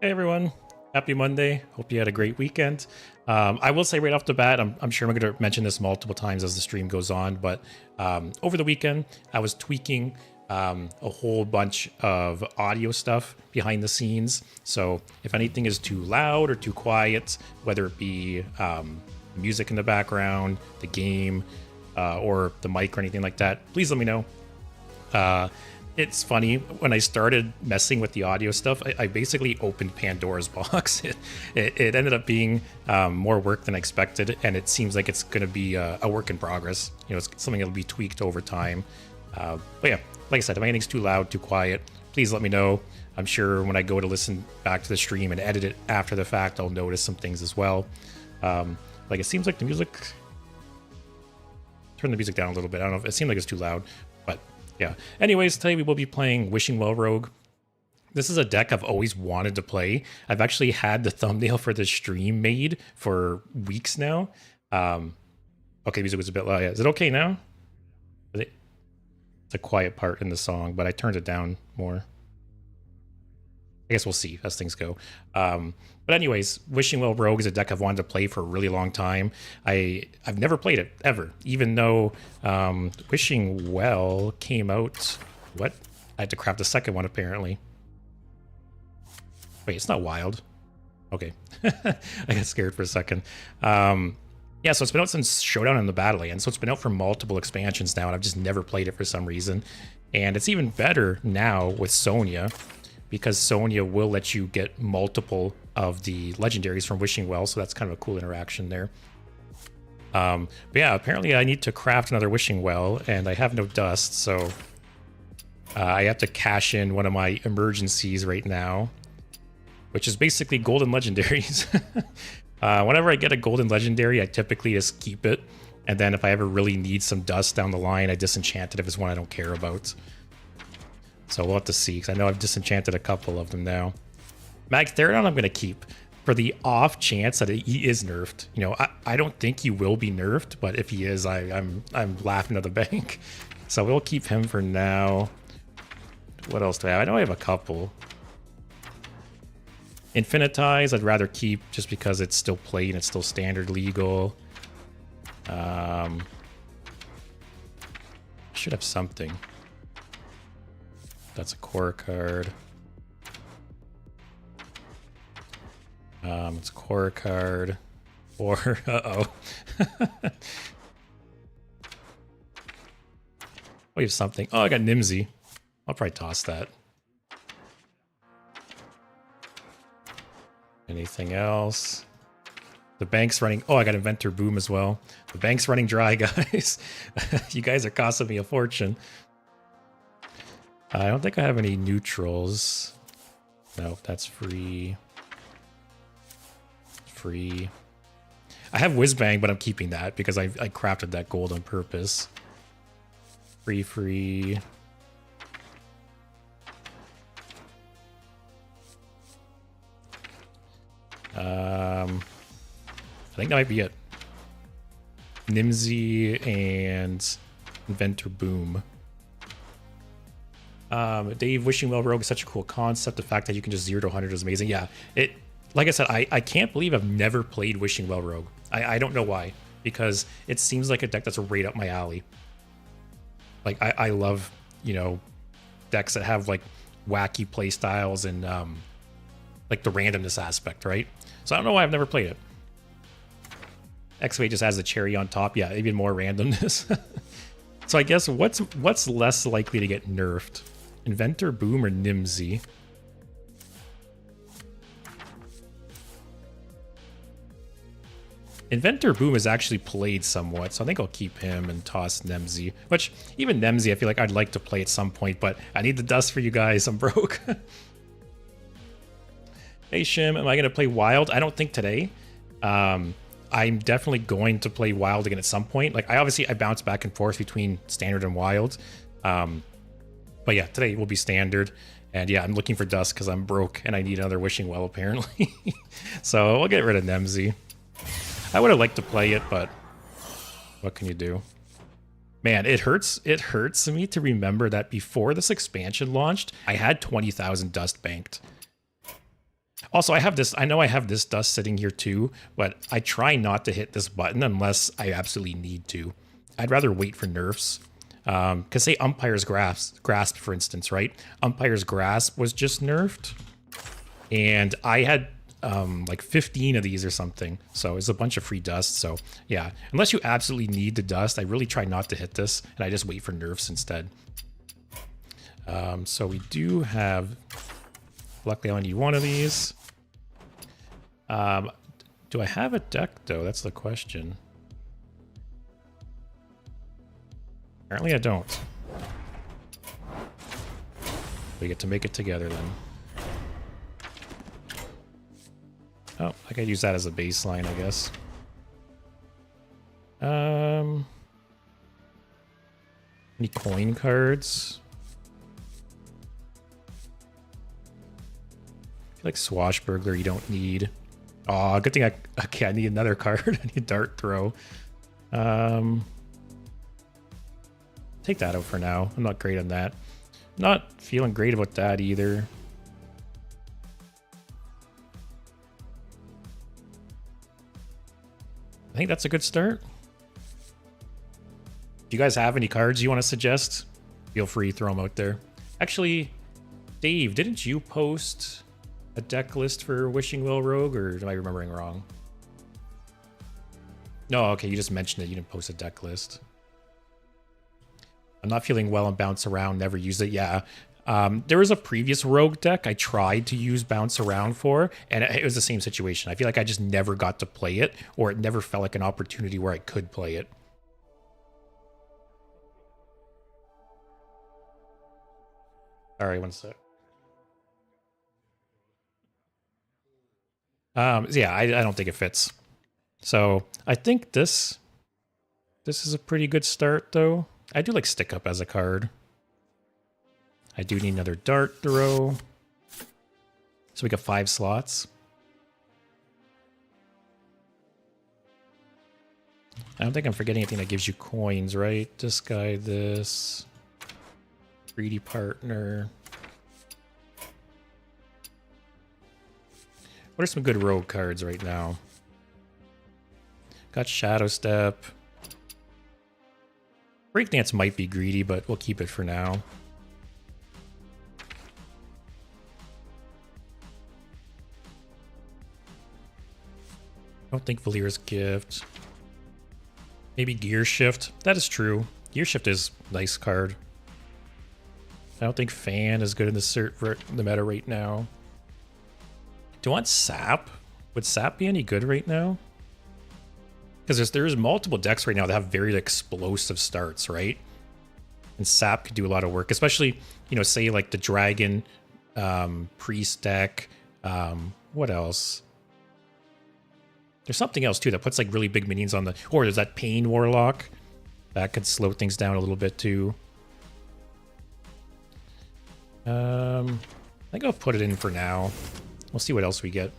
Hey everyone, happy Monday. Hope you had a great weekend. I will say right off the bat, I'm sure I'm going to mention this multiple times as the stream goes on, but over the weekend, I was tweaking a whole bunch of audio stuff behind the scenes. So if anything is too loud or too quiet, whether it be music in the background, the game, or the mic or anything like that, please let me know. It's funny, when I started messing with the audio stuff, I basically opened Pandora's box. It ended up being more work than I expected, and it seems like it's going to be a work in progress. You know, it's something that'll be tweaked over time. But yeah, like I said, if anything's too loud, too quiet, please let me know. I'm sure when I go to listen back to the stream and edit it after the fact, I'll notice some things as well. Like it seems like the music... Turn the music down a little bit. I don't know if it seemed like it's too loud, but yeah. Anyways, today we will be playing Wishing Well Rogue. This is a deck I've always wanted to play. I've actually had the thumbnail for the stream made for weeks now. Okay, music was a bit loud. Yeah. Is it okay now? It's a quiet part in the song, but I turned it down more. I guess we'll see as things go. But anyways, Wishing Well Rogue is a deck I've wanted to play for a really long time. I've never played it, ever. Even though Wishing Well came out... What? I had to craft a second one, apparently. Wait, it's not wild. Okay. I got scared for a second. Yeah, so it's been out since Showdown in the Battlelands, so it's been out for multiple expansions now, and I've just never played it for some reason. And it's even better now with Sonya, because Sonya will let you get multiple of the legendaries from Wishing Well, so that's kind of a cool interaction there. But yeah, apparently I need to craft another Wishing Well, and I have no dust, so I have to cash in one of my emergencies right now, which is basically golden legendaries. Whenever I get a golden legendary, I typically just keep it, and then if I ever really need some dust down the line, I disenchant it if it's one I don't care about. So we'll have to see, because I know I've disenchanted a couple of them now. Magtheridon I'm going to keep for the off chance that he is nerfed. You know, I don't think he will be nerfed, but if he is, I'm laughing at the bank. So we'll keep him for now. What else do I have? I know I have a couple. Infinitize I'd rather keep just because it's still played and it's still standard legal. Should have something. That's a core card. It's a core card. Or, uh-oh. We have something. Oh, I got Nimsy. I'll probably toss that. Anything else? The bank's running... Oh, I got Inventor Boom as well. The bank's running dry, guys. You guys are costing me a fortune. I don't think I have any neutrals. No, that's free. Free. I have Whizbang, but I'm keeping that because I crafted that gold on purpose. Free. I think that might be it. Nimsy and Inventor Boom. Dave, Wishing Well Rogue is such a cool concept. The fact that you can just 0 to 100 is amazing. Yeah, like I said, I can't believe I've never played Wishing Well Rogue. I don't know why, because it seems like a deck that's right up my alley. Like, I love, you know, decks that have, like, wacky play styles and, like, the randomness aspect, right? So I don't know why I've never played it. XFA just has the cherry on top. Yeah, even more randomness. So I guess what's less likely to get nerfed? Inventor Boom or Nimsy? Inventor Boom is actually played somewhat, so I think I'll keep him and toss Nimsy. Which, even Nimsy, I feel like I'd like to play at some point, but I need the dust for you guys. I'm broke. Hey, Shim, am I going to play Wild? I don't think today. I'm definitely going to play Wild again at some point. Like, I bounce back and forth between Standard and Wild. But yeah, today will be Standard. And yeah, I'm looking for Dust because I'm broke and I need another Wishing Well, apparently. So we'll get rid of Nemsy. I would have liked to play it, but what can you do? Man, it hurts me to remember that before this expansion launched, I had 20,000 Dust banked. Also, I have this, I know I have this dust sitting here too, but I try not to hit this button unless I absolutely need to. I'd rather wait for nerfs. Because say Umpire's Grasp, for instance, right? Umpire's Grasp was just nerfed. And I had like 15 of these or something. So it's a bunch of free dust. So yeah, unless you absolutely need the dust, I really try not to hit this. And I just wait for nerfs instead. So we do have... Luckily, I only need one of these. Do I have a deck, though? That's the question. Apparently I don't. We get to make it together then. Oh, I could use that as a baseline, I guess. Any coin cards? I feel like Swashbuckler you don't need. Oh, good thing okay, I need another card. I need Dart Throw. Take that out for now. I'm not great on that. Not feeling great about that either. I think that's a good start. Do you guys have any cards you want to suggest? Feel free to throw them out there. Actually, Dave, didn't you post a deck list for Wishing Well Rogue, or am I remembering wrong? No, okay, you just mentioned it. You didn't post a deck list. I'm not feeling well on Bounce Around, never use it. Yeah. There was a previous Rogue deck I tried to use Bounce Around for, and it was the same situation. I feel like I just never got to play it, or it never felt like an opportunity where I could play it. Sorry, one sec. Yeah, I don't think it fits. So I think this is a pretty good start, though. I do like Stick Up as a card. I do need another Dart Throw. So we got 5 slots. I don't think I'm forgetting anything that gives you coins, right? Disguise this. Greedy Partner. What are some good rogue cards right now? Got Shadow Step. Breakdance might be greedy, but we'll keep it for now. I don't think Valyr's Gift. Maybe Gear Shift. That is true. Gear Shift is a nice card. I don't think Fan is good in the meta right now. Do you want Sap? Would Sap be any good right now? Because there's multiple decks right now that have very explosive starts, right? And Sap could do a lot of work, especially, you know, say like the Dragon Priest deck. What else? There's something else too that puts like really big minions on the... Or there's that Pain Warlock. That could slow things down a little bit too. I think I'll put it in for now. We'll see what else we get.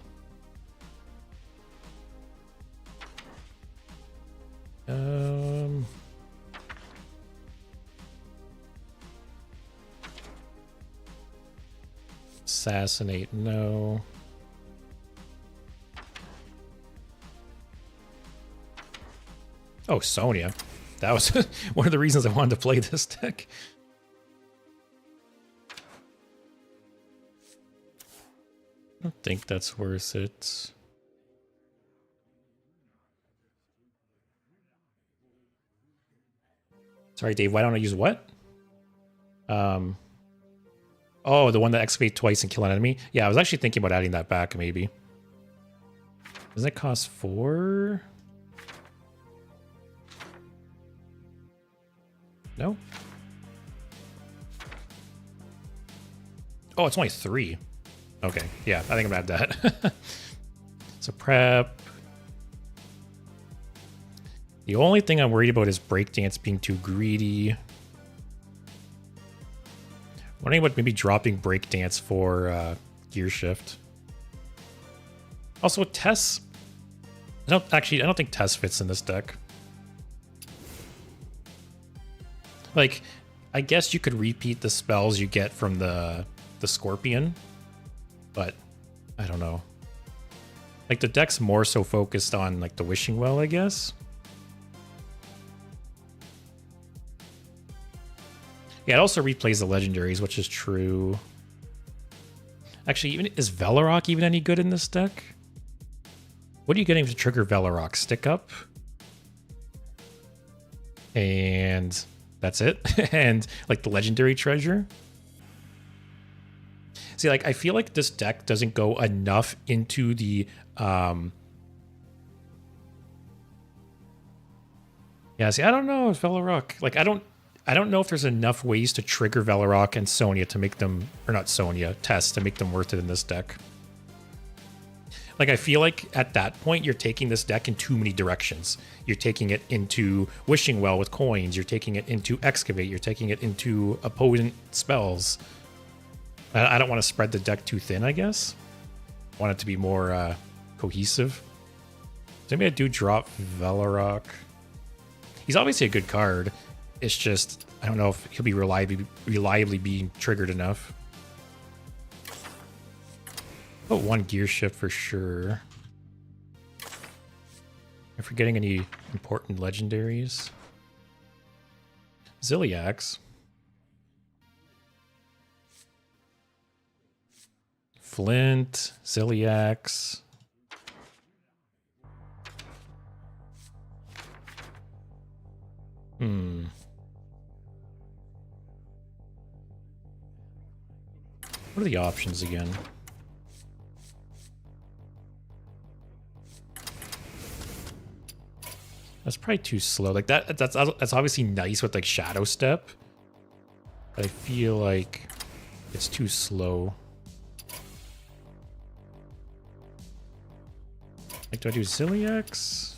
Assassinate, no. Oh, Sonya. That was one of the reasons I wanted to play this deck. I don't think that's worth it. Sorry, Dave, why don't I use what? Oh, the one that excavate twice and kill an enemy? Yeah, I was actually thinking about adding that back, maybe. Does that cost 4? No? Oh, it's only 3. Okay, yeah, I think I'm gonna add that. So prep. The only thing I'm worried about is Breakdance being too greedy. Wondering about maybe dropping Breakdance for Gear Shift. Also, Tess. I don't think Tess fits in this deck. Like, I guess you could repeat the spells you get from the Scorpion, but I don't know. Like the deck's more so focused on like the Wishing Well, I guess. Yeah, it also replays the legendaries, which is true. Actually, even is Velarok even any good in this deck? What are you getting to trigger Velarok? Stick up? And that's it? And like the legendary treasure? See, like I feel like this deck doesn't go enough into the yeah, see, I don't know if Velarok, like I don't know if there's enough ways to trigger Velarok and Sonya to make them, or not Sonya, Tess to make them worth it in this deck. Like I feel like at that point you're taking this deck in too many directions. You're taking it into Wishing Well with coins, you're taking it into Excavate, you're taking it into opponent spells. I don't want to spread the deck too thin, I guess. I want it to be more cohesive. So maybe I do drop Velarok. He's obviously a good card. It's just, I don't know if he'll be reliably being triggered enough. Put one gear shift for sure. If we're getting any important legendaries. Ziliax. Flint, Ziliax. What are the options again? That's probably too slow. Like that's obviously nice with like Shadow Step. But I feel like it's too slow. Like, do I do Ziliax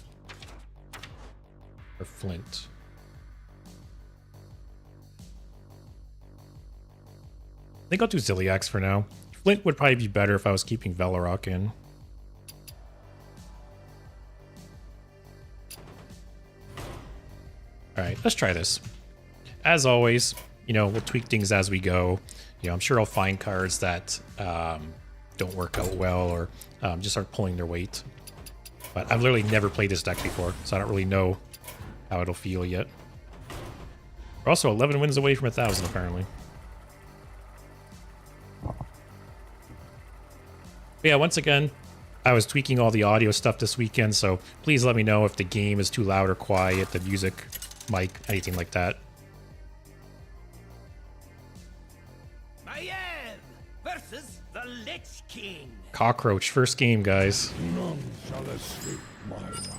or Flint? I think I'll do Ziliax for now. Flint would probably be better if I was keeping Velarok in. Alright, let's try this. As always, you know, we'll tweak things as we go. You know, I'm sure I'll find cards that don't work out well or just start pulling their weight. But I've literally never played this deck before, so I don't really know how it'll feel yet. We're also 11 wins away from 1,000, apparently. But yeah, once again, I was tweaking all the audio stuff this weekend, so please let me know if the game is too loud or quiet, the music, mic, anything like that. Mayev versus the Lich King. Cockroach, first game, guys. None shall escape my wrath.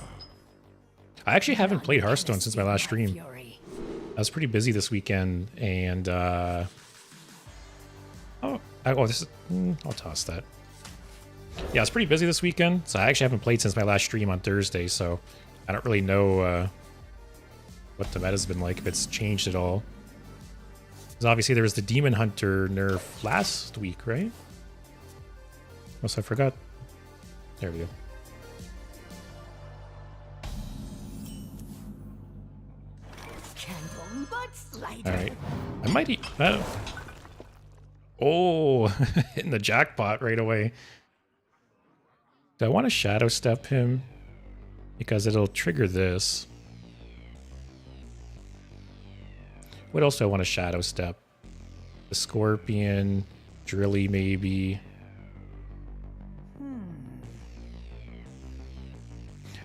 I actually haven't played Hearthstone since my last stream. I was pretty busy this weekend, and I'll toss that. Yeah, I was pretty busy this weekend, so I actually haven't played since my last stream on Thursday, so I don't really know what the meta's been like, if it's changed at all. Because obviously there was the Demon Hunter nerf last week, right? Oh, so I forgot. There we go. Alright. I might eat... Oh, hitting the jackpot right away. Do I want to Shadow Step him? Because it'll trigger this. What else do I want to Shadow Step? The Scorpion, Drilly maybe.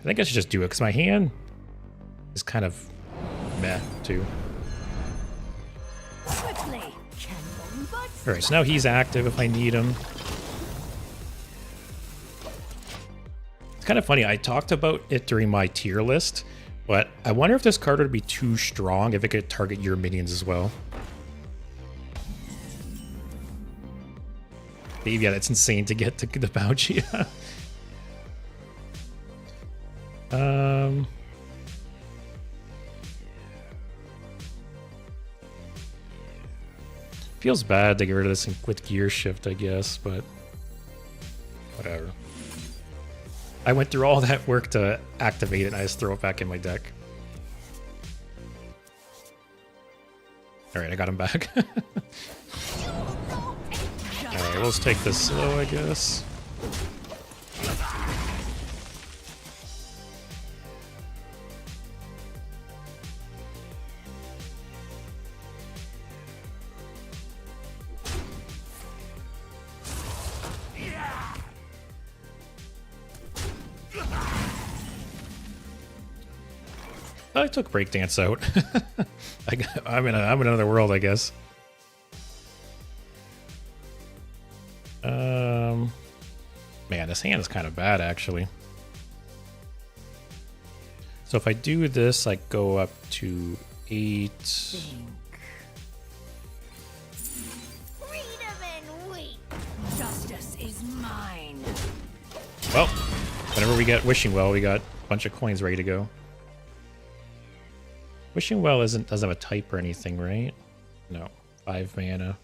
I think I should just do it because my hand is kind of meh too. Alright, so now he's active if I need him. It's kind of funny, I talked about it during my tier list, but I wonder if this card would be too strong if it could target your minions as well. Dave, yeah, that's insane to get to the Bounty. Feels bad to get rid of this with gear shift, I guess, but whatever. I went through all that work to activate it and I just throw it back in my deck. Alright, I got him back. Alright, let's take this slow, I guess. I took Breakdance out. I'm in another world, I guess. Man, this hand is kind of bad, actually. So if I do this, I go up to 8. Freedom and wait. Justice is mine. Well, whenever we get Wishing Well, we got a bunch of coins ready to go. Wishing Well doesn't have a type or anything, right? No. 5 mana.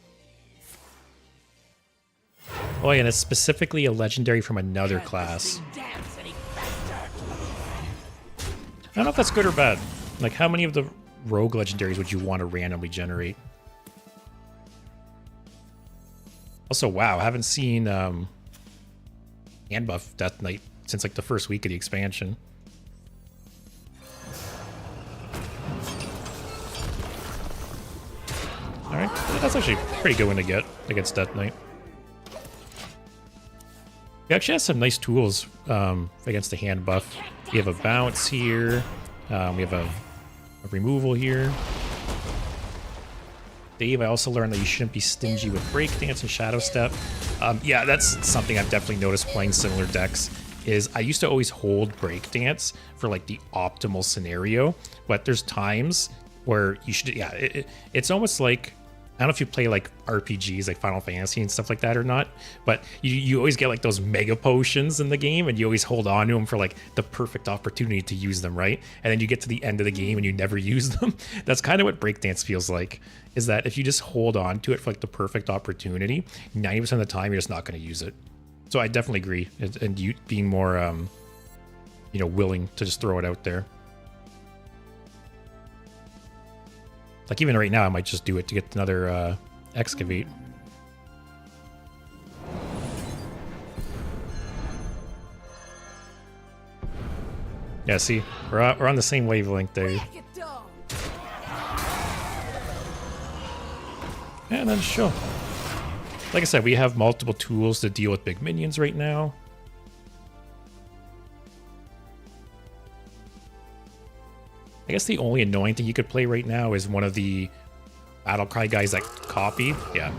Oh, yeah, and it's specifically a legendary from another class. I don't know if that's good or bad. Like, how many of the rogue legendaries would you want to randomly generate? Also, wow, I haven't seen hand buff Death Knight since like the first week of the expansion. Alright, that's actually a pretty good one to get against Death Knight. He actually has some nice tools against the hand buff. We have a bounce here. We have a removal here. Dave, I also learned that you shouldn't be stingy with Breakdance and Shadow Step. Yeah, that's something I've definitely noticed playing similar decks. Is I used to always hold Breakdance for like the optimal scenario, but there's times where you should, yeah, it's almost like, I don't know if you play like RPGs like Final Fantasy and stuff like that or not, but you always get like those mega potions in the game and you always hold on to them for like the perfect opportunity to use them, right? And then you get to the end of the game and you never use them. That's kind of what Breakdance feels like, is that if you just hold on to it for like the perfect opportunity, 90% of the time you're just not going to use it. So I definitely agree, and you being more, you know, willing to just throw it out there. Like, even right now, I might just do it to get another excavate. Yeah, see? We're on the same wavelength there. And then show. Like I said, we have multiple tools to deal with big minions right now. I guess the only annoying thing you could play right now is one of the battle cry guys that copy. Yeah,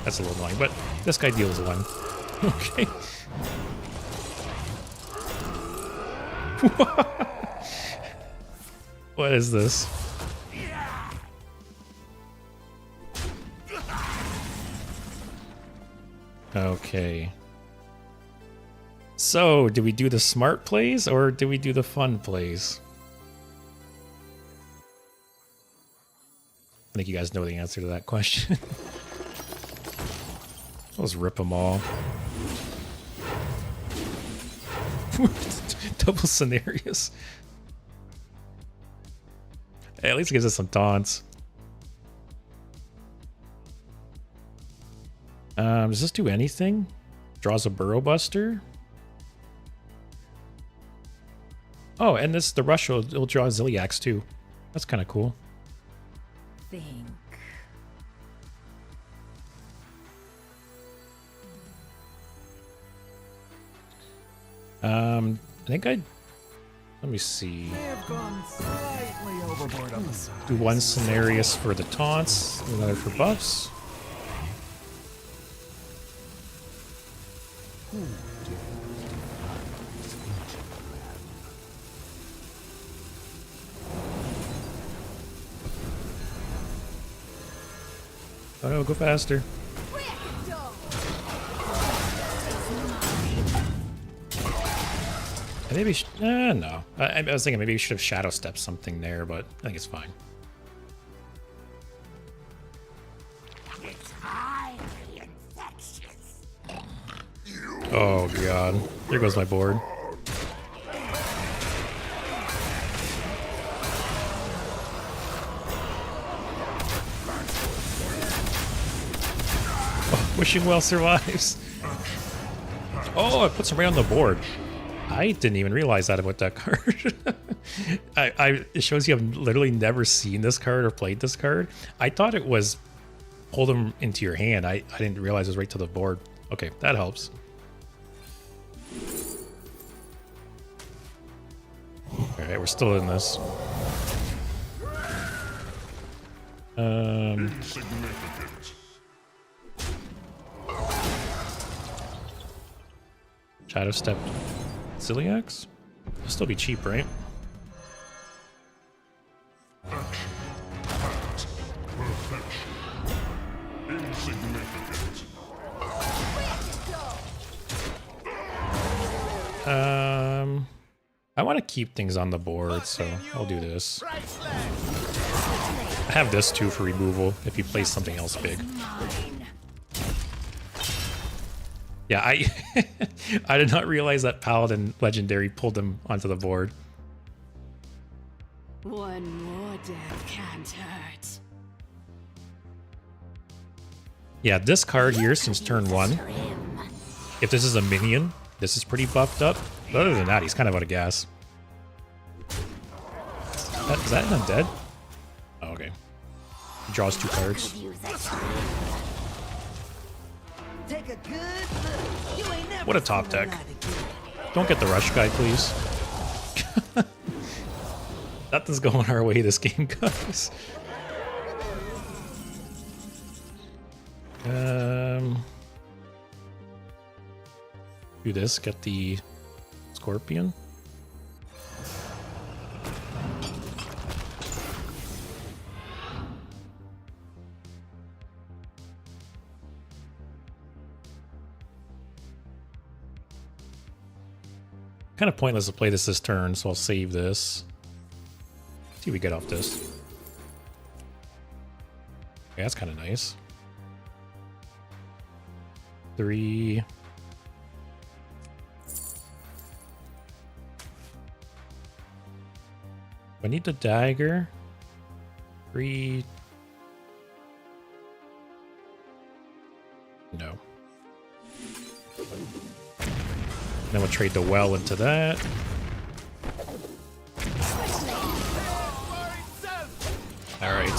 that's a little annoying, but this guy deals 1. Okay. What is this? Okay. So, do we do the smart plays or do we do the fun plays? I think you guys know the answer to that question. Let's rip them all. Double scenarios. Hey, at least it gives us some taunts. Does this do anything? Draws a Burrow Buster. Oh, and the rush will draw Ziliax too. That's kind of cool. Think. I think let me see. They've gone slightly overboard on the side. Do 1 Scenarius for the taunts, another for buffs. Oh no, go faster. Maybe, no. I was thinking maybe you should have Shadow Stepped something there, but I think it's fine. It's highly infectious. Oh god. There goes my board. Oh, Wishing Well survives. Oh, it puts him right on the board. I didn't even realize that about that card. It shows you have literally never seen this card or played this card. I thought it was pull them into your hand. I didn't realize it was right to the board. Okay, that helps. Alright, we're still in this. Insignificant. Shadow Step Ciliax? It'll still be cheap, right? Action. Act. Perfection. Insignificant. I want to keep things on the board, so I'll do this. I have this too for removal if you place something else big. Mine. Yeah, I I did not realize that Paladin Legendary pulled them onto the board. One more death can't hurt. Yeah, this card here since turn 1, if this is a minion, this is pretty buffed up. But other than that, he's kind of out of gas. Is that not dead? Oh, okay. He draws 2 cards. Take a good look. You ain't never What a top seen deck. light again. Don't get the rush guy, please. Nothing's going our way this game, guys. Do this, get the Scorpion. Kind of pointless to play this turn, so I'll save this. See what we get off this. Okay, that's kind of nice. 3. I need the dagger. 3. No. Then we'll trade the well into that. Alright.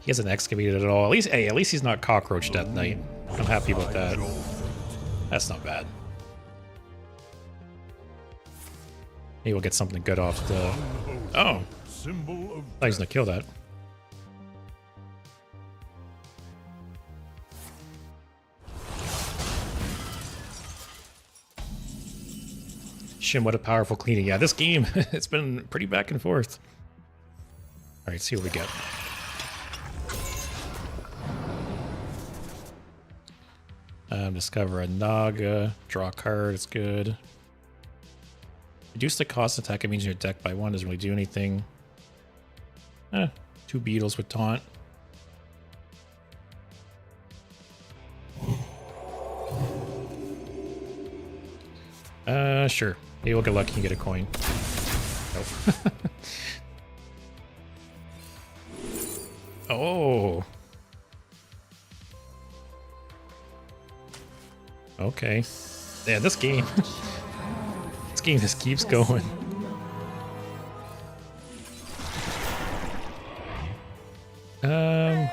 He hasn't excavated at all. At least he's not Cockroach Death Knight. I'm happy about that. That's not bad. Maybe we'll get something good off the... Oh! Symbol of I was gonna kill that. Shim, what a powerful cleaning. Yeah, this game, it's been pretty back and forth. Alright, see what we get. Discover a Naga. Draw a card, it's good. Reduce the cost attack it means in your deck by 1, doesn't really do anything. 2 beetles with taunt. Sure. Maybe we'll get lucky and get a coin. Nope. Oh. Okay. Yeah, this game. This game just keeps going.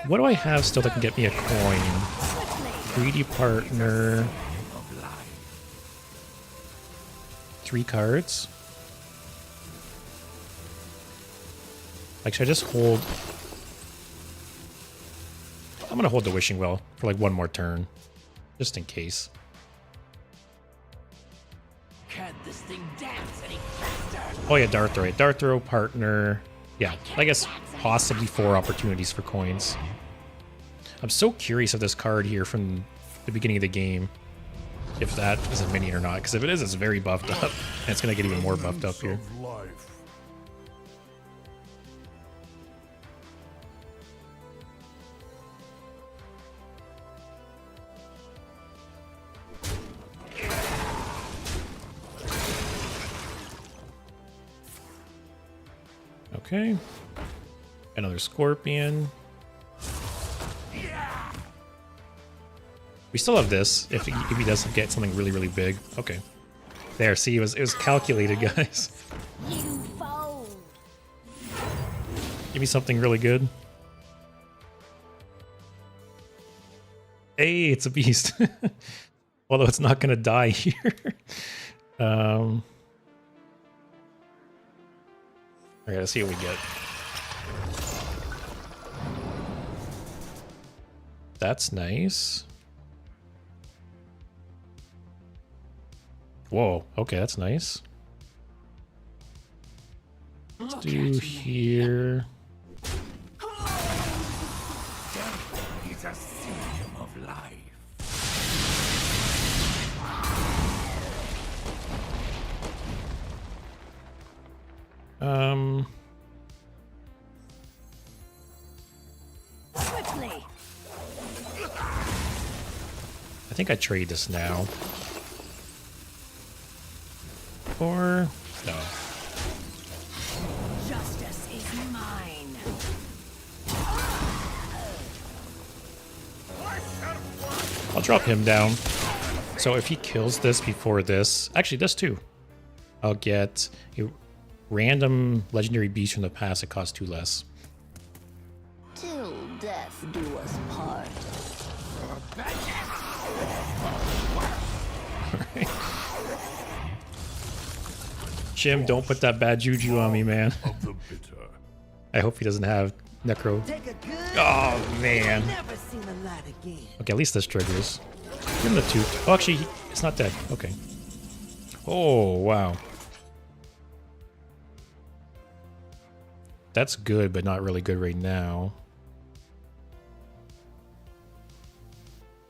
What do I have still that can get me a coin? Greedy Partner. 3 cards. Like, should I just hold? I'm gonna hold the Wishing Well for like 1 more turn, just in case. Can't this thing dance any faster? Oh yeah, Dart Throw. Dart Throw Partner. Yeah, I guess possibly 4 opportunities for coins. I'm so curious of this card here from the beginning of the game. If that is a minion or not, because if it is, it's very buffed up, and it's gonna get even more buffed up here. of life. Okay. Another Scorpion. We still have this if he doesn't get something really, really big. Okay. There, see, it was calculated, guys. You fool. Give me something really good. Hey, it's a beast. Although it's not gonna die here. Alright, let's see what we get. That's nice. Whoa, okay, that's nice. Let's do here. It's a symptom of life. Quickly. I think I trade this now. Or no. Justice is mine. I'll drop him down. So if he kills this before this, actually this too, I'll get a random legendary beast from the past that costs 2 less. Till death do us part. Jim, don't put that bad juju on me, man. Of the bitter. I hope he doesn't have necro. Take a good. Oh man. Never seen the light again. Okay, at least this triggers. Give him the 2. Oh, actually, it's not dead. Okay. Oh, wow. That's good, but not really good right now.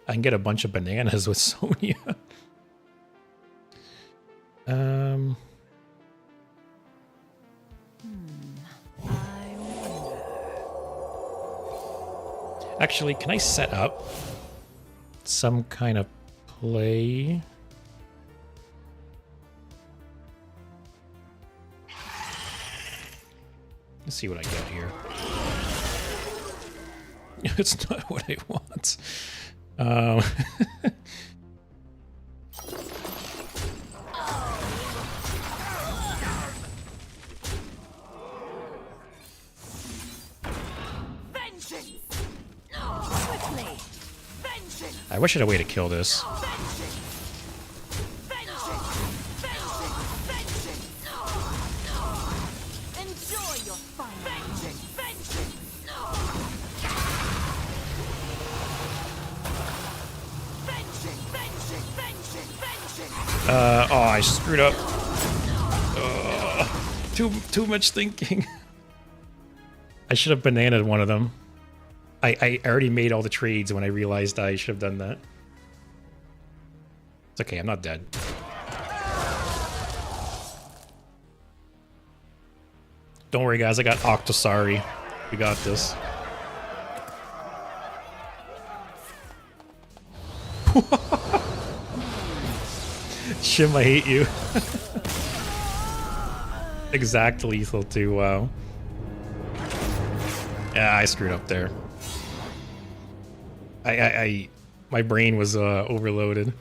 I can get a bunch of bananas with Sonya. Actually, can I set up some kind of play? Let's see what I get here. It's not what I want. Vengeance. Quickly. Vengeance. I wish I had a way to kill this. Vengeance. Vengeance. Vengeance. Vengeance. Enjoy your fun. Vengeance. Vengeance. Vengeance. Vengeance. Vengeance. Vengeance. Oh, I screwed up. Too much thinking. I should have bananaed one of them. I already made all the trades when I realized I should have done that. It's okay, I'm not dead. Don't worry, guys. I got Octosari. We got this. Shim, I hate you. Exact lethal too, wow. Yeah, I screwed up there. My brain was overloaded.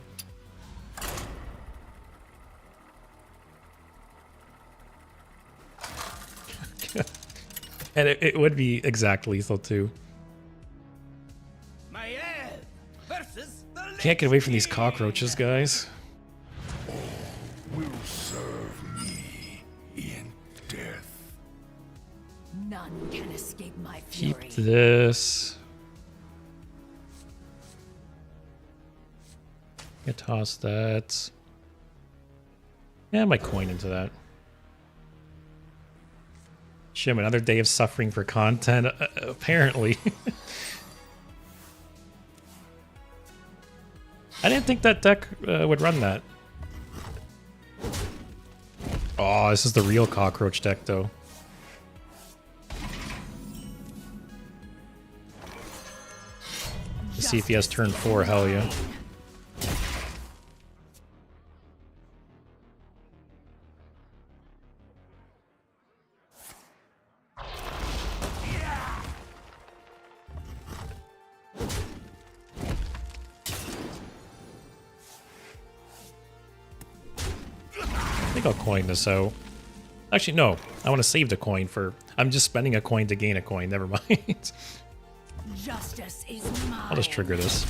And it would be exact lethal too. My head versus the Can't get away from these cockroaches, guys. Will serve me in death. None can escape my fury. Keep this. I toss that. Yeah, I might coin into that. Shim, another day of suffering for content, apparently. I didn't think that deck would run that. Oh, this is the real cockroach deck, though. Let's see if he has turn 4, hell yeah. I think I'll coin this out. Actually, no. I want to save the coin for... I'm just spending a coin to gain a coin. Never mind. Justice is mine. I'll just trigger this.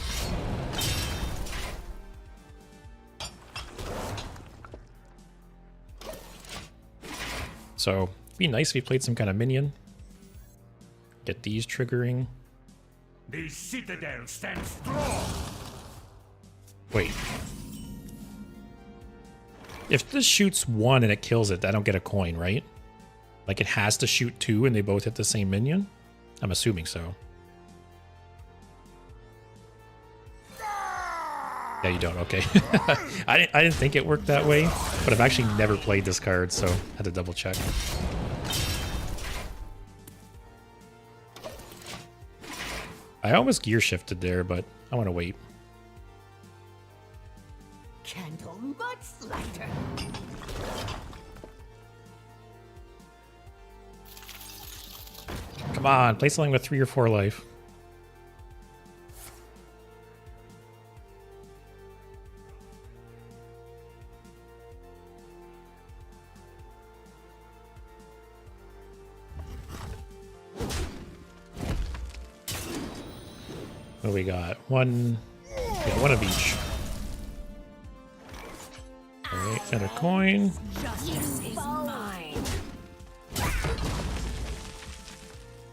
So, be nice if he played some kind of minion. Get these triggering. The citadel stands strong. Wait. If this shoots 1 and it kills it, I don't get a coin, right? Like it has to shoot 2 and they both hit the same minion? I'm assuming so. Yeah, you don't. Okay. I didn't think it worked that way, but I've actually never played this card, so I had to double check. I almost gear shifted there, but I want to wait. Candle mudslider. Come on, play something with 3 or 4 life. What do we got? One of each. Alright, another coin. Justice is mine.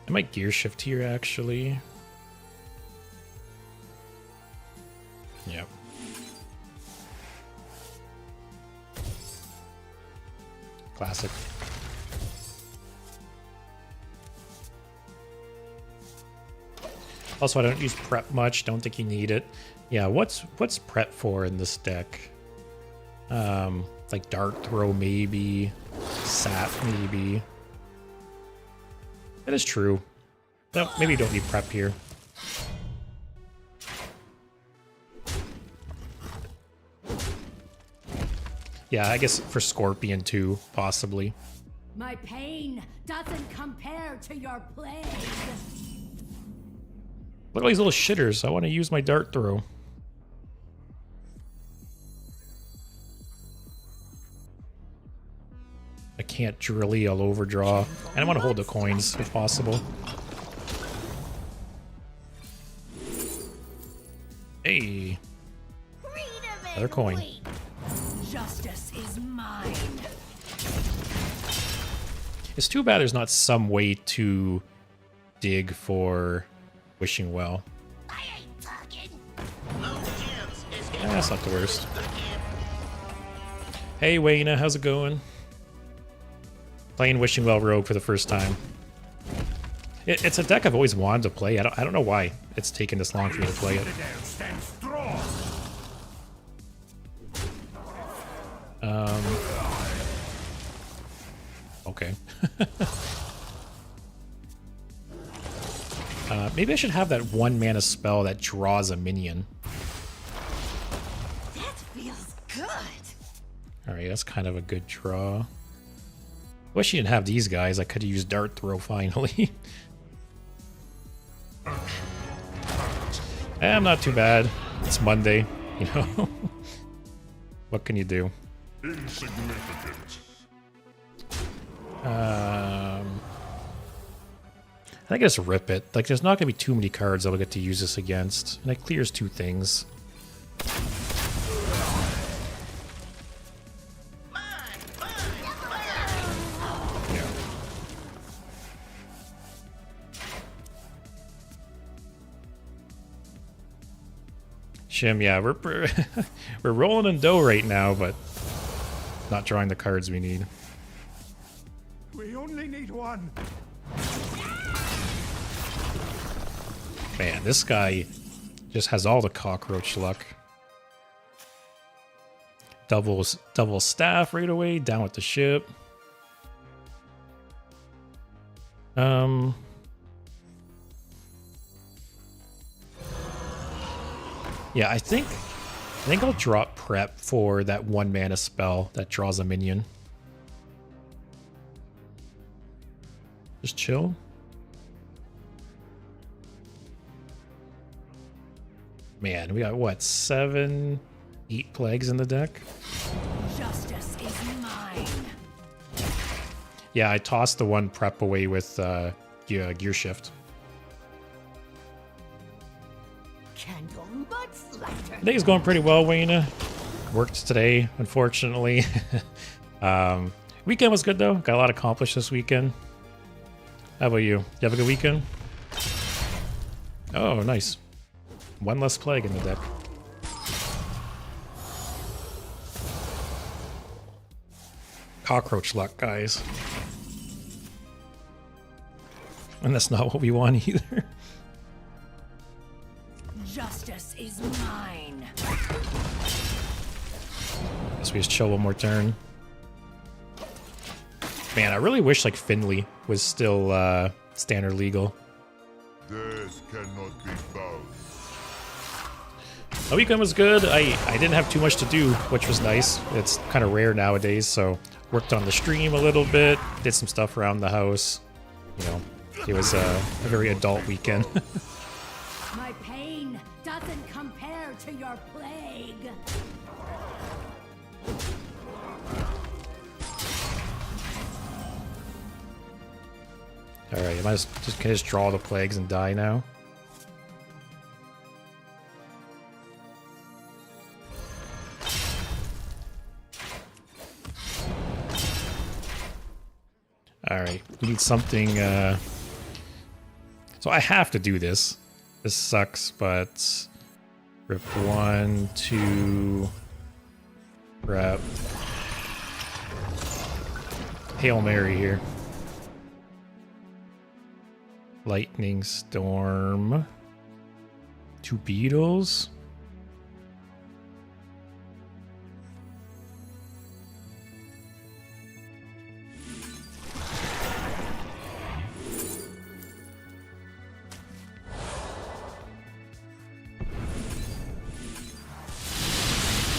I might gear shift here, actually. Yep. Classic. Also, I don't use prep much. Don't think you need it. Yeah, what's prep for in this deck? Like dart throw maybe, sap maybe. That is true. No, maybe you don't need prep here. Yeah, I guess for Scorpion too, possibly. My pain doesn't compare to your plague. Look at all these little shitters. I want to use my dart throw. I can't drilly, I'll overdraw. And I want to hold the coins if possible. Hey. Another coin. Justice is mine. It's too bad there's not some way to dig for Wishing Well. I ain't talking. That's not the worst. Hey Wayna, how's it going? Playing Wishing Well Rogue for the first time. It's a deck I've always wanted to play. I don't know why it's taken this long for me to play it. Okay. Maybe I should have that 1 mana spell that draws a minion. That feels good. Alright, that's kind of a good draw. Wish you didn't have these guys. I could have used Dart Throw finally. I'm not too bad. It's Monday, you know. What can you do? Insignificant. I think I just rip it. Like, there's not going to be too many cards I'll get to use this against. And it clears 2 things. Yeah. Shim, yeah, we're rolling in dough right now, but not drawing the cards we need. We only need one. Man, this guy just has all the cockroach luck. Double staff right away, down with the ship. Yeah, I think I'll drop prep for that 1 mana spell that draws a minion. Just chill. Man, we got what, 7, 8 plagues in the deck? Justice is mine. Yeah, I tossed the 1 prep away with gear shift. Candle mudslider. I think it's going pretty well, Wayna. Worked today, unfortunately. Weekend was good though. Got a lot accomplished this weekend. How about you? You have a good weekend? Oh, nice. One less plague in the deck. Cockroach luck, guys. And that's not what we want either. Justice is mine. Guess we just chill one more turn. Man, I really wish like Finley was still standard legal. Death cannot be bound. The weekend was good. I didn't have too much to do, which was nice. It's kind of rare nowadays, so worked on the stream a little bit, did some stuff around the house. You know, it was a very adult weekend. My pain doesn't compare to your plague. Alright, can I just draw the plagues and die now? Alright, we need something, so I have to do this. This sucks, but... Rip 1, 2... Rep... Hail Mary here. Lightning Storm. 2 Beetles.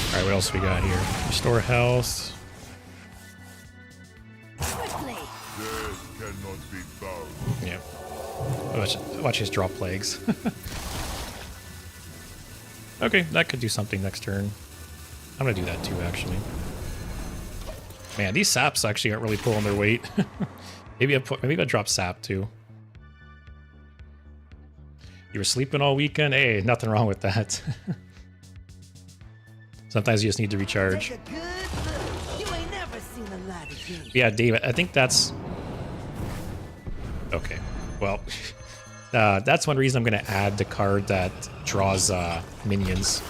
Alright, what else we got here? Restore health. Quickly. Death cannot be bound. Yeah. Watch us draw plagues. Okay, that could do something next turn. I'm gonna do that too, actually. Man, these saps actually aren't really pulling their weight. maybe I drop sap too. You were sleeping all weekend? Hey, nothing wrong with that. Sometimes you just need to recharge. Take a good look. You ain't never seen a light again. Yeah, David, I think that's... Okay, well, that's one reason I'm going to add the card that draws minions.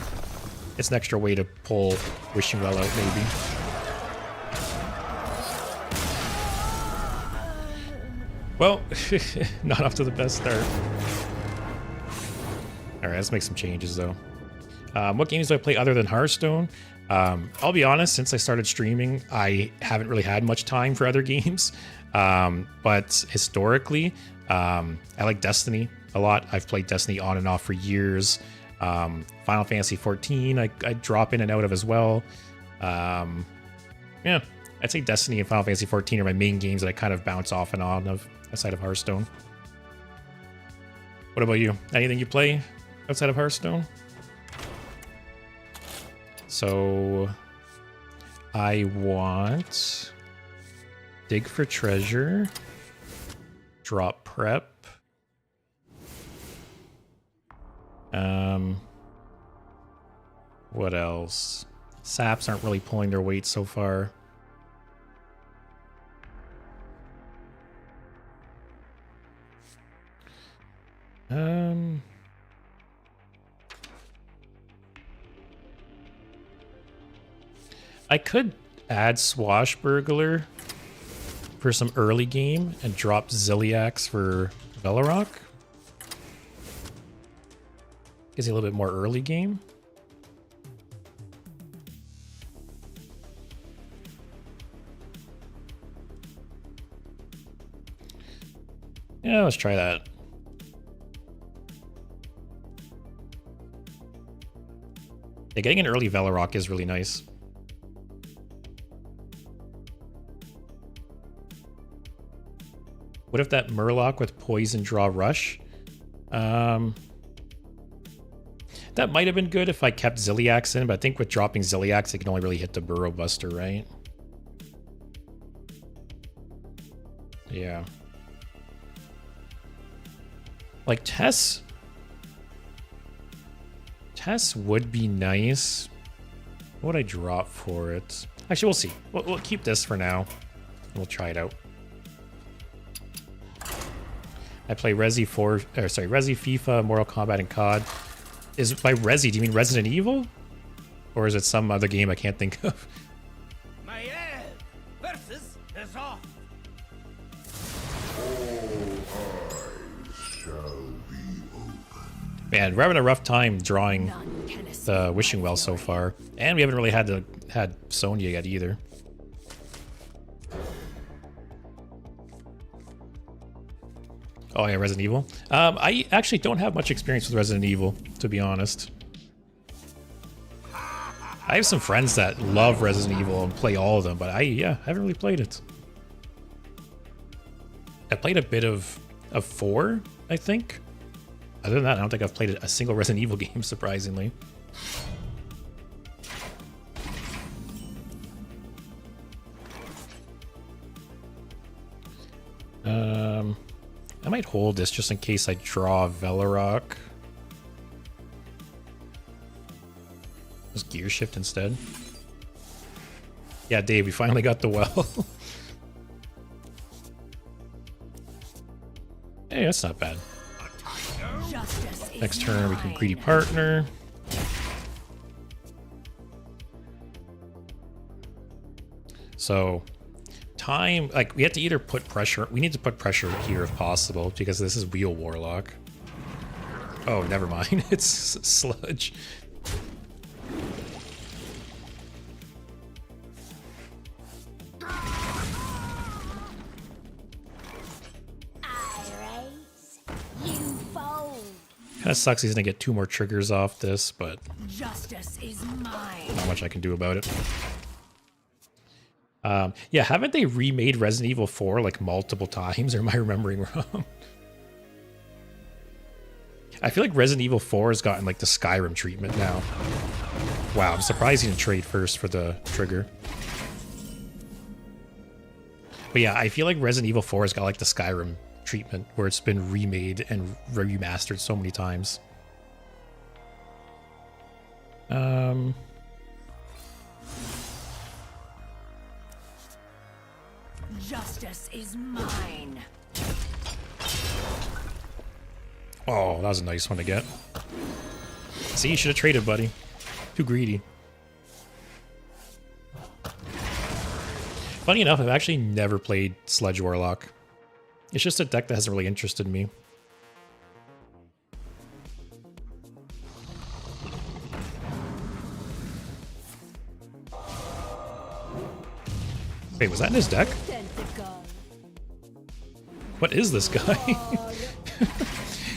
It's an extra way to pull Wishing Well out, maybe. Well, not off to the best start. Alright, let's make some changes, though. What games do I play other than Hearthstone? I'll be honest, since I started streaming, I haven't really had much time for other games. But historically, I like Destiny a lot. I've played Destiny on and off for years. Final Fantasy 14, I drop in and out of as well. Yeah, I'd say Destiny and Final Fantasy 14 are my main games that I kind of bounce off and on of outside of Hearthstone. What about you? Anything you play outside of Hearthstone? So I want dig for treasure, drop prep. What else? Saps aren't really pulling their weight so far. I could add Swashbuckler for some early game and drop Ziliax for Velorok. Gives you a little bit more early game. Yeah, let's try that. Yeah, getting an early Velorok is really nice. What if that Murloc with Poison draw Rush? That might have been good if I kept Ziliax in, but I think with dropping Ziliax, it can only really hit the Burrow Buster, right? Yeah. Like, Tess would be nice. What would I drop for it? Actually, we'll see. We'll keep this for now. We'll try it out. I play Resi 4, or sorry, Resi, FIFA, Mortal Kombat, and COD. Is by Resi, do you mean Resident Evil? Or is it some other game I can't think of? My versus is off. Man, we're having a rough time drawing None can escape the Wishing Well so far. And we haven't really had Sonya yet either. Oh yeah, Resident Evil. I actually don't have much experience with Resident Evil, to be honest. I have some friends that love Resident Evil and play all of them, but I haven't really played it. I played a bit of 4, I think. Other than that, I don't think I've played a single Resident Evil game, surprisingly. I might hold this just in case I draw Velarok. Let's gear shift instead. Yeah, Dave, we finally got the well. Hey, that's not bad. Justice is Next turn, we can mine. greedy partner. So, time, like, we have to either put pressure, we need to put pressure here if possible, because this is Wheel Warlock. Oh, never mind, it's Sludge. Kind of sucks he's gonna get 2 more triggers off this, but Justice is mine. not much I can do about it. Yeah, haven't they remade Resident Evil 4 like multiple times, or am I remembering wrong? I feel like Resident Evil 4 has gotten like the Skyrim treatment now. Wow, I'm surprised he didn't trade first for the trigger. But yeah, I feel like Resident Evil 4 has got like the Skyrim treatment where it's been remade and remastered so many times. Justice is mine. Oh, that was a nice one to get. See, you should have traded, buddy. Too greedy. Funny enough, I've actually never played Sludge Warlock. It's just a deck that hasn't really interested me. Wait, was that in his deck? What is this guy?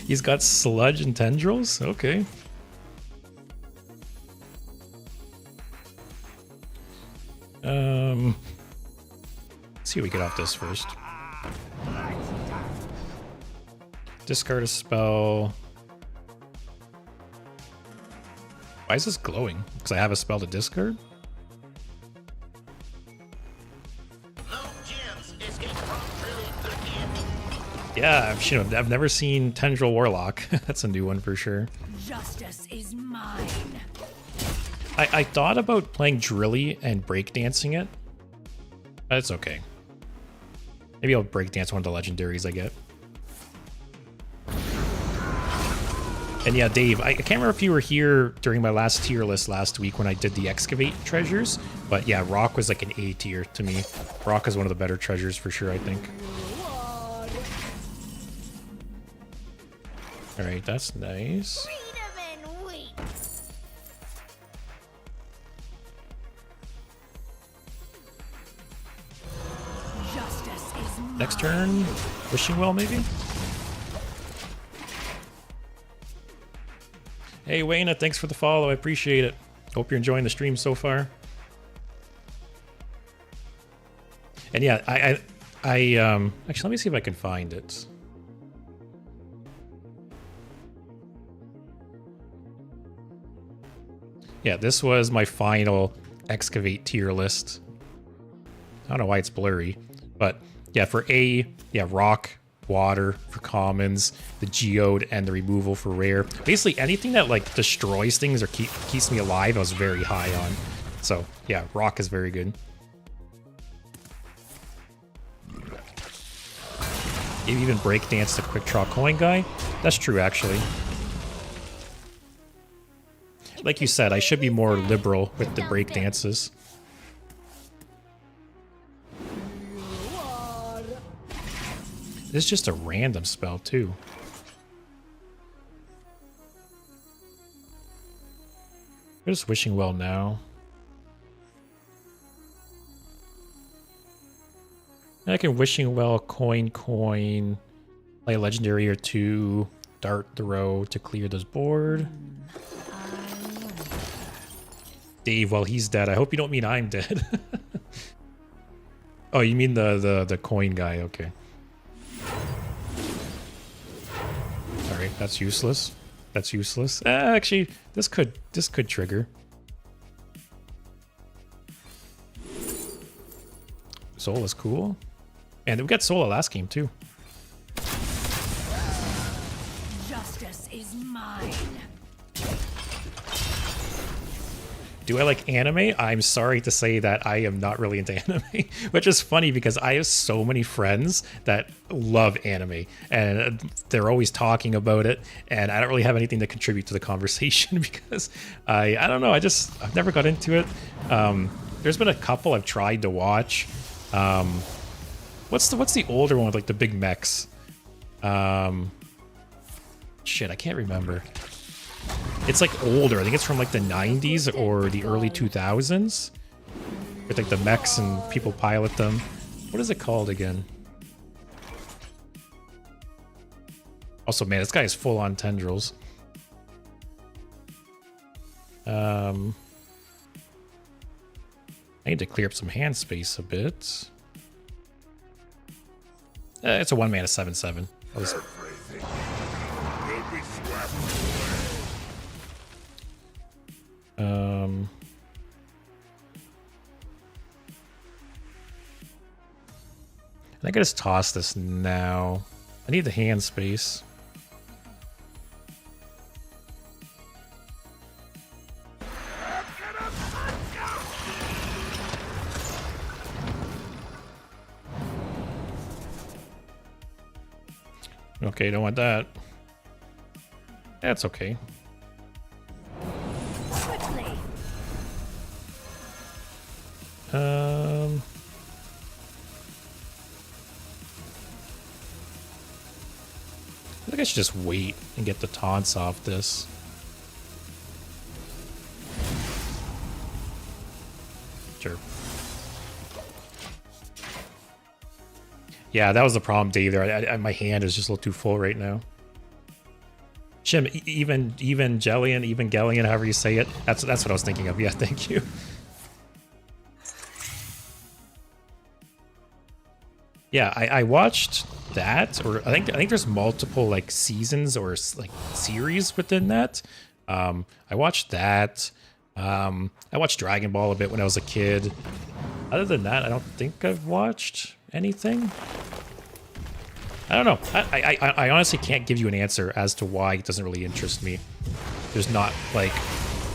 He's got Sludge and Tendrils? Okay. Let's see what we get off this first. Discard a spell. Why is this glowing? Because I have a spell to discard? Yeah, I've never seen Tendril Warlock. That's a new one for sure. Justice is mine. I thought about playing Drilly and breakdancing it. But it's okay. Maybe I'll breakdance one of the legendaries I get. And yeah, Dave, I can't remember if you were here during my last tier list last week when I did the excavate treasures, but yeah, Rock was like an A tier to me. Rock is one of the better treasures for sure, I think. All right, that's nice. Justice is mine. Next turn, Wishing Well maybe? Hey Wayna, thanks for the follow, I appreciate it. Hope you're enjoying the stream so far. And yeah, actually let me see if I can find it. Yeah, this was my final excavate tier list. I don't know why it's blurry, but yeah, for A, yeah, rock, water for commons, the geode, and the removal for rare. Basically anything that like destroys things or keeps me alive, I was very high on. So yeah, rock is very good. You even breakdance the quick draw coin guy. That's true, actually. Like you said, I should be more liberal with the breakdances. This is just a random spell, too. We're just wishing well now. I can wishing well, coin, play a legendary or two, dart throw to clear this board. Dave, well, he's dead. I hope you don't mean I'm dead. Oh, you mean the coin guy? Okay. Alright, that's useless. That's useless. Actually, this could trigger. Soul is cool. And we got Soul last game too. Justice is mine. Do I like anime? I'm sorry to say that I am not really into anime, which is funny because I have so many friends that love anime and they're always talking about it, and I don't really have anything to contribute to the conversation because I don't know, I've never got into it. There's been a couple I've tried to watch. What's the older one with like the big mechs? Shit, I can't remember. It's like older. I think it's from like the 90s or the early 2000s. With like the mechs and people pilot them. What is it called again? Also, man, this guy is full on tendrils. I need to clear up some hand space a bit. It's a 1-mana 7/7. I think I just toss this now. I need the hand space. Okay, don't want that. That's okay. Quickly. I think I should just wait and get the taunts off this. Sure. Yeah, that was the problem, Dave. There, my hand is just a little too full right now. Shim, Evangelion, however you say it. That's what I was thinking of. Yeah, thank you. Yeah, I watched that, or I think there's multiple like seasons or like series within that. I watched that. I watched Dragon Ball a bit when I was a kid. Other than that, I don't think I've watched anything. I don't know. I honestly can't give you an answer as to why it doesn't really interest me. There's not like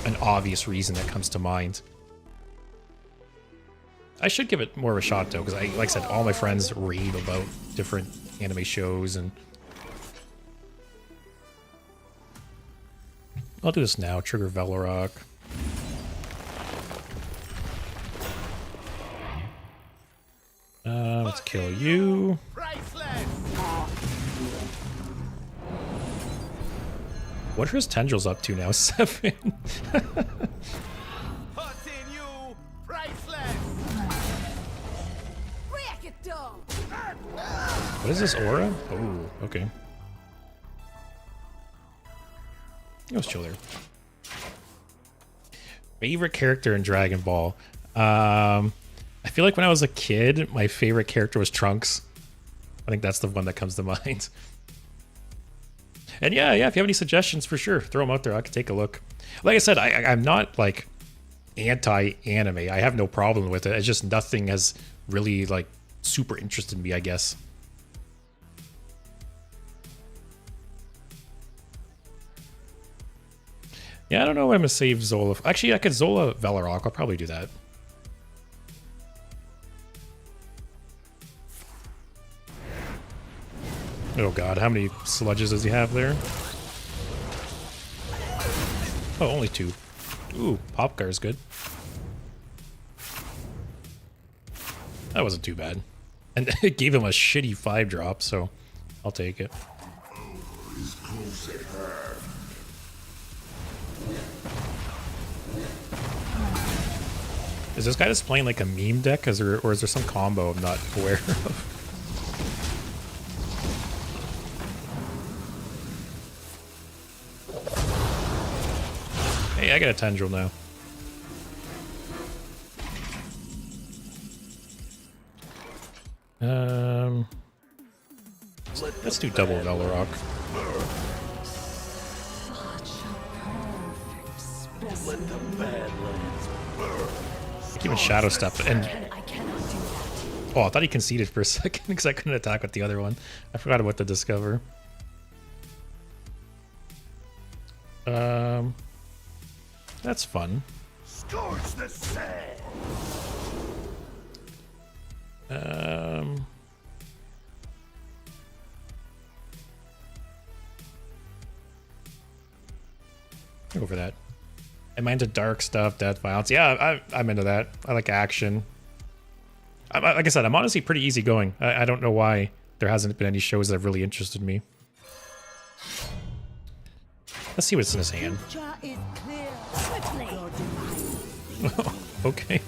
an obvious reason that comes to mind. I should give it more of a shot though, because like I said, all my friends rave about different anime shows, and I'll do this now. Trigger Velorok. Let's kill you. What are his tendrils up to now? 7. What is this aura? Oh, okay. Let's chill there. Favorite character in Dragon Ball? I feel like when I was a kid, my favorite character was Trunks. I think that's the one that comes to mind. And yeah, if you have any suggestions, for sure, throw them out there. I can take a look. Like I said, I'm not like anti-anime. I have no problem with it. It's just nothing has really like super interested me, I guess. Yeah, I don't know if I'm gonna save Zola. Actually, I could Zola Velorok. I'll probably do that. Oh god, how many sludges does he have there? Oh, only 2. Ooh, Popcar is good. That wasn't too bad. And it gave him a shitty 5-drop, so I'll take it. Is this guy just playing like a meme deck? Or is there some combo I'm not aware of? Hey, I got a tendril now. Let's do double Velorock. Even Shadow Step and oh, I thought he conceded for a second because I couldn't attack with the other one. I forgot about the Discover. That's fun. Scorch the sand. Go for that. Am I into dark stuff, death, violence? Yeah, I'm into that. I like action. Like I said, I'm honestly pretty easygoing. I don't know why there hasn't been any shows that have really interested me. Let's see what's in his hand. Okay.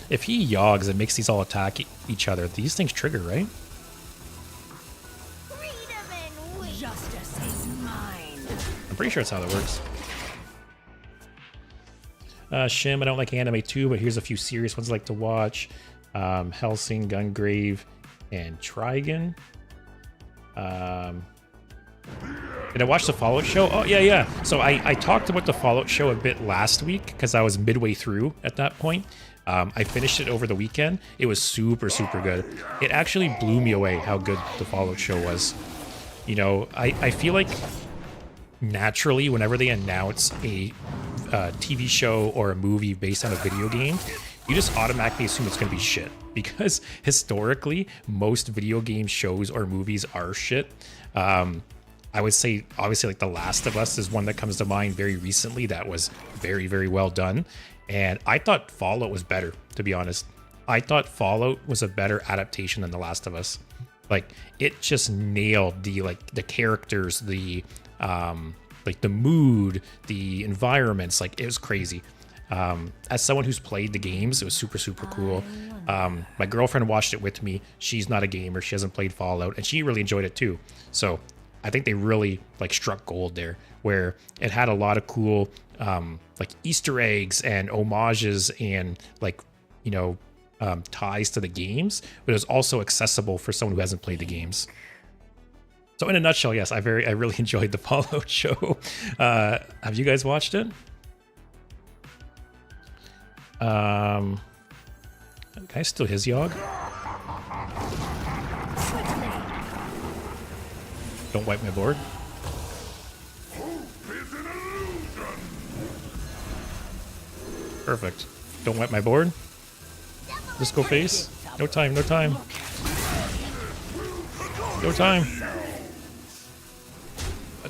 If he yogs, it makes these all attack each other. These things trigger, right? Justice is mine. I'm pretty sure that's how that works. Shim, I don't like anime too, but here's a few serious ones I like to watch. Helsing, Gungrave, and Trigon. Did I watch the Fallout show? Oh, yeah. So I talked about the Fallout show a bit last week because I was midway through at that point. I finished it over the weekend. It was super, super good. It actually blew me away how good the Fallout show was. You know, I feel like naturally whenever they announce a TV show or a movie based on a video game, you just automatically assume it's going to be shit. Because historically, most video game shows or movies are shit. I would say, obviously, like The Last of Us is one that comes to mind very recently that was very, very well done. And I thought Fallout was better, to be honest. I thought Fallout was a better adaptation than The Last of Us. Like, it just nailed the characters, the mood, the environments. Like, it was crazy. As someone who's played the games, it was super, super cool. My girlfriend watched it with me. She's not a gamer. She hasn't played Fallout, and she really enjoyed it too. So I think they really like struck gold there, where it had a lot of cool like Easter eggs and homages and ties to the games, but it was also accessible for someone who hasn't played the games. So in a nutshell, yes, I really enjoyed the Fallout show. Have you guys watched it? Can I steal his Yogg? Don't wipe my board. Perfect. Don't wipe my board. Just go face. No time, no time. No time.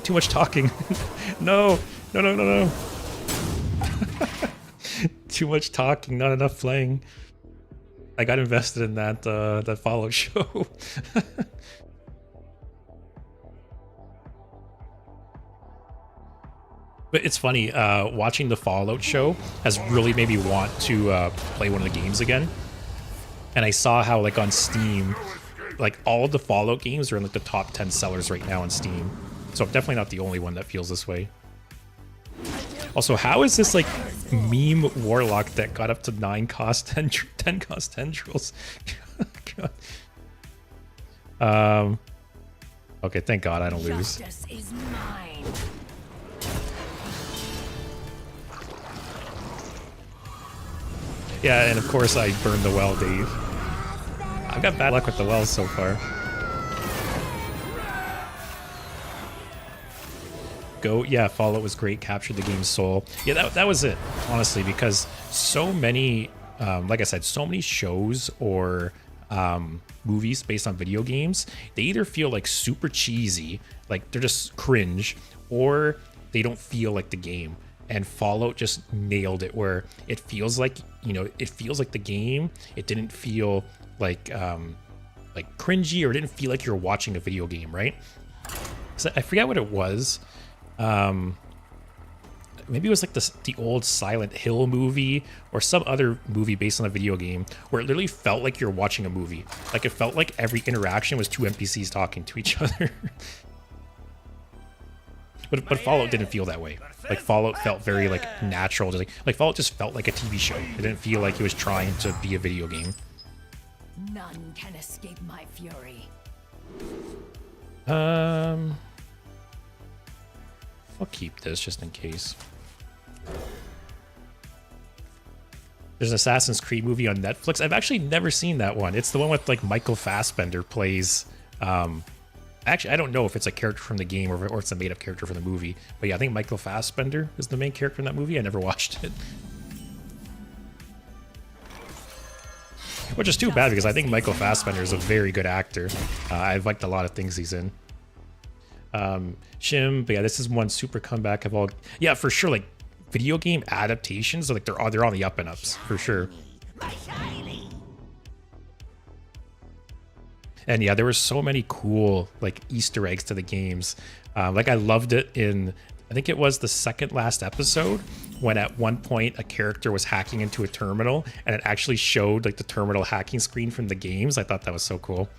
Too much talking. No. Too much talking, not enough playing. I got invested in that Fallout show. But it's funny, watching the Fallout show has really made me want to play one of the games again. And I saw how, like, on Steam, like, all of the Fallout games are in, like, the top 10 sellers right now on Steam. So I'm definitely not the only one that feels this way. Also, how is this, like, meme Warlock that got up to 10 cost tendrils? Okay, thank God I don't lose. Justice is mine. Yeah, and of course I burned the well, Dave. I've got bad luck with the wells so far. Yeah, Fallout was great, captured the game's soul. Yeah, that was it, honestly, because so many like I said, so many shows or movies based on video games, they either feel like super cheesy, like they're just cringe, or they don't feel like the game. And Fallout just nailed it, where it feels like, you know, it feels like the game. It didn't feel like cringy, or it didn't feel like you're watching a video game, right? So I forget what it was. Maybe it was like the old Silent Hill movie or some other movie based on a video game, where it literally felt like you're watching a movie. Like it felt like every interaction was two NPCs talking to each other. But Fallout didn't feel that way. Like Fallout felt very like natural. Just like Fallout just felt like a TV show. It didn't feel like it was trying to be a video game. None can escape my fury. I'll keep this just in case. There's an Assassin's Creed movie on Netflix. I've actually never seen that one. It's the one with like Michael Fassbender plays. Actually, I don't know if it's a character from the game or it's a made-up character from the movie. But yeah, I think Michael Fassbender is the main character in that movie. I never watched it. Which is too bad, because I think Michael Fassbender is a very good actor. I've liked a lot of things he's in. Shim, but yeah, this is one super comeback of all. Yeah, for sure. Like video game adaptations, like they're on the up and ups for sure. And yeah, there were so many cool like Easter eggs to the games. Like I loved it in, I think it was the second last episode, when at one point a character was hacking into a terminal and it actually showed like the terminal hacking screen from the games. I thought that was so cool.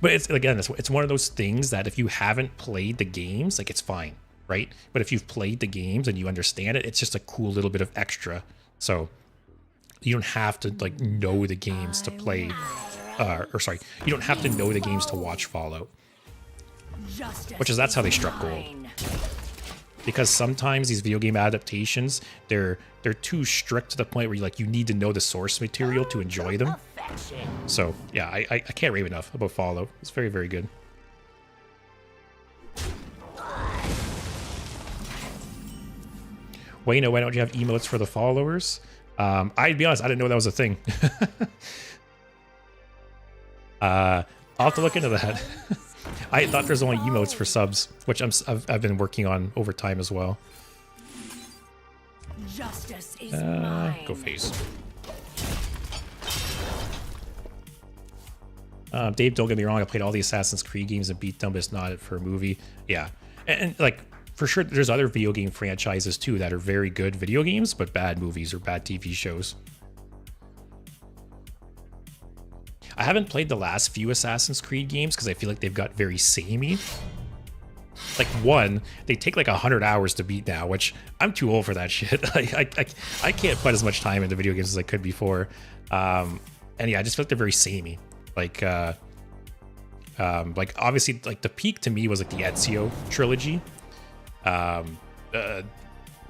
But it's, again, it's one of those things that if you haven't played the games, like it's fine, right? But if you've played the games and you understand it, it's just a cool little bit of extra. So you don't have to like know the games to play. You don't have to know the games to watch Fallout. That's how they struck gold. Because sometimes these video game adaptations, they're too strict to the point where you need to know the source material to enjoy them. So yeah, I can't rave enough about Fallout. It's very, very good. Wayno, why don't you have emotes for the followers? I'd be honest, I didn't know that was a thing. I'll have to look into that. I thought there's only emotes for subs, which I've been working on over time as well. Justice is mine. Go face. Dave, don't get me wrong, I played all the Assassin's Creed games and beat them, but it's not for a movie. Yeah, and like for sure, there's other video game franchises too that are very good video games, but bad movies or bad TV shows. I haven't played the last few Assassin's Creed games because I feel like they've got very samey. Like one, they take like 100 hours to beat now, which I'm too old for that shit. I can't put as much time into video games as I could before. And yeah, I just feel like they're very samey. Like obviously, like the peak to me was like the Ezio trilogy.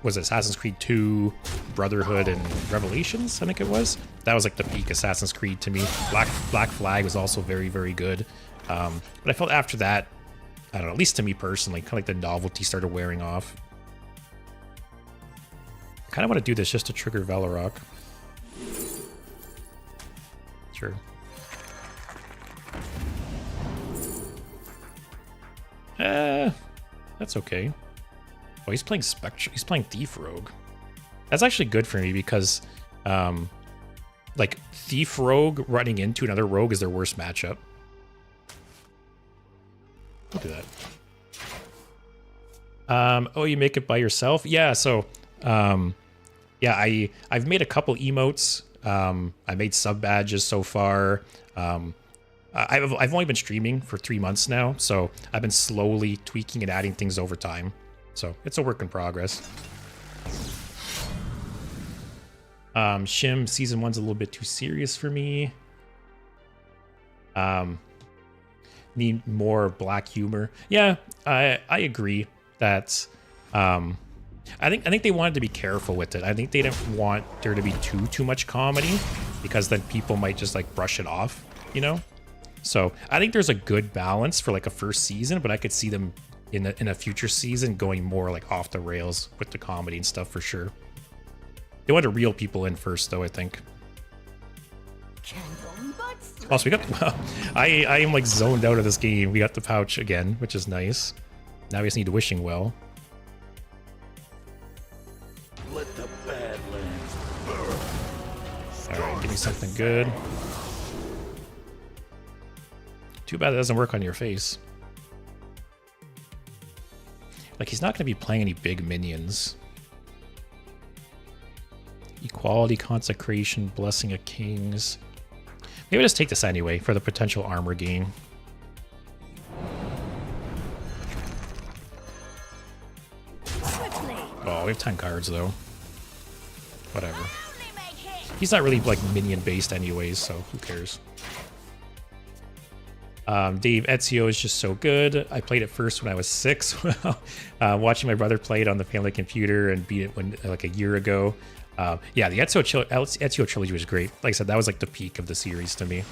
Was it Assassin's Creed 2, Brotherhood, and Revelations? I think it was. That was like the peak Assassin's Creed to me. Black Flag was also very, very good. But I felt after that, I don't know, at least to me personally, kind of like the novelty started wearing off. I kind of want to do this just to trigger Valorok. Sure. That's okay. Oh, he's playing Spectre. He's playing Thief Rogue. That's actually good for me because, like, Thief Rogue running into another Rogue is their worst matchup. I'll do that. Oh, you make it by yourself? Yeah, so, yeah, I've made a couple emotes. I made sub badges so far. I've only been streaming for 3 months now, so I've been slowly tweaking and adding things over time. So it's a work in progress. Shim, season 1's a little bit too serious for me. Need more black humor. Yeah, I agree that I think they wanted to be careful with it. I think they didn't want there to be too much comedy, because then people might just like brush it off, you know? So I think there's a good balance for like a first season, but I could see them in a future season going more like off the rails with the comedy and stuff for sure. They wanted real people in first, though, I think. Also, we got... Well, I am, like, zoned out of this game. We got the pouch again, which is nice. Now we just need Wishing Well. Let the Badlands burn. Alright, give me something good. Too bad it doesn't work on your face. Like, he's not going to be playing any big minions. Equality, Consecration, Blessing of Kings. Maybe I'll just take this anyway for the potential armor gain. Oh, we have 10 cards though. Whatever. He's not really like minion based anyways, so who cares? Dave, Ezio is just so good. I played it first when I was 6. Watching my brother play it on the family computer and beat it when like a year ago. Yeah, the Ezio trilogy was great. Like I said, that was like the peak of the series to me.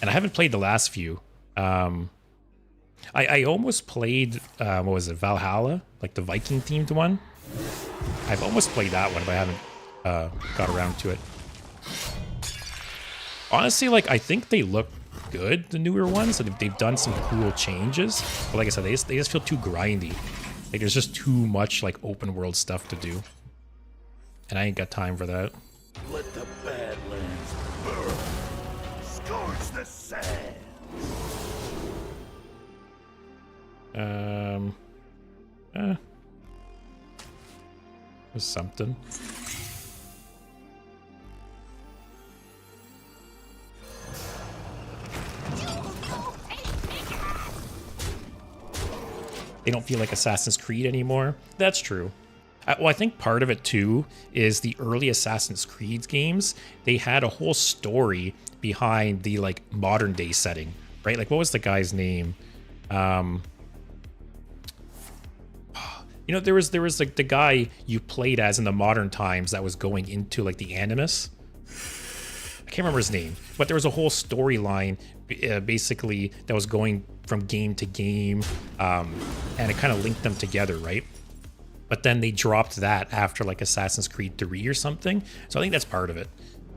And I haven't played the last few. I almost played, what was it, Valhalla? Like the Viking themed one. I've almost played that one, but I haven't got around to it. Honestly, like, I think they look good, the newer ones. So they've done some cool changes. But like I said, they just feel too grindy. Like, there's just too much, like, open world stuff to do. And I ain't got time for that. Let the Badlands burn. Scorch the sand. Was something. They don't feel like Assassin's Creed anymore. That's true. Well, I think part of it too is the early Assassin's Creed games. They had a whole story behind the like modern day setting, right? Like, what was the guy's name? You know, there was like the guy you played as in the modern times that was going into like the Animus. I can't remember his name, but there was a whole storyline basically that was going from game to game, and it kind of linked them together, right? But then they dropped that after like Assassin's Creed 3 or something. So I think that's part of it.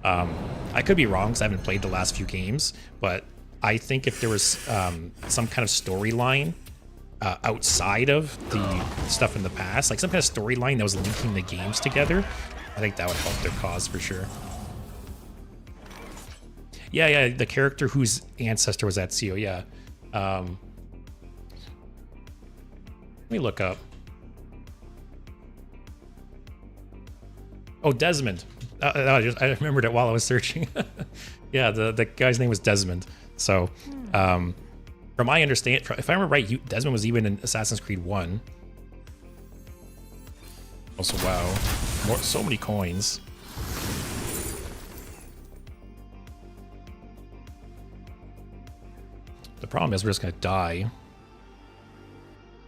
I could be wrong because I haven't played the last few games, but I think if there was some kind of storyline outside of the stuff in the past, like some kind of storyline that was linking the games together, I think that would help their cause for sure. Yeah, the character whose ancestor was Ezio, yeah. Let me look up. Oh, Desmond. I remembered it while I was searching. Yeah, the guy's name was Desmond. So, from my understanding, if I remember right, Desmond was even in Assassin's Creed 1. Also, wow. So many coins. The problem is we're just going to die.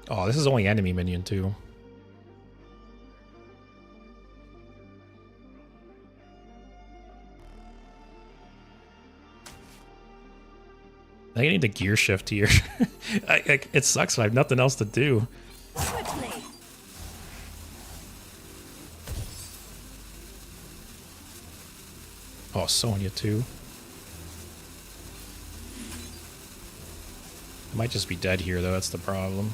Oh, this is only enemy minion, too. I think I need to gear shift here. It sucks, but I have nothing else to do. Oh, Sonya too. I might just be dead here though, that's the problem.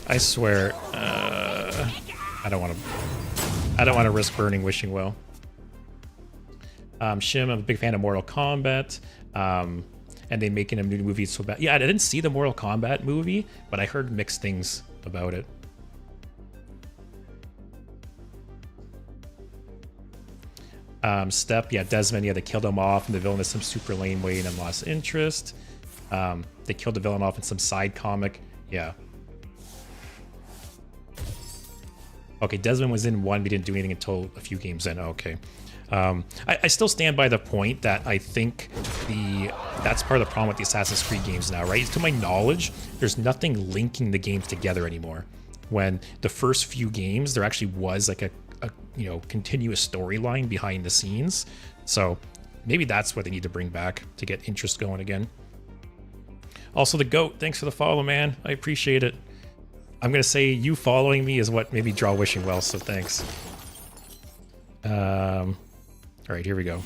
I swear, I don't want to risk burning Wishing Well. Shim, I'm a big fan of Mortal Kombat, and they making a new movie so bad. Yeah, I didn't see the Mortal Kombat movie, but I heard mixed things about it. Step, yeah, Desmond, yeah, they killed him off, and the villain is some super lame way and lost interest. They killed the villain off in some side comic, yeah. Okay, Desmond was in 1, but he didn't do anything until a few games in, okay. I still stand by the point that I think that's part of the problem with the Assassin's Creed games now, right? To my knowledge, there's nothing linking the games together anymore. When the first few games, there actually was like a continuous storyline behind the scenes. So maybe that's what they need to bring back to get interest going again. Also, the GOAT, thanks for the follow, man. I appreciate it. I'm gonna say you following me is what made me draw Wishing Well, so thanks. All right, here we go.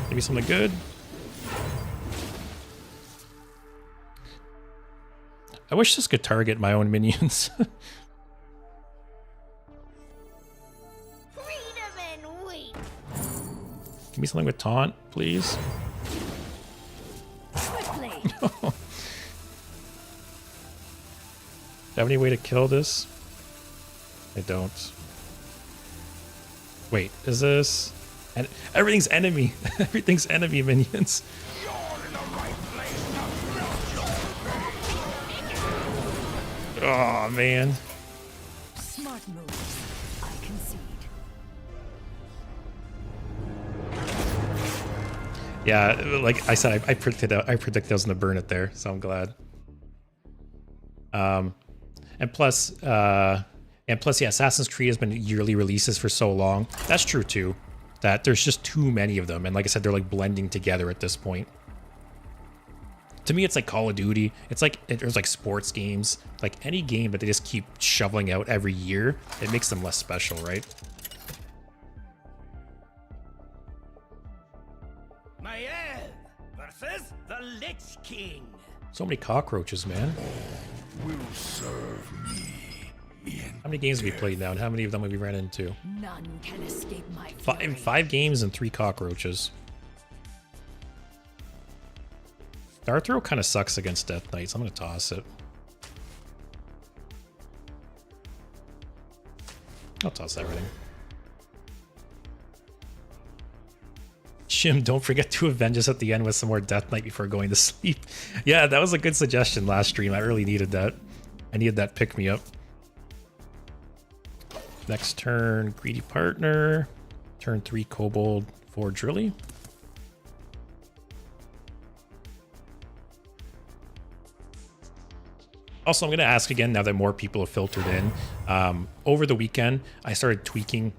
Maybe something good. I wish this could target my own minions. Freedom and wait. Give me something with taunt, please. Quickly. Have any way to kill this? I don't. Wait, is this? And everything's enemy. Everything's enemy minions. Oh man. Smart moves. I concede. Yeah, like I said, I predicted I was gonna burn it there, so I'm glad. And plus, yeah, Assassin's Creed has been yearly releases for so long. That's true too. That there's just too many of them, and like I said, they're like blending together at this point. To me, it's like Call of Duty. It's like there's like sports games, like any game that they just keep shoveling out every year. It makes them less special, right? Maiev versus the Lich King. So many cockroaches, man. Will serve me. How many games have we played now, and how many of them have we ran into? None can escape my fury. Five games and 3 cockroaches. Dark Throw kind of sucks against Death Knights. I'm going to toss it. I'll toss everything. Shim, don't forget to avenge us at the end with some more Death Knight before going to sleep. Yeah, that was a good suggestion last stream. I really needed that. I needed that pick-me-up. Next turn, Greedy Partner. Turn 3, Kobold, 4, Drilly. Also, I'm going to ask again now that more people have filtered in. Over the weekend, I started tweaking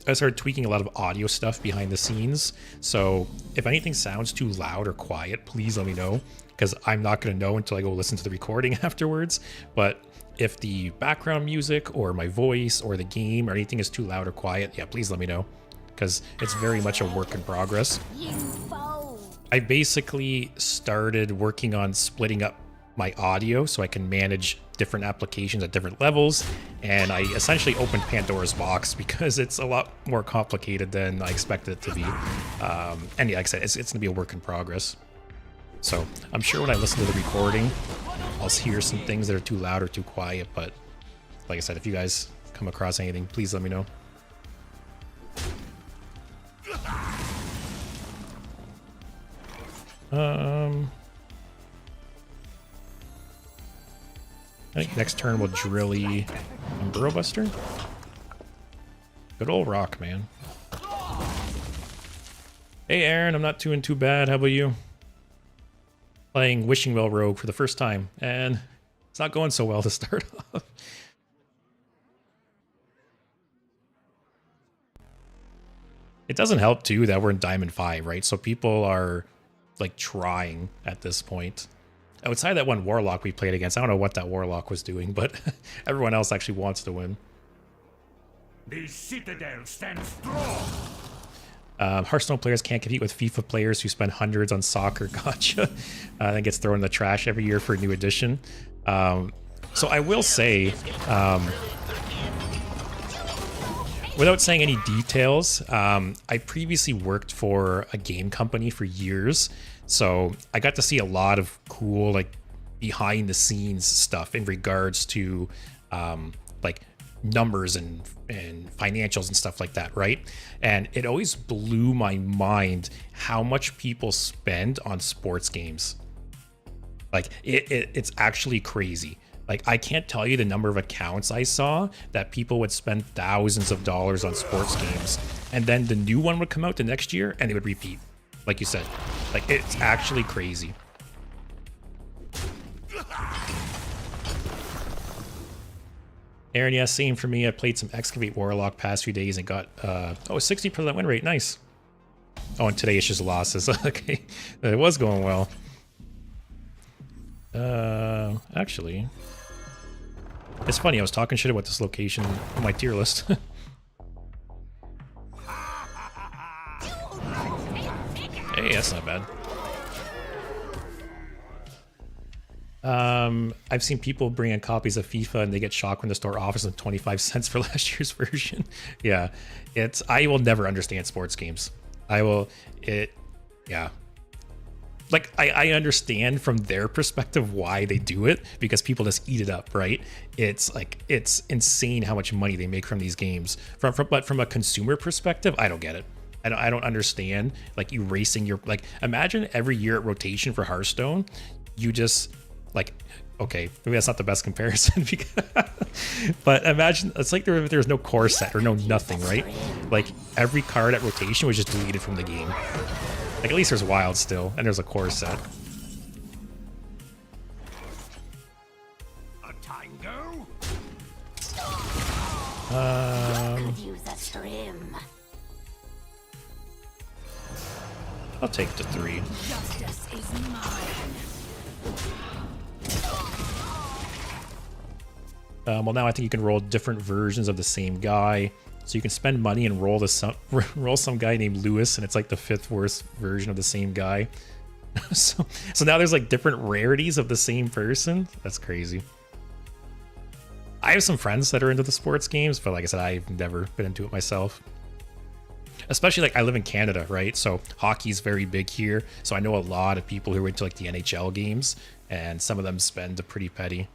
a lot of audio stuff behind the scenes. So if anything sounds too loud or quiet, please let me know, because I'm not going to know until I go listen to the recording afterwards. But if the background music or my voice or the game or anything is too loud or quiet, yeah, please let me know, because it's very much a work in progress. You foe. I basically started working on splitting up my audio so I can manage different applications at different levels, and I essentially opened Pandora's box because it's a lot more complicated than I expected it to be. And yeah, like I said, it's gonna be a work in progress. So I'm sure when I listen to the recording, I'll hear some things that are too loud or too quiet, but like I said, if you guys come across anything, please let me know. I think next turn we'll Drilly and Burrow Buster. Good old rock, man. Hey Aaron, I'm not doing too bad. How about you? Playing Wishing Well Rogue for the first time, and it's not going so well to start off. It doesn't help too that we're in Diamond 5, right? So people are like trying at this point. Outside that one Warlock we played against, I don't know what that Warlock was doing, but everyone else actually wants to win. The Citadel stands strong. Hearthstone players can't compete with FIFA players who spend hundreds on soccer. Gotcha. That gets thrown in the trash every year for a new edition. So I will say, without saying any details, I previously worked for a game company for years. So I got to see a lot of cool, like, behind the scenes stuff in regards to like numbers and financials and stuff like that, right? And it always blew my mind how much people spend on sports games. Like it's actually crazy. Like, I can't tell you the number of accounts I saw that people would spend thousands of dollars on sports games, and then the new one would come out the next year and they would repeat. Like you said, like, it's actually crazy. Aaron, yeah, same for me. I played some Excavate Warlock past few days and got, 60% win rate. Nice. Oh, and today it's just losses. Okay. It was going well. Actually, it's funny. I was talking shit about this location on my tier list. Hey, that's not bad. I've seen people bring in copies of FIFA and they get shocked when the store offers them 25 cents for last year's version. Yeah, I will never understand sports games. Yeah. Like, I understand from their perspective why they do it, because people just eat it up, right? It's like, it's insane how much money they make from these games. But from a consumer perspective, I don't get it. I don't understand, like, erasing your, like, imagine every year at rotation for Hearthstone, you just, like, okay, maybe that's not the best comparison, but imagine, it's like there's no core set or no nothing, right? Like, every card at rotation was just deleted from the game. Like, at least there's wild still, and there's a core set. A tango? Could use a trim. I'll take the 3. Justice is mine. Well, now I think you can roll different versions of the same guy. So you can spend money and roll some guy named Lewis, and it's like the 5th worst version of the same guy. so now there's like different rarities of the same person. That's crazy. I have some friends that are into the sports games, but like I said, I've never been into it myself. Especially, like, I live in Canada, right? So hockey's very big here. So I know a lot of people who are into like the NHL games, and some of them spend a pretty penny.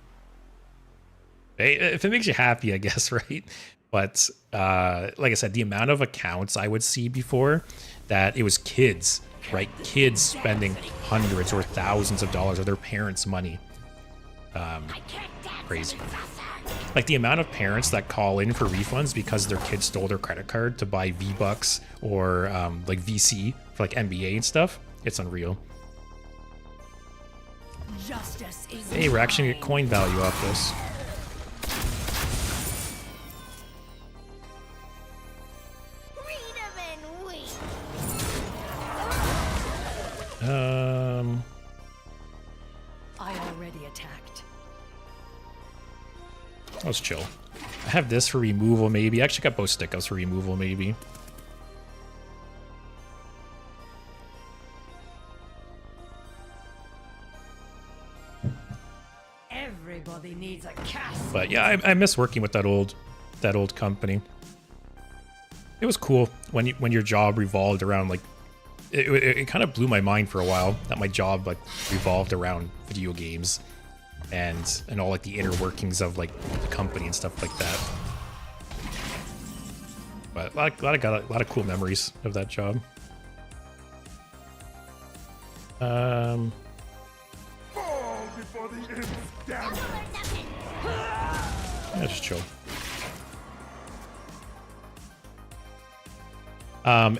Hey, if it makes you happy, I guess, right? But like I said, the amount of accounts I would see before that it was kids, right? Kids spending hundreds or thousands of dollars of their parents' money. Crazy. Like, the amount of parents that call in for refunds because their kids stole their credit card to buy V-Bucks or like VC for like NBA and stuff. It's unreal. Justice is Hey, we're actually gonna get coin value off this. I already attacked. Let's chill. I have this for removal, maybe. I actually got both stick ups for removal, maybe. Everybody needs a cast. But yeah, I miss working with that old company. It was cool when your job revolved around, like, it kind of blew my mind for a while that my job, like, revolved around video games and all, like, the inner workings of, like, the company and stuff like that. But a lot of cool memories of that job. Fall before the imps, damn it. Yeah, just chill.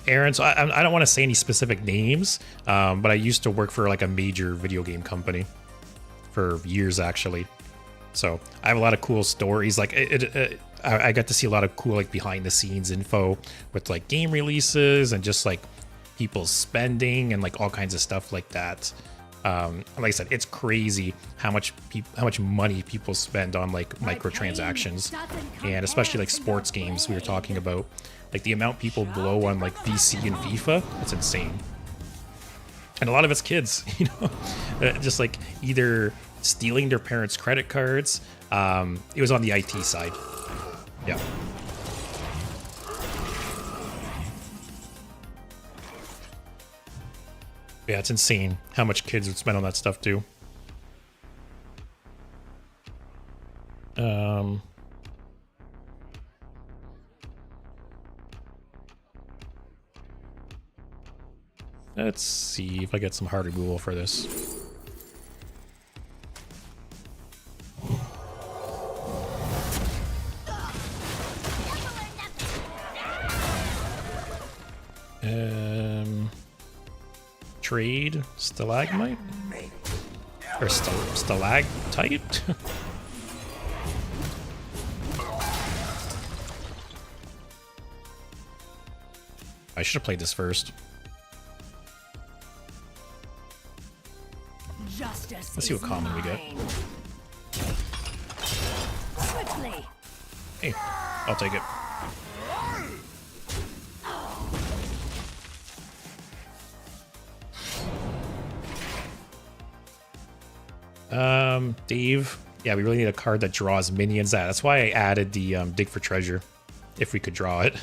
Aaron, so I don't want to say any specific names, but I used to work for like a major video game company for years, actually. So I have a lot of cool stories. Like I got to see a lot of cool, like, behind the scenes info with, like, game releases and just, like, people spending and, like, all kinds of stuff like that. Like I said, it's crazy how much money people spend on, like, microtransactions, and especially, like, sports games we were talking about. Like, the amount people blow on, like, VC and FIFA, it's insane. And a lot of it's kids, you know, just, like, either stealing their parents' credit cards. It was on the IT side. Yeah. Yeah, it's insane how much kids would spend on that stuff too. Let's see if I get some hard removal for this. Trade stalagmite or stalactite. I should have played this first. Justice Let's see what is common we get. mine. Quickly. Hey, I'll take it. Dave. Yeah, we really need a card that draws minions. That's why I added the dig for treasure, if we could draw it.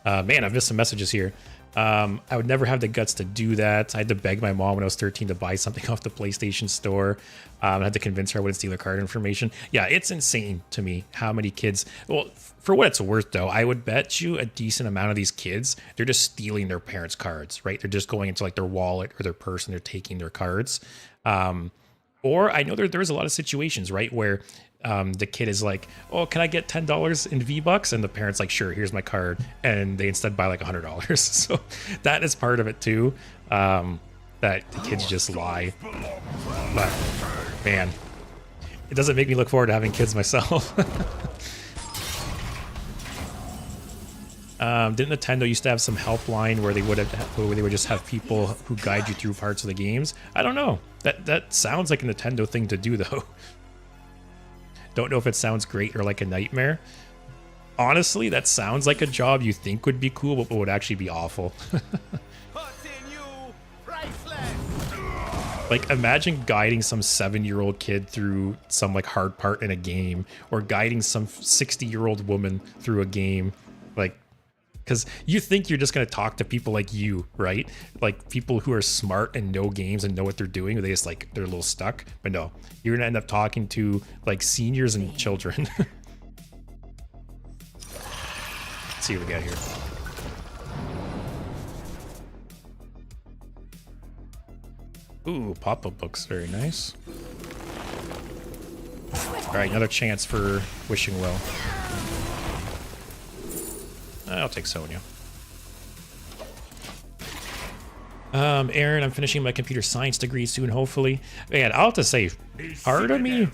Man, I've missed some messages here. I would never have the guts to do that. I had to beg my mom when I was 13 to buy something off the PlayStation Store. I had to convince her I wouldn't steal her card information. Yeah, it's insane to me how many kids... Well, for what it's worth, though, I would bet you a decent amount of these kids, they're just stealing their parents' cards, right? They're just going into like their wallet or their purse and they're taking their cards. Or I know there's a lot of situations, right, where the kid is like, oh, can I get $10 in V-Bucks? And the parent's like, sure, here's my card. And they instead buy like $100. So that is part of it too, that the kids just lie. But man, it doesn't make me look forward to having kids myself. Didn't Nintendo used to have some helpline where they would just have people who guide you through parts of the games? I don't know. That sounds like a Nintendo thing to do though. Don't know if it sounds great or like a nightmare. Honestly, that sounds like a job you think would be cool, but would actually be awful. Like, imagine guiding some 7-year-old kid through some like hard part in a game, or guiding some 60-year-old woman through a game. Like, because you think you're just going to talk to people like you, right? Like people who are smart and know games and know what they're doing. They just like, they're a little stuck. But no, you're going to end up talking to like seniors and children. Let's see what we got here. Ooh, pop-up books, very nice. All right, another chance for wishing well. I'll take Sonya. Aaron, I'm finishing my computer science degree soon, hopefully. Man, I'll have to say, part of me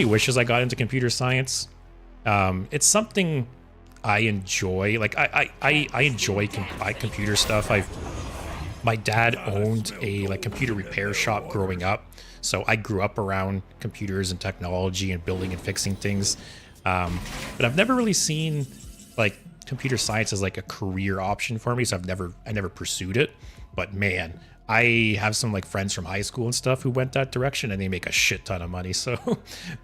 wishes I got into computer science. It's something I enjoy. Like I enjoy computer stuff. My dad owned a like computer repair shop growing up, so I grew up around computers and technology and building and fixing things. But I've never really seen like computer science as like a career option for me, so I never pursued it. But man, I have some like friends from high school and stuff who went that direction, and they make a shit ton of money. So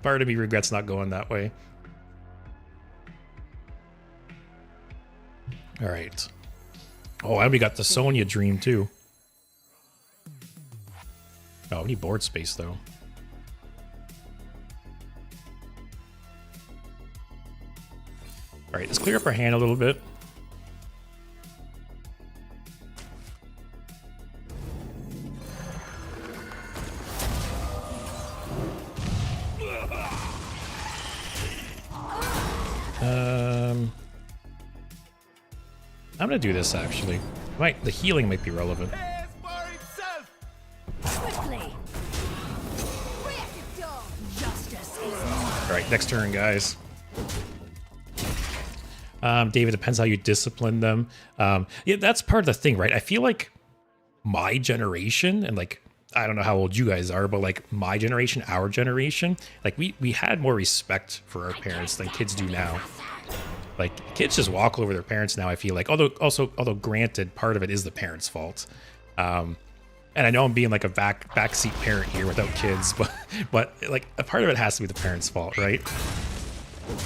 part of me regrets not going that way. All right. Oh, and we got the Sonya Dream too. Oh, we need board space though. All right, let's clear up our hand a little bit. I'm gonna do this actually. The healing might be relevant. All right, next turn, guys. David, depends how you discipline them. Yeah, that's part of the thing, right? I feel like my generation, and like, I don't know how old you guys are, but like my generation, our generation, like we had more respect for our parents than kids do now. Like kids just walk over their parents now, I feel like, although granted, part of it is the parents' fault. And I know I'm being like a backseat parent here without kids, but like a part of it has to be the parents' fault, right?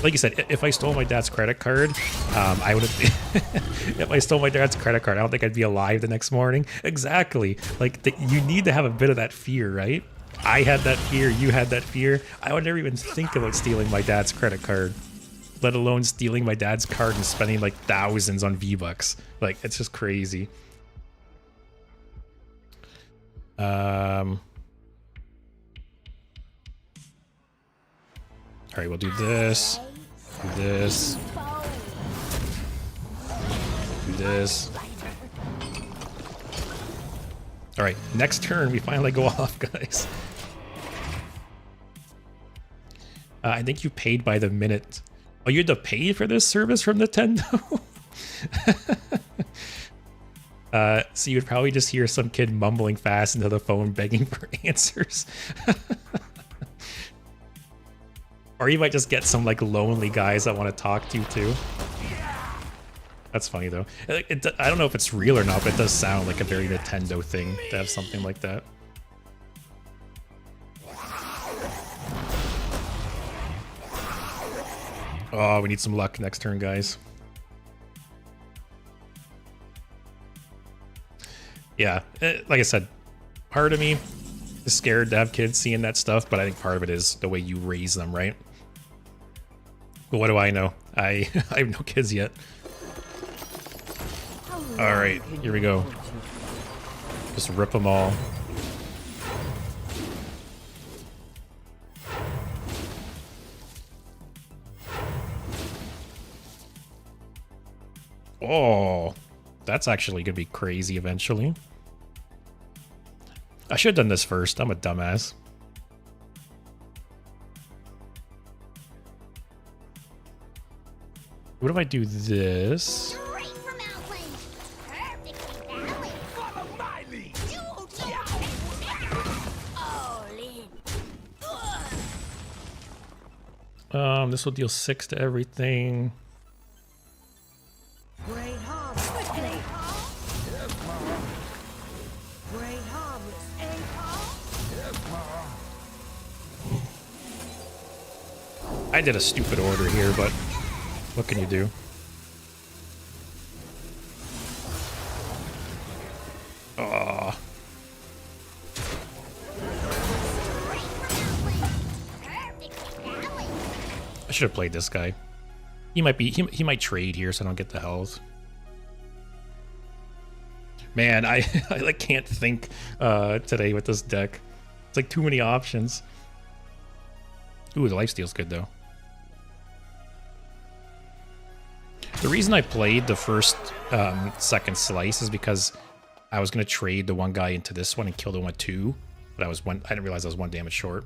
Like you said, if I stole my dad's credit card, I would have. If I stole my dad's credit card, I don't think I'd be alive the next morning. Exactly. Like you need to have a bit of that fear, right? I had that fear. You had that fear. I would never even think about stealing my dad's credit card, let alone stealing my dad's card and spending like thousands on V-Bucks. Like it's just crazy. All right, we'll do this, do this, do this. All right, next turn, we finally go off, guys. I think you paid by the minute. Oh, you had to pay for this service from Nintendo? So you'd probably just hear some kid mumbling fast into the phone begging for answers. Or you might just get some like lonely guys that want to talk to you too. That's funny though. I don't know if it's real or not, but it does sound like a very Nintendo thing to have something like that. Oh, we need some luck next turn, guys. Yeah, like I said, part of me is scared to have kids seeing that stuff, but I think part of it is the way you raise them, right? But what do I know? I have no kids yet. All right, here we go. Just rip them all. Oh, that's actually gonna be crazy eventually. I should have done this first. I'm a dumbass. What if I do this? Straight from Outland. Perfectly balanced. Follow my lead. All in. This will deal 6 to everything. Great harvest. Quickly. Great harvest. I did a stupid order here, but what can you do? Oh. I should have played this guy. He might trade here, so I don't get the health. Man, I like can't think today with this deck. It's like too many options. Ooh, the lifesteal's good though. The reason I played the first second slice is because I was gonna trade the one guy into this one and kill the one with 2, but I didn't realize I was 1 damage short.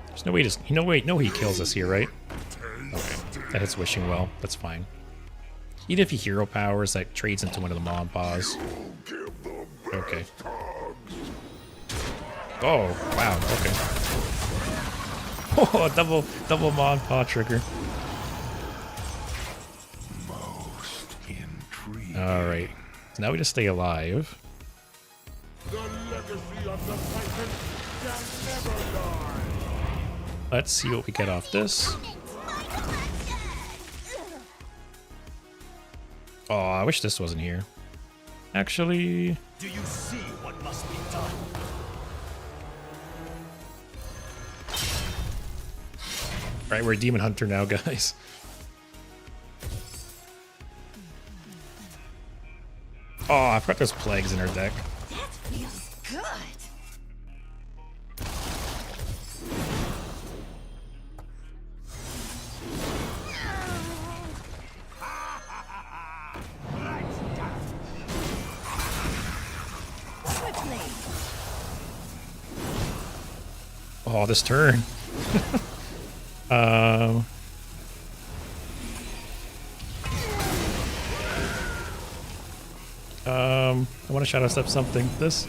There's no way to no he kills us here, right? Okay, that hits Wishing Well. That's fine. Even if he hero powers, that trades into one of the Mon Paws. Okay. Oh, wow, okay. Oh, double Mon Paw trigger. Most intriguing. Alright. So now we just stay alive. The legacy of the Titan shall never die. Let's see what we get off this. Oh, I wish this wasn't here. Actually... Do you see what must be done? Alright, we're a Demon Hunter now, guys. Oh, I forgot there's plagues in our deck. That feels good. Quickly. Oh, this turn. I want to shadow step something. This.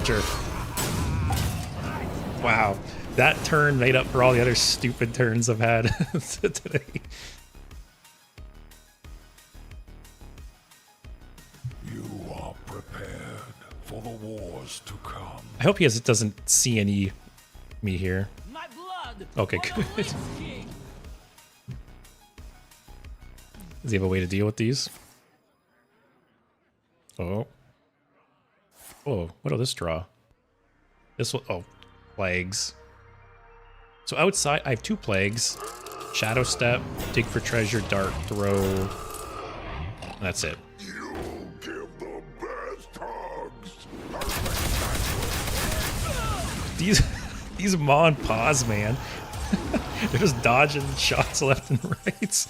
Sure. Wow, that turn made up for all the other stupid turns I've had today. You are prepared for the wars to come. I hope he doesn't see any me here. My blood. Okay, for the good. Lich King. Does he have a way to deal with these? Oh. Oh, what will this draw? This will, oh, plagues. So outside, I have 2 plagues. Shadow Step, Dig for Treasure, Dart Throw. That's it. You give the best hugs. These Mon Paws, man. They're just dodging shots left and right.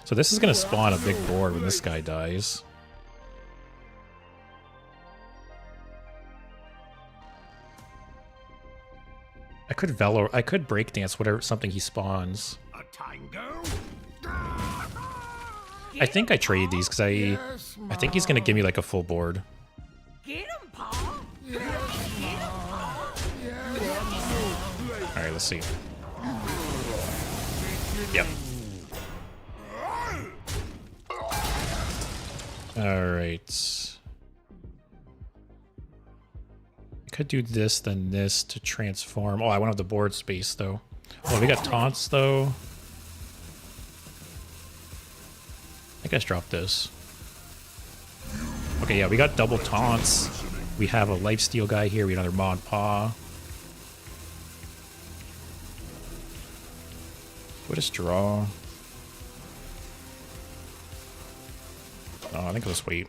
So this is going to spawn a big board when this guy dies. I could breakdance whatever something he spawns. A tango? I think I trade these because I think he's gonna give me like a full board. Get him, Paul. All right, let's see. Yep. All right. I could do this, then this to transform. Oh, I won't have the board space though. Oh, we got taunts though. I guess drop this. Okay, yeah, we got double taunts. We have a lifesteal guy here. We have another Mod Paw. What is draw? Oh, I think I'll just wait.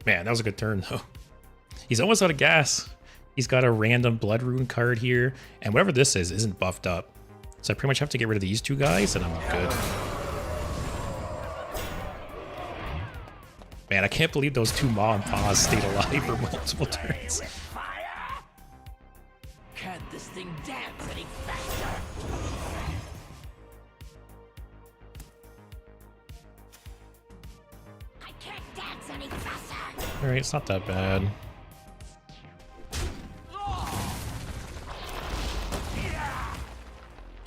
Man, that was a good turn though. He's almost out of gas. He's got a random Blood Rune card here, and whatever this is isn't buffed up. So I pretty much have to get rid of these two guys, and I'm good. Man, I can't believe those two Maw and Paws stayed alive for multiple turns. Can't this thing dance any faster? I can't dance any faster. Alright, it's not that bad.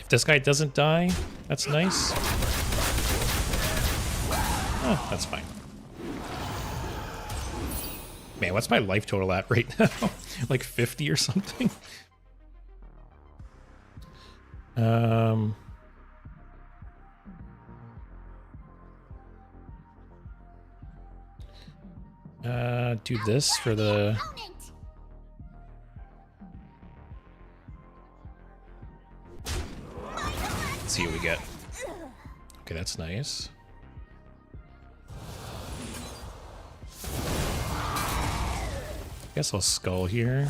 If this guy doesn't die, that's nice. Oh, that's fine. Man, what's my life total at right now? Like 50 or something? Do this for the... Opponent. Let's see what we get. Okay, that's nice. Guess I'll skull here.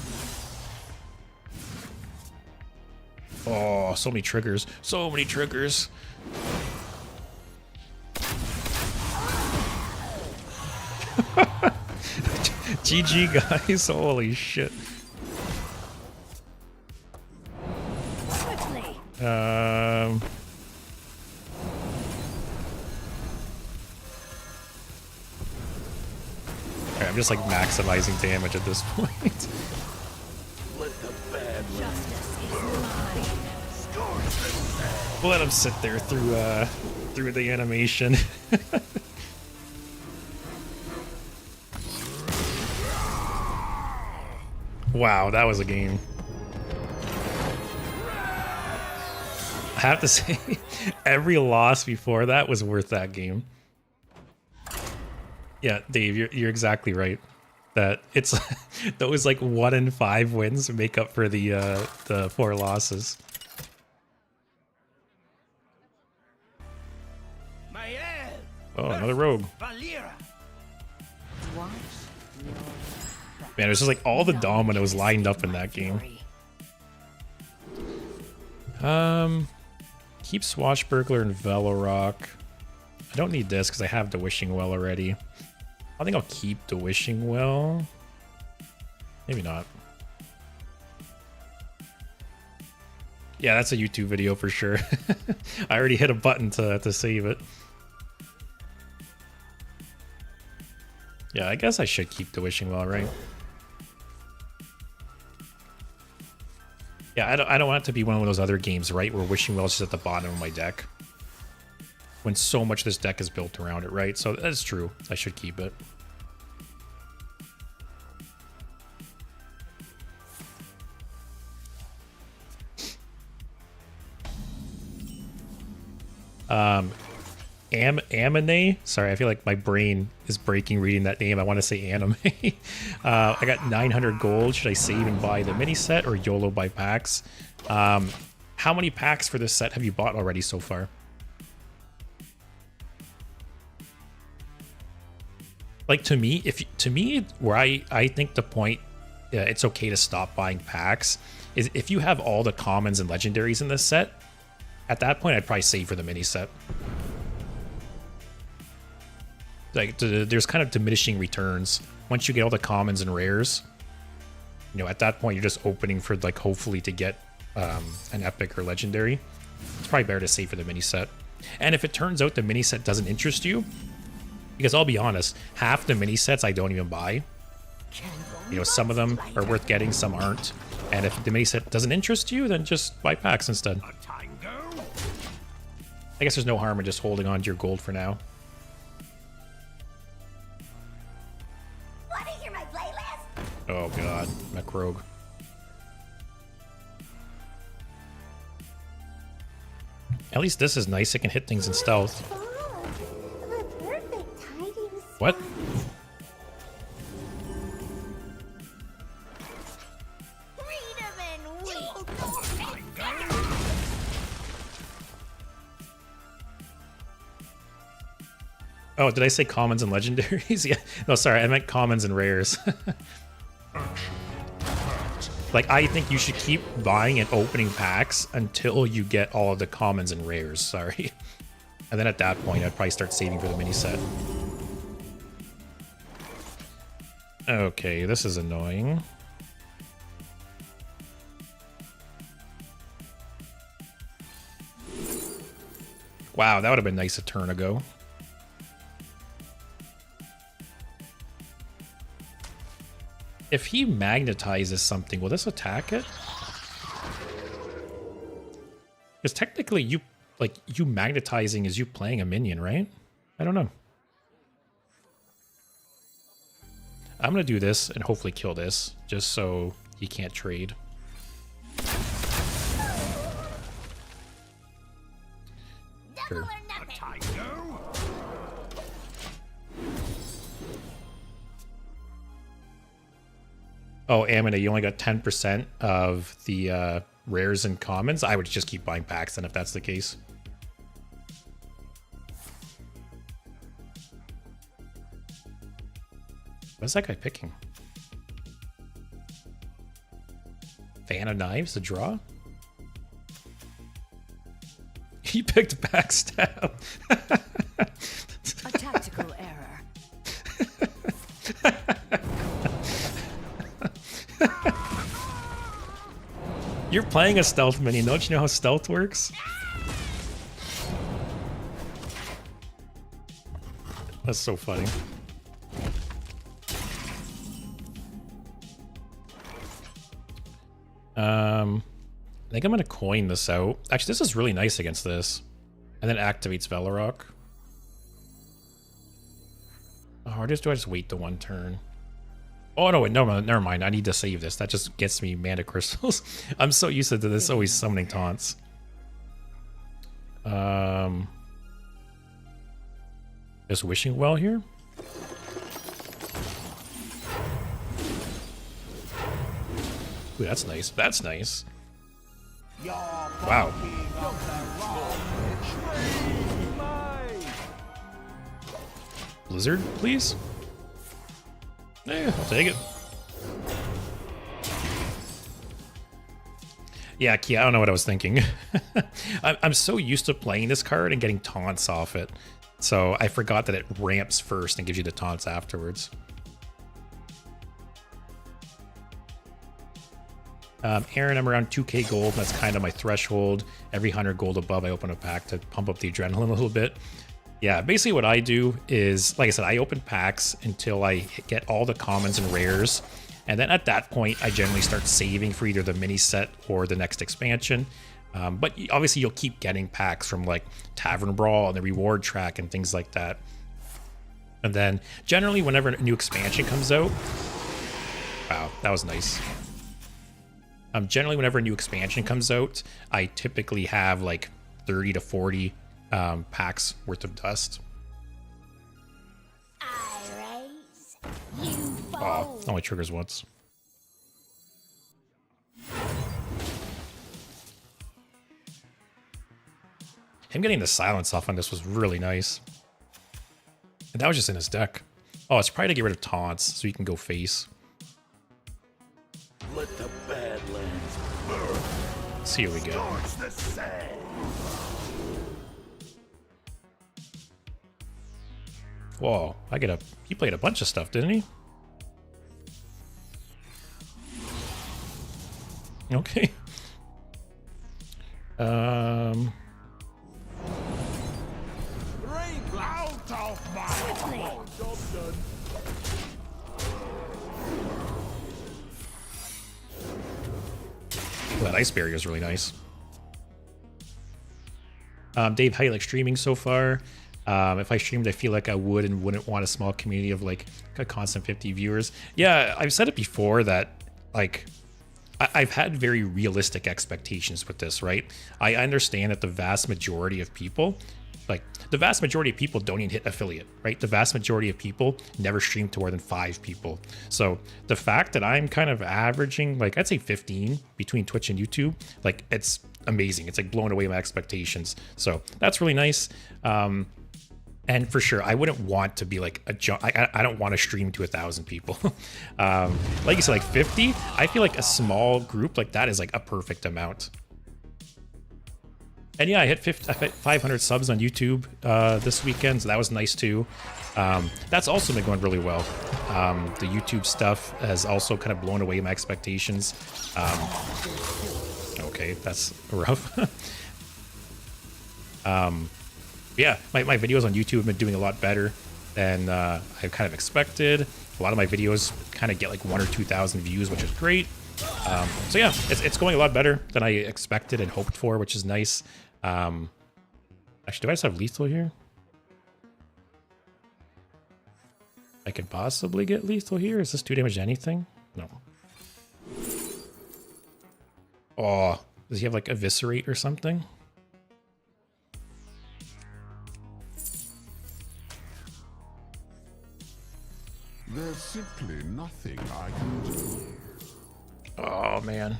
Oh, so many triggers. So many triggers. GG, guys. Holy shit. Quickly. Alright, I'm just like maximizing damage at this point. Justice is mine. We'll let him sit there through the animation. Wow, that was a game. I have to say, every loss before that was worth that game. Yeah, Dave, you're exactly right. That it's those like 1 in 5 wins make up for the 4 losses. Oh, another rogue. Man, it was just like all the dominoes lined up in that game. Keep Swashbuckler and Velorock. I don't need this because I have the Wishing Well already. I think I'll keep the Wishing Well. Maybe not. Yeah, that's a YouTube video for sure. I already hit a button to save it. Yeah, I guess I should keep the Wishing Well, right? Yeah, I don't want it to be one of those other games, right, where Wishing Well is just at the bottom of my deck. When so much of this deck is built around it, right? So that's true. I should keep it. Amine? Sorry, I feel like my brain is breaking reading that name. I want to say anime. I got 900 gold. Should I save and buy the mini set or YOLO buy packs? How many packs for this set have you bought already so far? Like to me, where I think the point it's okay to stop buying packs is if you have all the commons and legendaries in this set, At that point, I'd probably save for the mini set. Like, there's kind of diminishing returns. Once you get all the commons and rares, you know, at that point, you're just opening for, like, hopefully to get an epic or legendary. It's probably better to save for the mini set. And if it turns out the mini set doesn't interest you, because I'll be honest, half the mini sets I don't even buy. You know, some of them are worth getting, some aren't. And if the mini set doesn't interest you, then just buy packs instead. I guess there's no harm in just holding on to your gold for now. Want to hear my playlist? Oh god, Mech-Rogue. At least this is nice, it can hit things in stealth. The perfect hiding spot. What? Freedom and weak. Oh, did I say commons and legendaries? Yeah. No, sorry, I meant commons and rares. Like, I think you should keep buying and opening packs until you get all of the commons and rares, sorry. And then at that point, I'd probably start saving for the mini set. Okay, this is annoying. Wow, that would have been nice a turn ago. If he magnetizes something, will this attack it? Because technically, you magnetizing is you playing a minion, right? I don't know. I'm gonna do this and hopefully kill this, just so he can't trade. Sure. Oh, Amina, you only got 10% of the rares and commons. I would just keep buying packs then if that's the case. What's that guy picking? Fan of Knives, the draw? He picked Backstab. A tactical error. You're playing a stealth minion, don't you know how stealth works? That's so funny. I think I'm gonna coin this out. Actually, this is really nice against this. And then activates Velarok. Oh, or do I just wait the one turn? Oh no, wait, no, never mind. I need to save this. That just gets me mana crystals. I'm so used to this always summoning taunts. Just wishing well here. Ooh, that's nice. That's nice. Wow. Blizzard, please? Yeah, I'll take it. Yeah, Kia, I don't know what I was thinking. I'm so used to playing this card and getting taunts off it. So I forgot that it ramps first and gives you the taunts afterwards. Aaron, I'm around 2k gold. That's kind of my threshold. Every 100 gold above, I open a pack to pump up the adrenaline a little bit. Yeah, basically what I do is, like I said, I open packs until I get all the commons and rares. And then at that point, I generally start saving for either the mini set or the next expansion. But obviously, you'll keep getting packs from like Tavern Brawl and the reward track and things like that. And then generally, whenever a new expansion comes out, wow, that was nice. Generally, whenever a new expansion comes out, I typically have like 30 to 40 packs worth of dust. I raise, you Oh, fall. only triggers once. Him getting the silence off on this was really nice. And that was just in his deck. Oh, it's probably to get rid of taunts so you can go face. Let the Badlands burn. see what we get. Scorch the sand. Whoa, he played a bunch of stuff, didn't he? Okay. Drink out of my job done. Well, that ice barrier is really nice. Dave, how you like streaming so far? If I streamed, I feel like I would and wouldn't want a small community of like a constant 50 viewers. Yeah, I've said it before that like I've had very realistic expectations with this, right? I understand that the vast majority of people, don't even hit affiliate, right? The vast majority of people never stream to more than 5 people. So the fact that I'm kind of averaging, like I'd say 15 between Twitch and YouTube, like it's amazing. It's like blowing away my expectations. So that's really nice. And for sure, I wouldn't want to be like I don't want to stream to 1,000 people. Like you said, like 50, I feel like a small group like that is like a perfect amount. And yeah, I hit 500 subs on YouTube this weekend, so that was nice too. That's also been going really well. The YouTube stuff has also kind of blown away my expectations. Okay, that's rough. Yeah, my videos on YouTube have been doing a lot better than I kind of expected. A lot of my videos kind of get like 1,000 or 2,000 views, which is great. So yeah, it's going a lot better than I expected and hoped for, which is nice. Actually, do I just have lethal here? I could possibly get lethal here. Is this 2 damage to anything? No. Oh, does he have like eviscerate or something? There's simply nothing I can do. Oh man.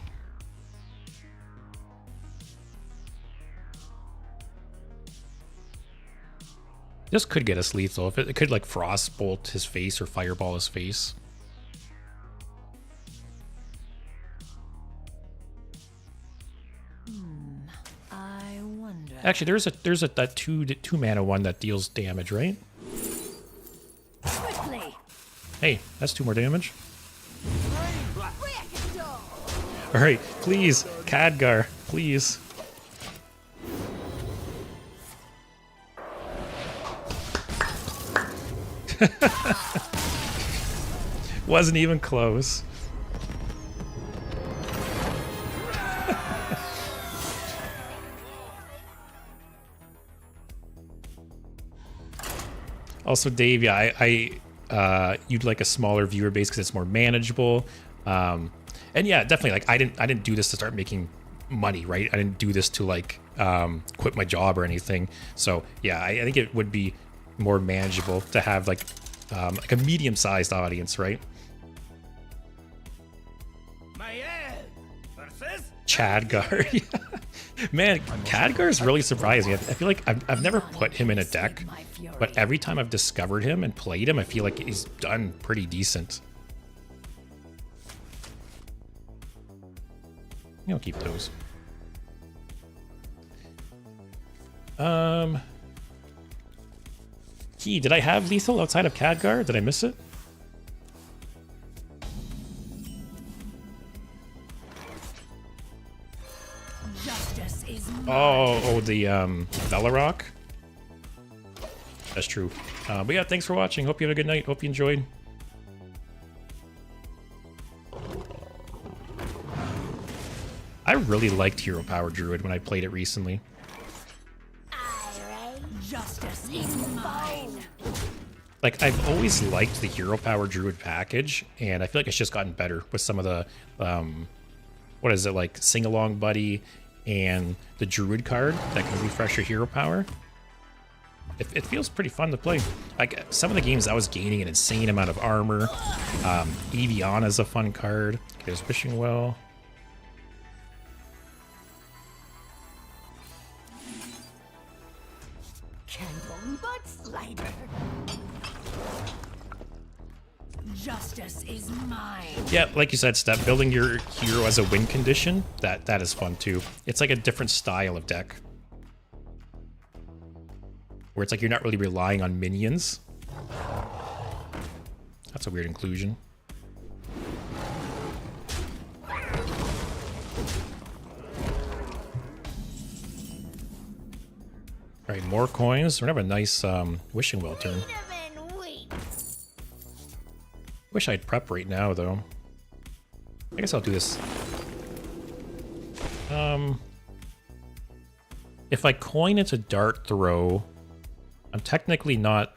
This could get us lethal. If it could like frostbolt his face or fireball his face. I wonder. Actually, there's that two mana one that deals damage, right? Quickly. Hey, that's 2 more damage. All right, please, Khadgar, please. Wasn't even close. Also, Dave, yeah, you'd like a smaller viewer base because it's more manageable. And yeah, definitely. Like, I didn't do this to start making money, right? I didn't do this to like quit my job or anything. So yeah, I think it would be more manageable to have like a medium-sized audience, right? Khadgar. Man, Khadgar is really surprising. I feel like I've never put him in a deck, but every time I've discovered him and played him, I feel like he's done pretty decent. I'll keep those. Key, did I have lethal outside of Khadgar? Did I miss it? Justice is mine. Oh, the Velarok. That's true. But yeah, thanks for watching. Hope you have a good night. Hope you enjoyed. I really liked Hero Power Druid when I played it recently. Justice is mine. Like, I've always liked the Hero Power Druid package, and I feel like it's just gotten better with some of the, what is it, like Sing Along Buddy and the Druid card that can refresh your hero power. It feels pretty fun to play. Like, some of the games I was gaining an insane amount of armor. Eviana's a fun card. Okay, there's Wishing Well. Justice is mine. Yeah, like you said, Steph, building your hero as a win condition, that is fun too. It's like a different style of deck. Where it's like you're not really relying on minions. That's a weird inclusion. Alright, more coins. We're gonna have a nice wishing well turn. Wish I'd prep right now though. I guess I'll do this. If I coin into dart throw, I'm technically not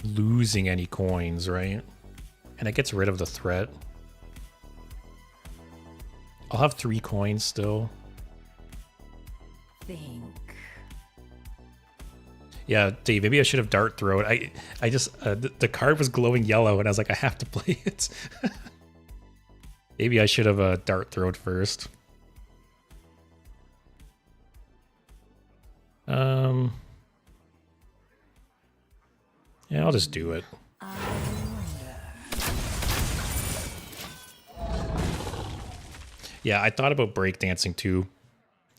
losing any coins, right? And it gets rid of the threat. I'll have 3 coins still. Think. Yeah, Dave, maybe I should have dart thrown. I just, the card was glowing yellow and I was like, I have to play it. Maybe I should have dart thrown first. Yeah, I'll just do it. Yeah, I thought about breakdancing too.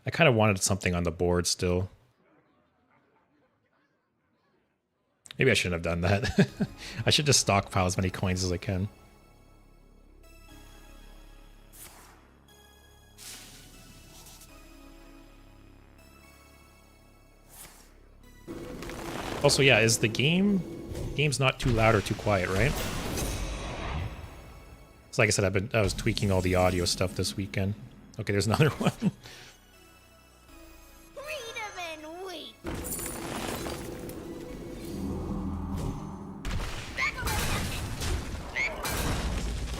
I kind of wanted something on the board still. Maybe I shouldn't have done that. I should just stockpile as many coins as I can. Also, yeah, is the game's not too loud or too quiet, right? So like I said, I was tweaking all the audio stuff this weekend. Okay, there's another one.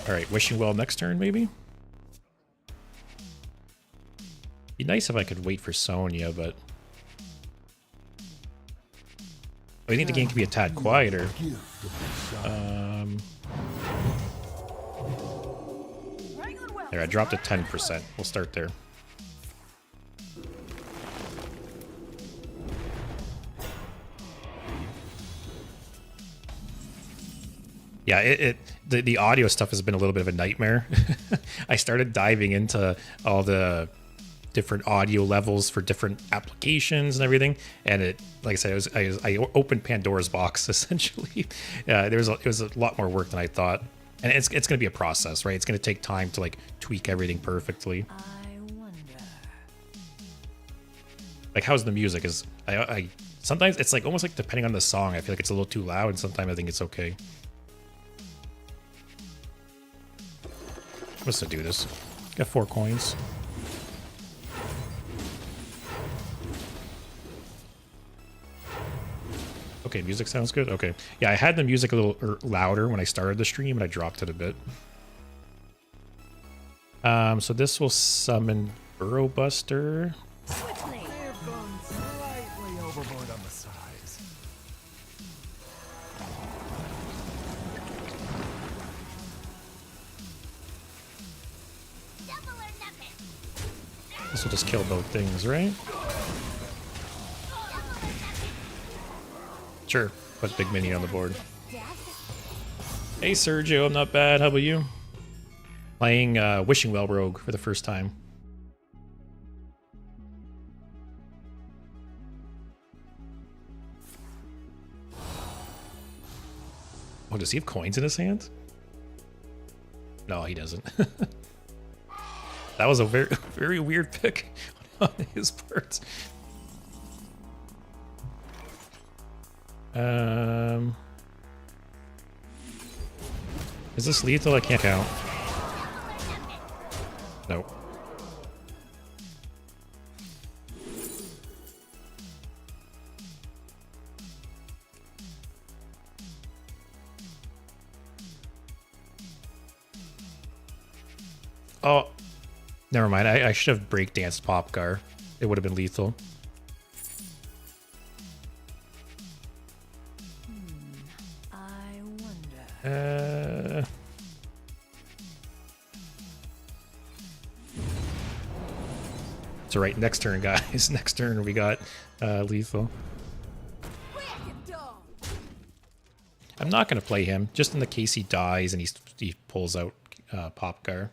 Alright, wishing well next turn, maybe? Be nice if I could wait for Sonya, but... I think the game could be a tad quieter. There, I dropped it 10%. We'll start there. Yeah, the audio stuff has been a little bit of a nightmare. I started diving into all the different audio levels for different applications and everything, and it, like I said, I opened Pandora's box essentially. It was a lot more work than I thought, and it's going to be a process, right? It's going to take time to like tweak everything perfectly. I wonder. Like, how's the music? Is I sometimes it's like almost like depending on the song, I feel like it's a little too loud, and sometimes I think it's okay. What's to do this? Got 4 coins. Okay, music sounds good. Okay. Yeah, I had the music a little louder when I started the stream, and I dropped it a bit. So this will summon Burrow Buster. Quickly. They've gone slightly overboard on the size. Double or nothing. This will just kill both things, right? Sure. Put big minion on the board. Hey, Sergio, I'm not bad. How about you? Playing Wishing Well Rogue for the first time. Oh, does he have coins in his hand? No, he doesn't. That was a very, very weird pick on his part. Is this lethal? I can't count. Nope. Oh, never mind. I should have breakdanced Popgar. It would have been lethal. I wonder. So right, next turn, guys. Next turn we got lethal. I'm not going to play him, just in the case he dies and he pulls out Popgar.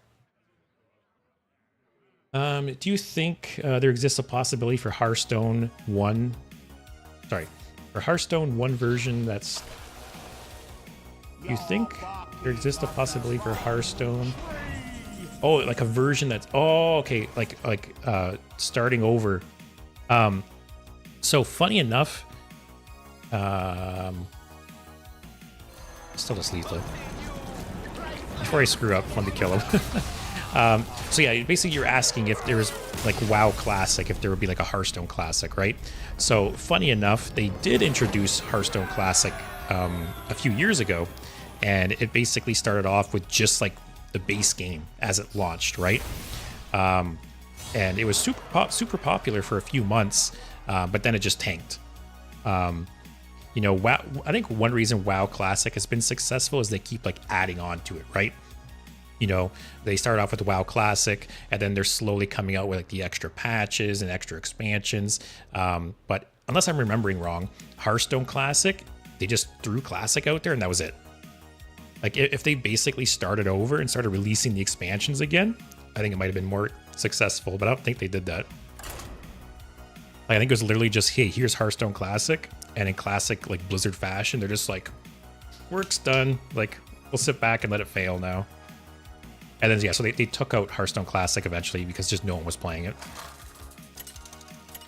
Do you think there exists a possibility for Hearthstone 1? Sorry, for Hearthstone 1 version that's... Do you think there exists a possibility for Hearthstone? Oh, like a version that's... Oh, okay, like starting over. So funny enough... Still just lethal. Before I screw up, let me kill him. So yeah, basically you're asking if there was like WoW Classic, if there would be like a Hearthstone Classic, right? So funny enough, they did introduce Hearthstone Classic a few years ago, and it basically started off with just like the base game as it launched, right? And it was super popular for a few months, but then it just tanked. You know, WoW, I think one reason WoW Classic has been successful is they keep like adding on to it, right? You know, they start off with WoW Classic, and then they're slowly coming out with like the extra patches and extra expansions. But unless I'm remembering wrong, Hearthstone Classic, they just threw Classic out there and that was it. Like if they basically started over and started releasing the expansions again, I think it might have been more successful, but I don't think they did that. I think it was literally just, hey, here's Hearthstone Classic, and in classic like Blizzard fashion, they're just like, work's done. Like, we'll sit back and let it fail now. And then yeah, so they took out Hearthstone Classic eventually because just no one was playing it.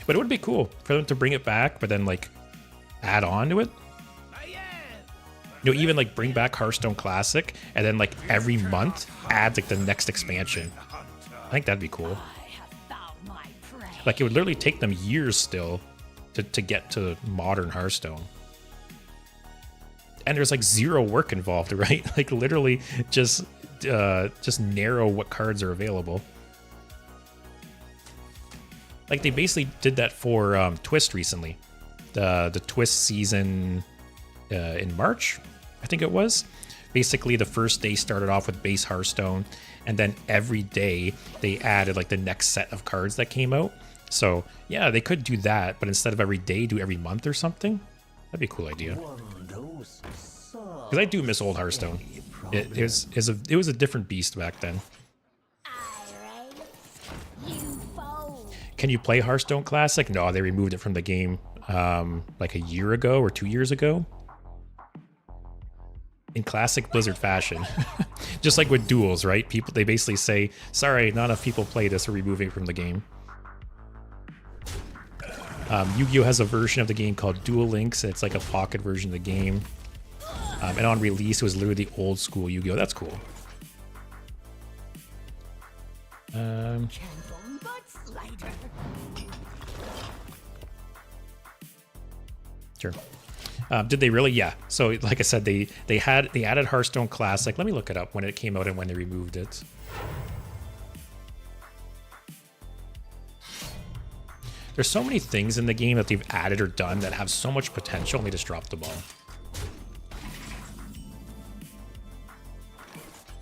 But it would be cool for them to bring it back, but then like add on to it. You know, even like bring back Hearthstone Classic, and then like every month add like the next expansion. I think that'd be cool. Like it would literally take them years still to get to modern Hearthstone. And there's like zero work involved, right? Like literally just narrow what cards are available. Like they basically did that for Twist recently. The Twist season in March, I think it was. Basically the first day started off with base Hearthstone, and then every day they added like the next set of cards that came out. So yeah, they could do that, but instead of every day, do every month or something. That'd be a cool idea. Because I do miss old Hearthstone. It was a different beast back then. Can you play Hearthstone Classic? No, they removed it from the game like a year ago or 2 years ago. In classic Blizzard fashion. Just like with duels, right? They basically say, sorry, not enough people play this, we're removing it from the game. Yu-Gi-Oh! Has a version of the game called Duel Links. It's like a pocket version of the game. And on release, it was literally the old school Yu-Gi-Oh! That's cool. Sure. Did they really? Yeah. So like I said, they added Hearthstone Classic. Let me look it up when it came out and when they removed it. There's so many things in the game that they've added or done that have so much potential, and they just dropped the ball.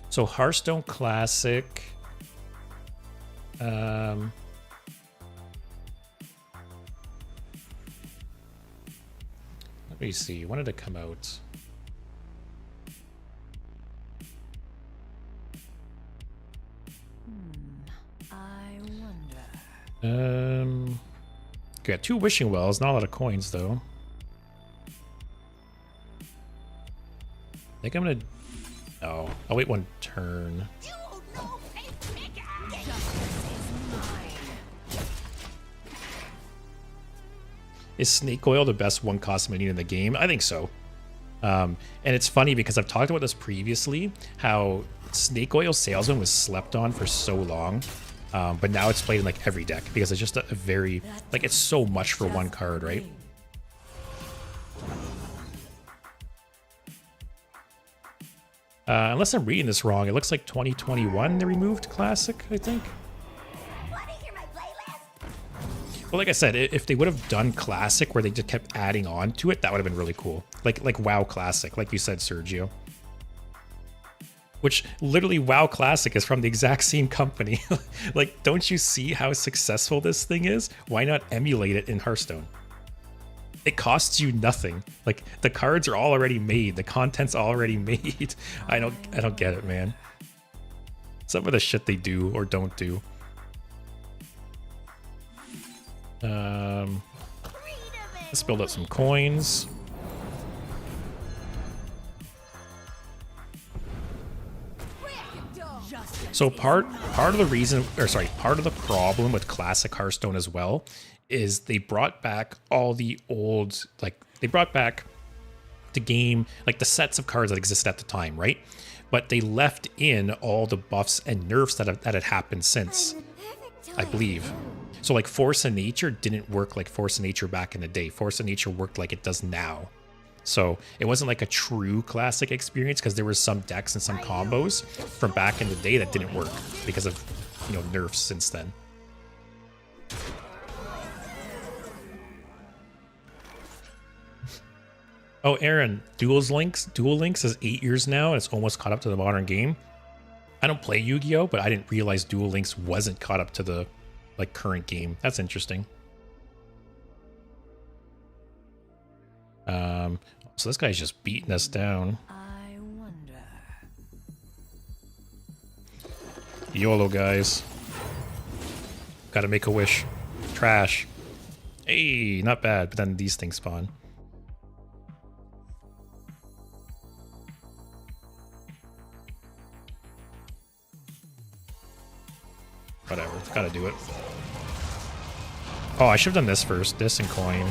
So Hearthstone Classic. Let me see. When did it come out? I wonder. Got 2 wishing wells, not a lot of coins though. I think I'm gonna... Oh, I'll wait 1 turn. Is snake oil the best 1 cost minion in the game? I think so. And it's funny because I've talked about this previously, how snake oil salesman was slept on for so long. But now it's played in like every deck because it's just a very, like, it's so much for 1 card, right? Unless I'm reading this wrong, it looks like 2021 they removed Classic, I think. Well, like I said, if they would have done Classic where they just kept adding on to it, that would have been really cool. Like WoW Classic, like you said, Sergio. Which literally WoW Classic is from the exact same company. Like, don't you see how successful this thing is? Why not emulate it in Hearthstone? It costs you nothing. Like the cards are already made. The content's already made. I don't get it, man. Some of the shit they do or don't do. Let's build up some coins. So part of the reason, or sorry, part of the problem with classic Hearthstone as well is they brought back all the old, like they brought back the game, like the sets of cards that existed at the time, right? But they left in all the buffs and nerfs that had happened since, I believe. So like Force of Nature didn't work like Force of Nature back in the day. Force of Nature worked like it does now. So it wasn't like a true classic experience because there was some decks and some combos from back in the day that didn't work because of, you know, nerfs since then. Oh, Aaron, Duel Links is 8 years now and it's almost caught up to the modern game. I don't play Yu-Gi-Oh, but I didn't realize Duel Links wasn't caught up to the like current game. That's interesting. So this guy's just beating us down. I wonder. YOLO, guys. Gotta make a wish. Trash. Hey, not bad, but then these things spawn. Whatever, gotta do it. Oh, I should have done this first. This and coin.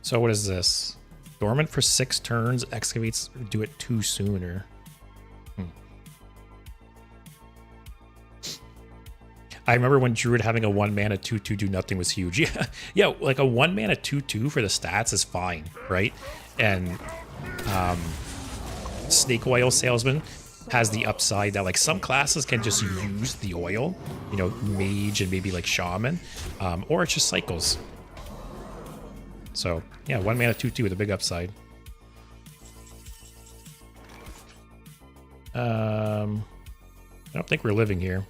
So what is this? Dormant for 6 turns, excavates, do it 2 sooner. I remember when Druid having a 1 mana 2/2 do nothing was huge. Yeah, yeah, like a 1 mana 2/2 for the stats is fine, right? And Snake Oil Salesman has the upside that like some classes can just use the oil, you know, Mage and maybe like Shaman, or it just cycles. So yeah, 1 mana 2/2 with a big upside. I don't think we're living here.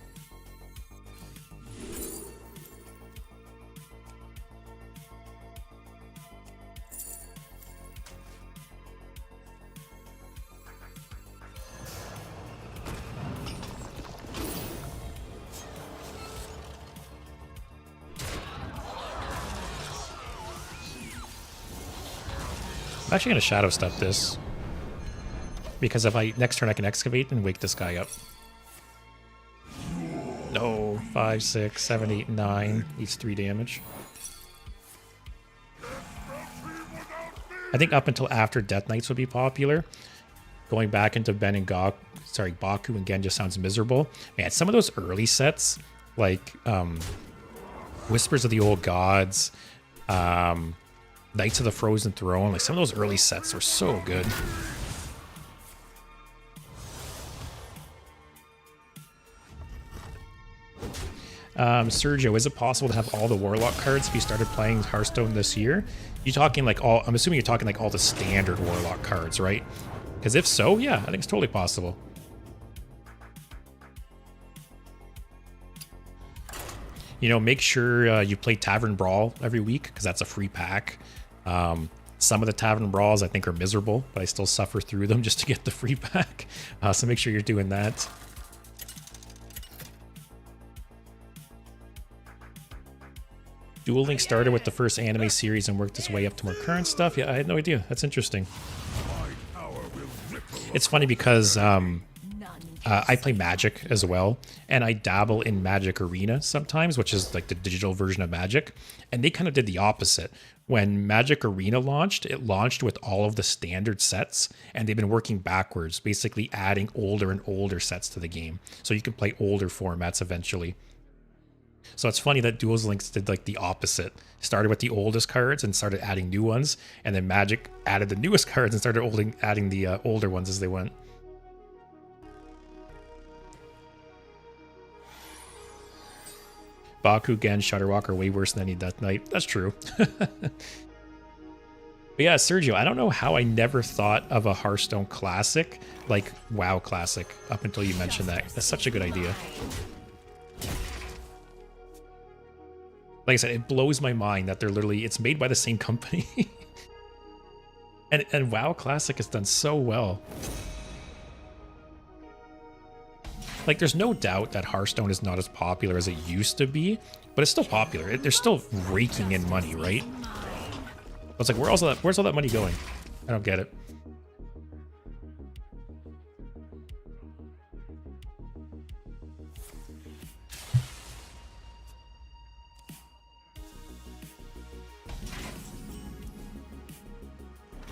I'm actually going to shadow step this. Because if next turn I can excavate and wake this guy up. No, 5, 6, 7, 8, 9. Each 3 damage. I think up until after Death Knights would be popular. Going back into Ben and Baku and Genja sounds miserable. Man, some of those early sets, like Whispers of the Old Gods, Knights of the Frozen Throne, like some of those early sets were so good. Sergio, is it possible to have all the Warlock cards if you started playing Hearthstone this year? You talking like all, I'm assuming you're talking like all the standard Warlock cards, right? Because if so, yeah, I think it's totally possible. You know, make sure you play Tavern Brawl every week because that's a free pack. Some of the Tavern Brawls I think are miserable, but I still suffer through them just to get the free pack. So make sure you're doing that. Duel Links started with the first anime series and worked its way up to more current stuff. Yeah, I had no idea. That's interesting. It's funny because I play Magic as well, and I dabble in Magic Arena sometimes, which is like the digital version of Magic, and they kind of did the opposite. When Magic Arena launched, it launched with all of the standard sets, and they've been working backwards, basically adding older and older sets to the game, so you can play older formats eventually. So it's funny that Duel Links did like the opposite. Started with the oldest cards and started adding new ones, and then Magic added the newest cards and started adding the older ones as they went. Baku, Gen, Shutterwalk are way worse than any Death Knight. That's true. But yeah, Sergio, I don't know how I never thought of a Hearthstone classic like WoW classic up until you mentioned that. That's such a good idea. Like I said, it blows my mind that they're literally, it's made by the same company. and WoW Classic has done so well. Like, there's no doubt that Hearthstone is not as popular as it used to be, but it's still popular. They're still raking in money, right? It's like, where's all that money going? I don't get it.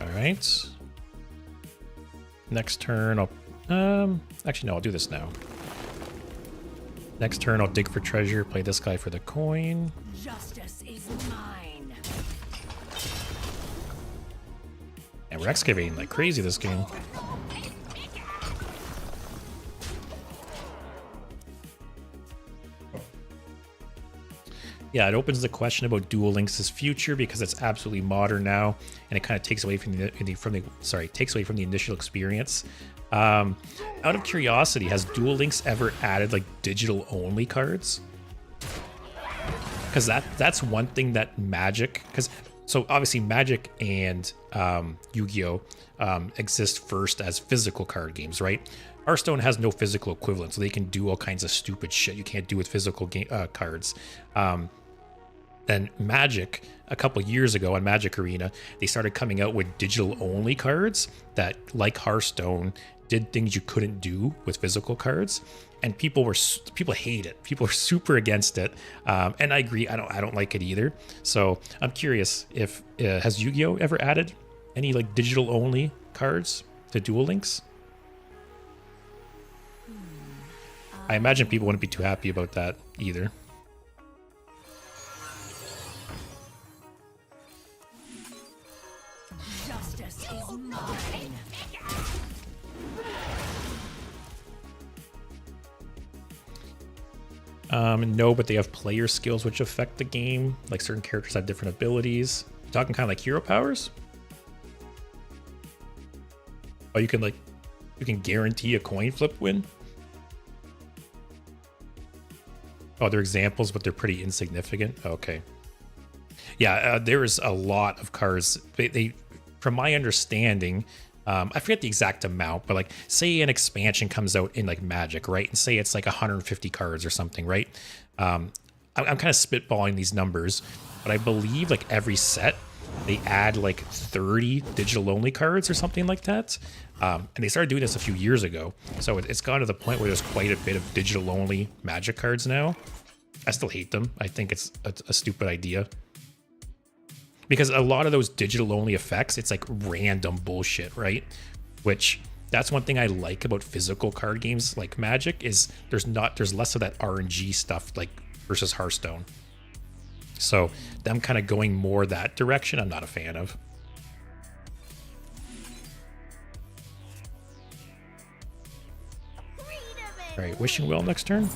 All right. Next turn, actually, no, I'll do this now. Next turn, I'll dig for treasure, play this guy for the coin. Justice is mine. And we're excavating like crazy this game. Yeah, it opens the question about Duel Links' future because it's absolutely modern now, and it kind of takes away from takes away from the initial experience. Out of curiosity, has Duel Links ever added like digital only cards? Because that's one thing that Magic, so obviously Magic and Yu-Gi-Oh exist first as physical card games, right? Hearthstone has no physical equivalent, so they can do all kinds of stupid shit you can't do with physical cards. Then Magic, a couple years ago on Magic Arena, they started coming out with digital-only cards that, like Hearthstone, did things you couldn't do with physical cards, and people hate it. People are super against it, and I agree. I don't like it either. So I'm curious if has Yu-Gi-Oh ever added any like digital-only cards to Duel Links? I imagine people wouldn't be too happy about that either. Justice is mine. No, but they have player skills which affect the game. Like certain characters have different abilities. You're talking kind of like hero powers? Oh, you can guarantee a coin flip win? Oh, they're examples, but they're pretty insignificant. Okay. Yeah, there is a lot of cards. They from my understanding, I forget the exact amount, but like say an expansion comes out in like Magic, right? And say it's like 150 cards or something, right? I'm kind of spitballing these numbers, but I believe like every set they add like 30 digital only cards or something like that. And they started doing this a few years ago. So it's gone to the point where there's quite a bit of digital only Magic cards now. I still hate them. I think it's a stupid idea. Because a lot of those digital only effects, it's like random bullshit, right? Which that's one thing I like about physical card games like Magic is there's less of that RNG stuff like versus Hearthstone. So them kind of going more that direction, I'm not a fan of. All right, Wishing Well next turn.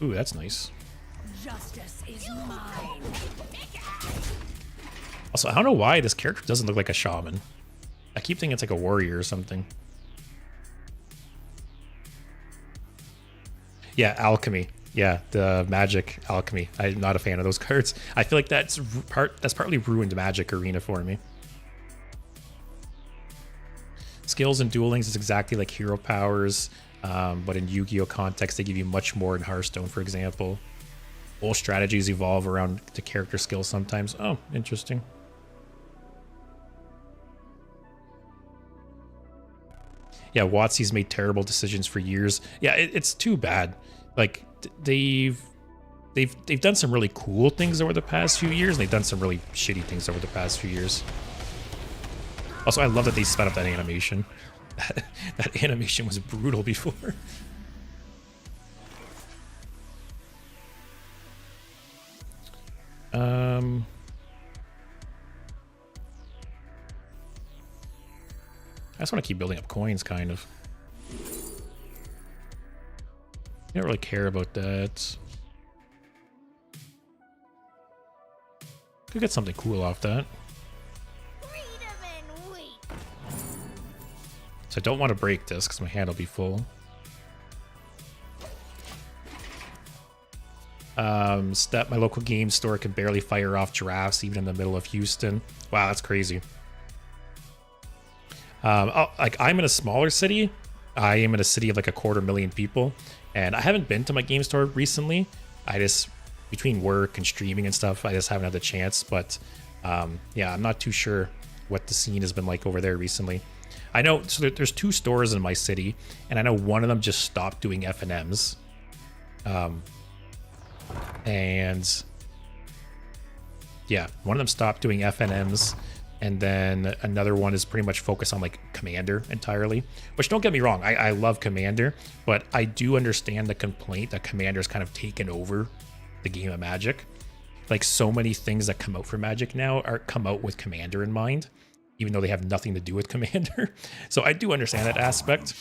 Ooh, that's nice. Justice is mine. Also, I don't know why this character doesn't look like a shaman. I keep thinking it's like a warrior or something. Yeah, alchemy. Yeah, the Magic alchemy. I'm not a fan of those cards. I feel like that's partly ruined Magic Arena for me. Skills in Duel Links is exactly like hero powers, but in Yu-Gi-Oh context, they give you much more in Hearthstone, for example. Whole strategies evolve around the character skills sometimes. Oh, interesting. Yeah, WotC's made terrible decisions for years. Yeah, it's too bad. Like they've done some really cool things over the past few years, and they've done some really shitty things over the past few years. Also, I love that they sped up that animation. That animation was brutal before. I just want to keep building up coins, kind of. I don't really care about that. Could get something cool off that. Freedom and weak. So I don't want to break this because my hand will be full. Step, my local game store can barely fire off giraffes even in the middle of Houston. Wow, that's crazy. Like I'm in a smaller city. I am in a city of like 250,000 people, and I haven't been to my game store recently. I just, between work and streaming and stuff, I just haven't had the chance. But yeah, I'm not too sure what the scene has been like over there recently. I know, so there's 2 stores in my city, and I know one of them just stopped doing F&Ms. And yeah, one of them stopped doing F&Ms, and then another one is pretty much focused on like Commander entirely, which, don't get me wrong, I love Commander, but I do understand the complaint that Commander's kind of taken over the game of Magic. Like, so many things that come out for Magic now come out with Commander in mind, even though they have nothing to do with Commander. So I do understand that aspect.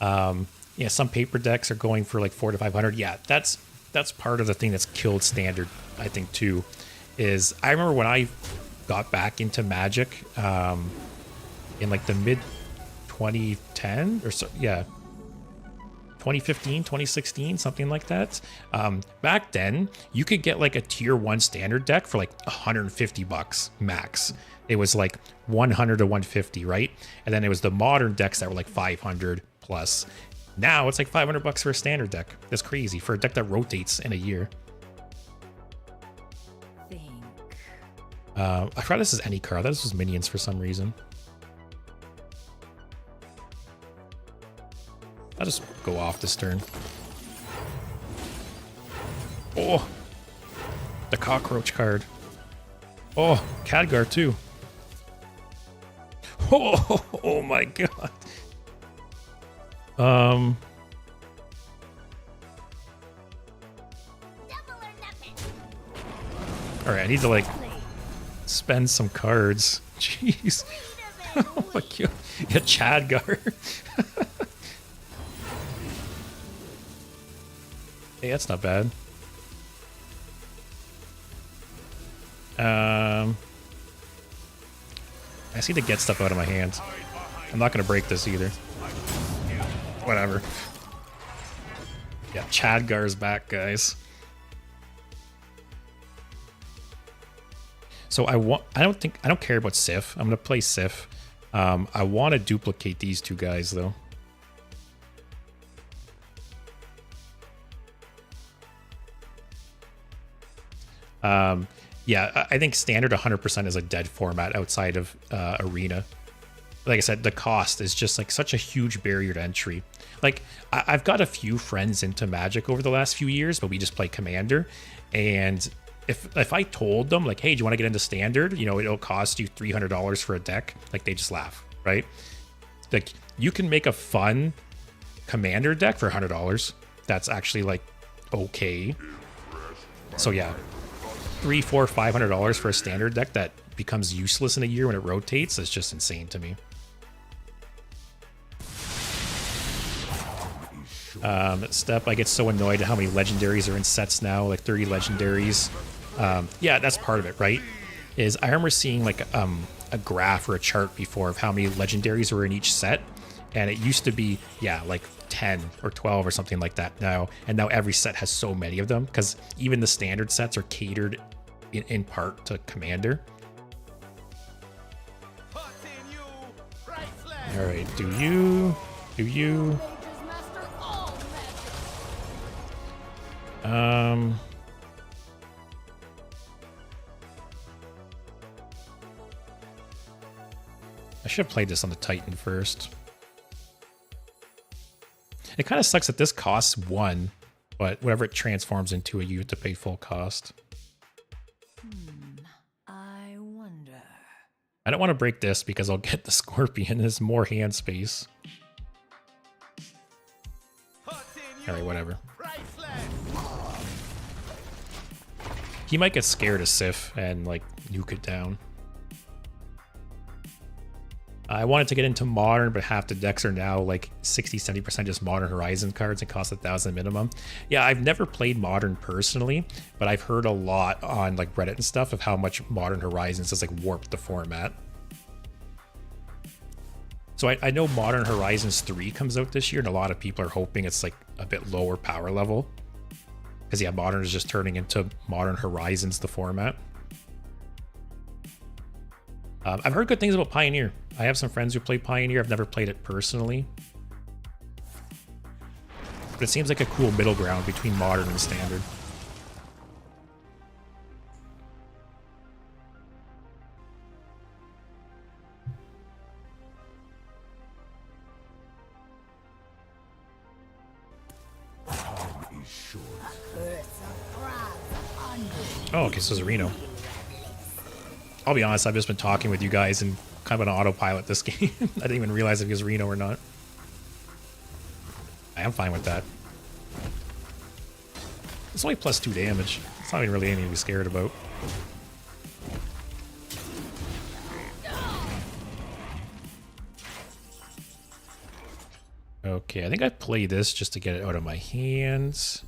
Yeah, some paper decks are going for like 400 to 500. Yeah, that's part of the thing that's killed Standard, I think, too. Is I remember when I got back into Magic in like the mid 2010 or so, yeah, 2015, 2016, something like that. Back then, you could get like a tier 1 Standard deck for like $150 max. It was like 100 to 150, right? And then it was the modern decks that were like 500 plus. Now it's like $500 for a Standard deck. That's crazy for a deck that rotates in a year. I forgot this is any card. I thought this was minions for some reason. I'll just go off this turn. Oh, the cockroach card. Oh, Khadgar too. Oh my god. Double or nothing. All right, I need to like spend some cards. Jeez. Oh my god. Yeah, Khadgar. Hey, that's not bad. I just need to get stuff out of my hand. I'm not going to break this either. Whatever. Yeah, Khadgar's back, guys. So I don't care about Sif. I'm going to play Sif. I want to duplicate these 2 guys, though. Yeah, I think Standard 100% is a dead format outside of Arena. Like I said, the cost is just like such a huge barrier to entry. Like, I've got a few friends into Magic over the last few years, but we just play Commander. And if I told them, like, hey, do you want to get into Standard? You know, it'll cost you $300 for a deck. Like, they just laugh, right? Like, you can make a fun Commander deck for $100. That's actually, like, okay. So, yeah. $300, $400, $500 for a Standard deck that becomes useless in a year when it rotates is just insane to me. Step, I get so annoyed at how many legendaries are in sets now, like 30 legendaries. Yeah, that's part of it, right? Is I remember seeing like a graph or a chart before of how many legendaries were in each set, and it used to be, yeah, like 10 or 12 or something like that now, and now every set has so many of them because even the Standard sets are catered in part to Commander. All right, do you I should have played this on the Titan first. It kind of sucks that this costs 1, but whatever it transforms into, you have to pay full cost. I wonder. I don't want to break this because I'll get the Scorpion. There's more hand space. Alright, whatever. He might get scared of Sif and like nuke it down. I wanted to get into Modern, but half the decks are now like 60-70% just Modern Horizon cards and cost 1,000 minimum. Yeah, I've never played Modern personally, but I've heard a lot on like Reddit and stuff of how much Modern Horizons has like warped the format. So I know Modern Horizons 3 comes out this year, and a lot of people are hoping it's like a bit lower power level. Because yeah, Modern is just turning into Modern Horizons, the format. I've heard good things about Pioneer. I have some friends who play Pioneer. I've never played it personally. But it seems like a cool middle ground between Modern and Standard. Oh, okay, so it's Reno. I'll be honest, I've just been talking with you guys and kind of on autopilot this game. I didn't even realize if it was Reno or not. I am fine with that. It's only +2 damage. It's not even really anything to be scared about. Okay, I think I played this just to get it out of my hands.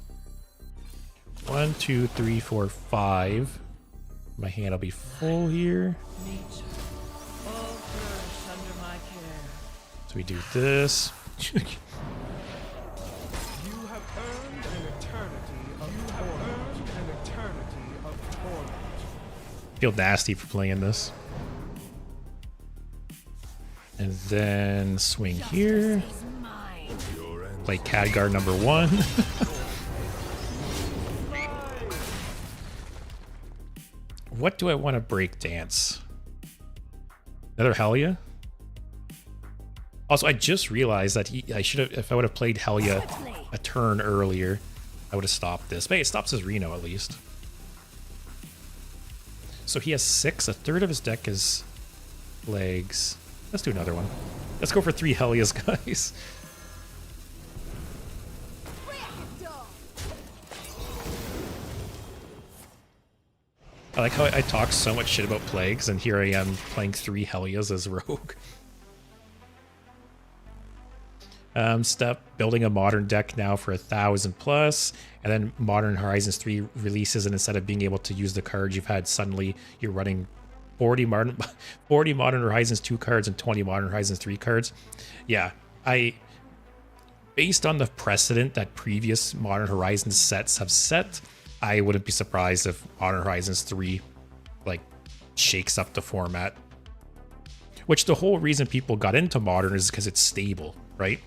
1, 2, 3, 4, 5. My hand will be full here. So we do this. You have earned an eternity of torment. Feel nasty for playing this. And then swing here. Play Khadgar number 1. What do I want to break dance? Another Helya? Also, I just realized that I should have, if I would have played Helya a turn earlier, I would have stopped this. But hey, it stops his Reno at least. So he has 6. A third of his deck is legs. Let's do another one. Let's go for 3 Helyas, guys. I like how I talk so much shit about plagues, and here I am playing 3 Helyas as rogue. Step building a modern deck now for 1,000+, and then Modern Horizons 3 releases, and instead of being able to use the cards you've had, suddenly you're running 40 Modern Horizons 2 cards and 20 Modern Horizons 3 cards. Yeah, based on the precedent that previous Modern Horizons sets have set, I wouldn't be surprised if Modern Horizons 3 like shakes up the format. Which the whole reason people got into Modern is because it's stable, right?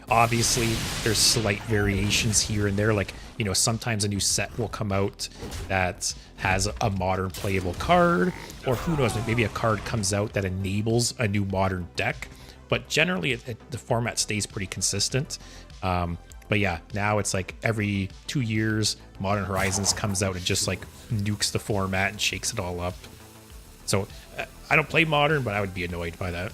Obviously, there's slight variations here and there. Like, you know, sometimes a new set will come out that has a modern playable card, or who knows, maybe a card comes out that enables a new modern deck. But generally, the format stays pretty consistent. But yeah, now it's like every 2 years, Modern Horizons comes out and just like nukes the format and shakes it all up. So I don't play Modern, but I would be annoyed by that.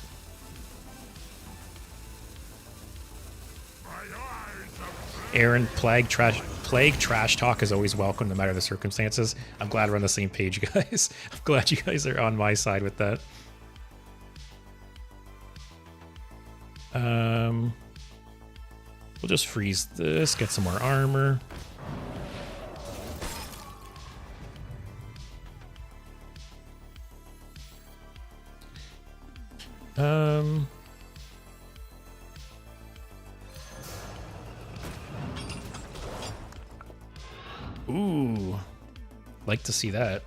Aaron, Plague trash talk is always welcome no matter the circumstances. I'm glad we're on the same page, guys. I'm glad you guys are on my side with that. We'll just freeze this, get some more armor. Ooh, like to see that.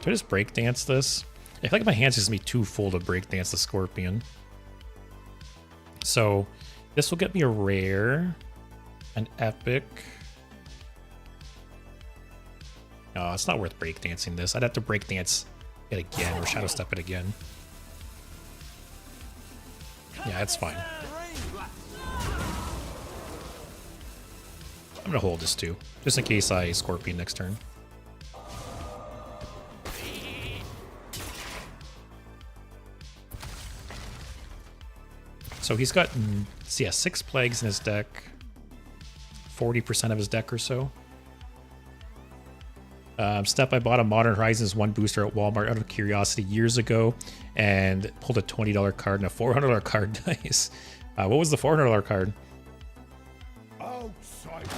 Do I just breakdance this? I feel like my hands just gonna be too full to breakdance the Scorpion. So this will get me a rare, an epic. No, it's not worth breakdancing this. I'd have to breakdance it again or shadow step it again. Yeah, it's fine. I'm gonna hold this too, just in case I Scorpion next turn. So he's got, yeah, 6 plagues in his deck, 40% of his deck or so. Step, I bought a Modern Horizons 1 booster at Walmart out of curiosity years ago and pulled a $20 card and a $400 card. Nice. What was the $400 card? Outsiders,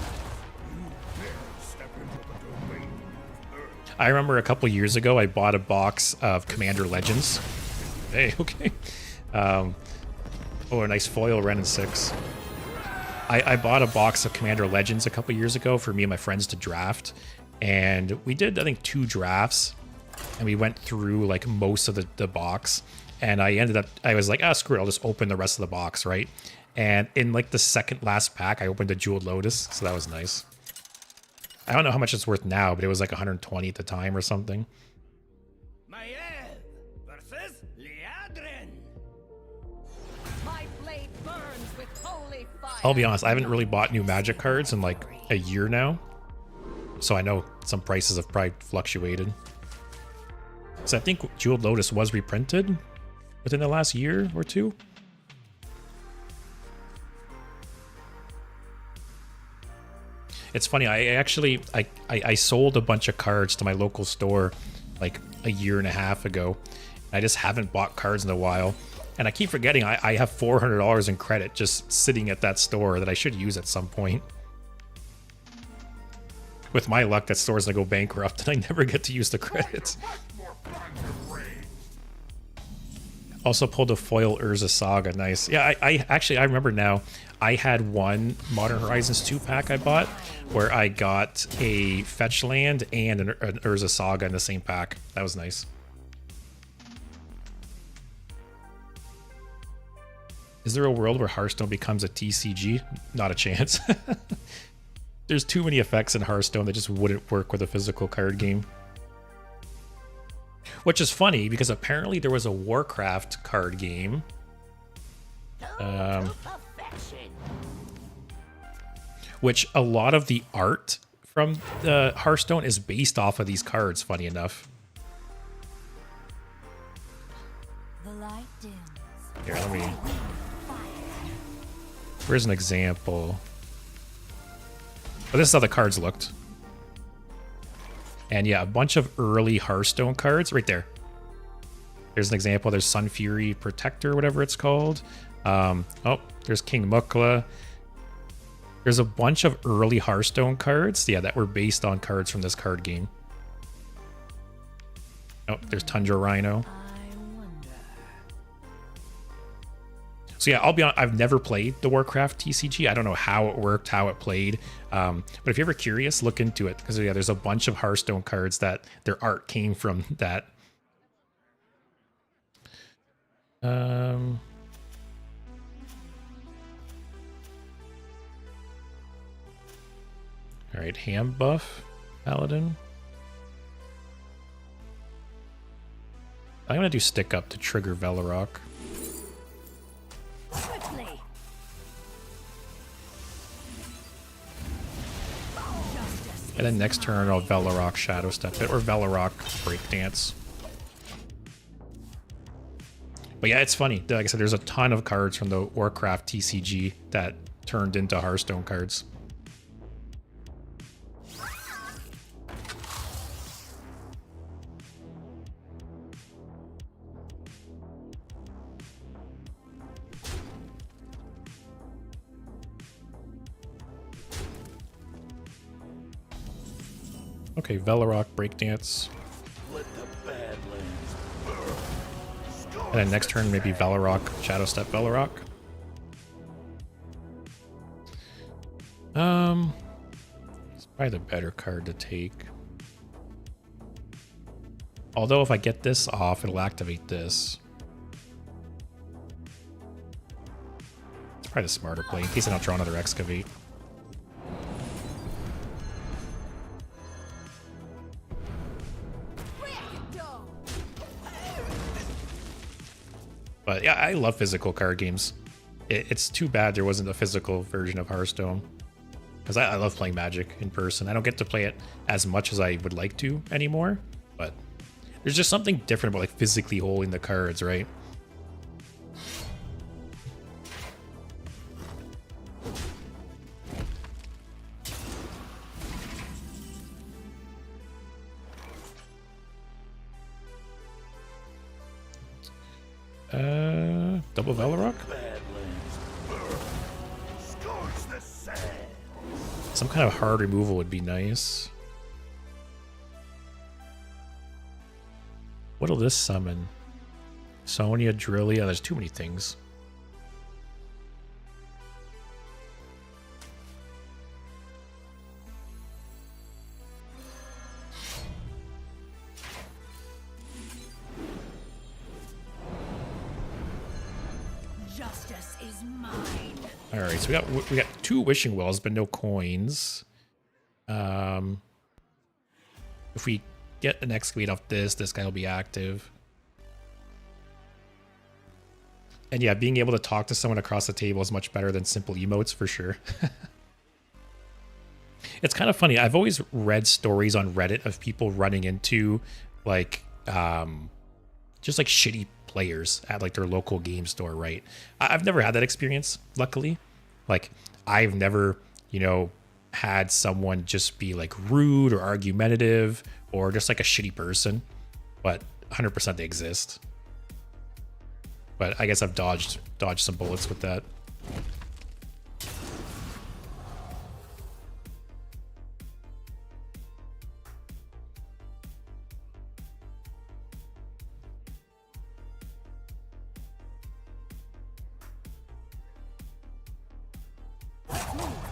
you dare step into the domain of Earth. I remember a couple years ago, I bought a box of Commander Legends. Hey, okay. Oh, a nice foil Ren and 6. I bought a box of Commander Legends a couple years ago for me and my friends to draft. And we did, I think, 2 drafts. And we went through, like, most of the box. And I was like, screw it, I'll just open the rest of the box, right? And in, like, the second last pack, I opened a Jeweled Lotus. So that was nice. I don't know how much it's worth now, but it was like 120 at the time or something. Maiev versus Liadrin. My blade burns with holy fire. I'll be honest, I haven't really bought new Magic cards in, like, a year now. So I know some prices have probably fluctuated. So I think Jeweled Lotus was reprinted within the last year or 2. It's funny, I sold a bunch of cards to my local store like a year and a half ago. I just haven't bought cards in a while. And I keep forgetting I have $400 in credit just sitting at that store that I should use at some point. With my luck, that store's gonna go bankrupt and I never get to use the credits. Also pulled a foil Urza Saga, nice. Yeah, I remember now, I had one Modern Horizons 2 pack I bought where I got a fetch land and an Urza Saga in the same pack. That was nice. Is there a world where Hearthstone becomes a TCG? Not a chance. There's too many effects in Hearthstone that just wouldn't work with a physical card game. Which is funny, because apparently there was a Warcraft card game. Which a lot of the art from the Hearthstone is based off of these cards, funny enough. The light dims. Here, let me... Where's an example? But this is how the cards looked. And yeah, a bunch of early Hearthstone cards right there. There's an example. There's Sun Fury Protector, whatever it's called. Oh, there's King Mukla. There's a bunch of early Hearthstone cards, yeah, that were based on cards from this card game. Oh, there's Tundra Rhino. So yeah, I'll be honest, I've never played the Warcraft TCG. I don't know how it worked, how it played. But if you're ever curious, look into it. Because yeah, there's a bunch of Hearthstone cards that their art came from that. All right, Ham buff, Paladin. I'm gonna do Stick Up to trigger Velarok. Quickly. And then next turn I'll Velarok Shadow Step it, or Velarok Breakdance. But yeah, it's funny. Like I said, there's a ton of cards from the Warcraft TCG that turned into Hearthstone cards. Okay, Velarok Breakdance. And then next turn, maybe Velarok, Shadow Step Velarok. It's probably the better card to take. Although if I get this off, it'll activate this. It's probably the smarter play, in case I don't draw another Excavate. But yeah, I love physical card games. It's too bad there wasn't a physical version of Hearthstone. Because I love playing Magic in person. I don't get to play it as much as I would like to anymore. But there's just something different about like physically holding the cards, right? Double Velorock? Scorch the sand. Some kind of hard removal would be nice. What'll this summon? Sonya, Drillia, there's too many things. Justice is mine. All right, so we got 2 wishing wells, but no coins. If we get an excavate off this guy will be active. And yeah, being able to talk to someone across the table is much better than simple emotes for sure. It's kind of funny. I've always read stories on Reddit of people running into like just like shitty players at like their local game store, right? I've never had that experience, luckily. Like I've never, you know, had someone just be like rude or argumentative or just like a shitty person, but 100% they exist. But I guess I've dodged some bullets with that.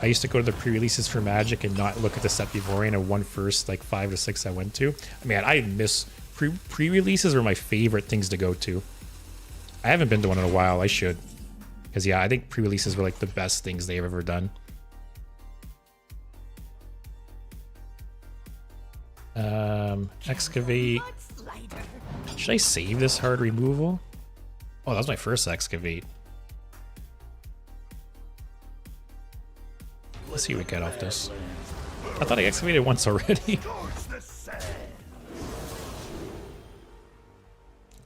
I used to go to the pre-releases for Magic and not look at the set beforehand. And one first like 5 to 6 I went to. I mean, I miss pre-releases were my favorite things to go to. I haven't been to one in a while. I should, because yeah, I think pre-releases were like the best things they've ever done. Excavate. Should I save this hard removal? Oh, that was my first excavate. Let's see what we get off this. I thought I excavated once already.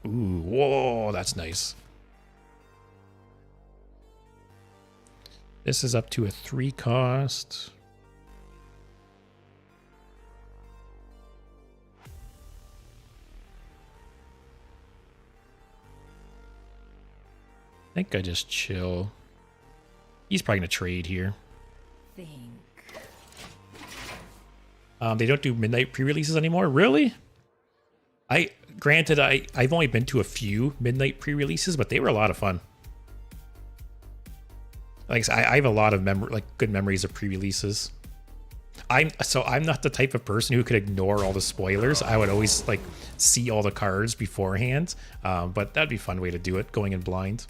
Ooh, whoa, that's nice. This is up to a 3 cost. I think I just chill. He's probably gonna trade here. They don't do midnight pre-releases anymore. Really? Granted, I've only been to a few midnight pre-releases, but they were a lot of fun. Like I have a lot of good memories of pre-releases. I'm not the type of person who could ignore all the spoilers. I would always like see all the cards beforehand. But that'd be a fun way to do it, going in blind.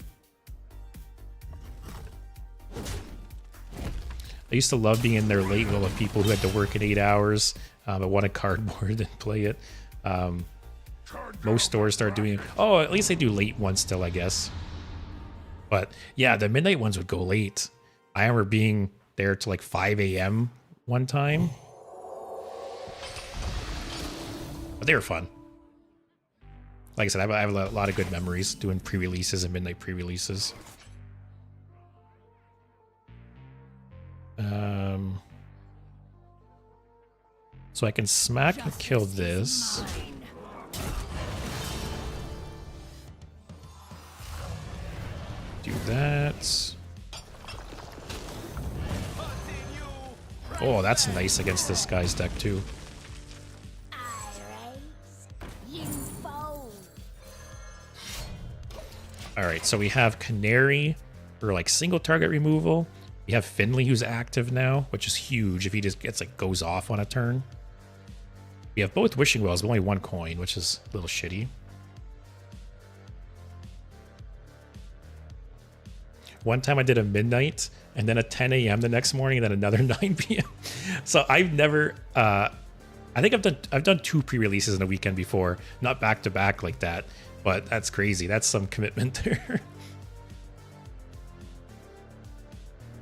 I used to love being there late with people who had to work in 8 hours, but wanted cardboard and play it. Most stores start doing it. Oh, at least they do late ones still, I guess. But yeah, the midnight ones would go late. I remember being there till like 5 a.m. one time. But they were fun. Like I said, I have a lot of good memories doing pre-releases and midnight pre-releases. So I can smack and kill this. Do that. Oh, that's nice against this guy's deck too. Alright, so we have Canary for like single target removal. We have Finley who's active now, which is huge if he just gets like goes off on a turn. We have both Wishing Wells, but only 1 coin, which is a little shitty. One time I did a midnight and then a 10 a.m. the next morning and then another 9 p.m. So I've never I think I've done 2 pre-releases in a weekend before, not back to back like that, but that's crazy. That's some commitment there.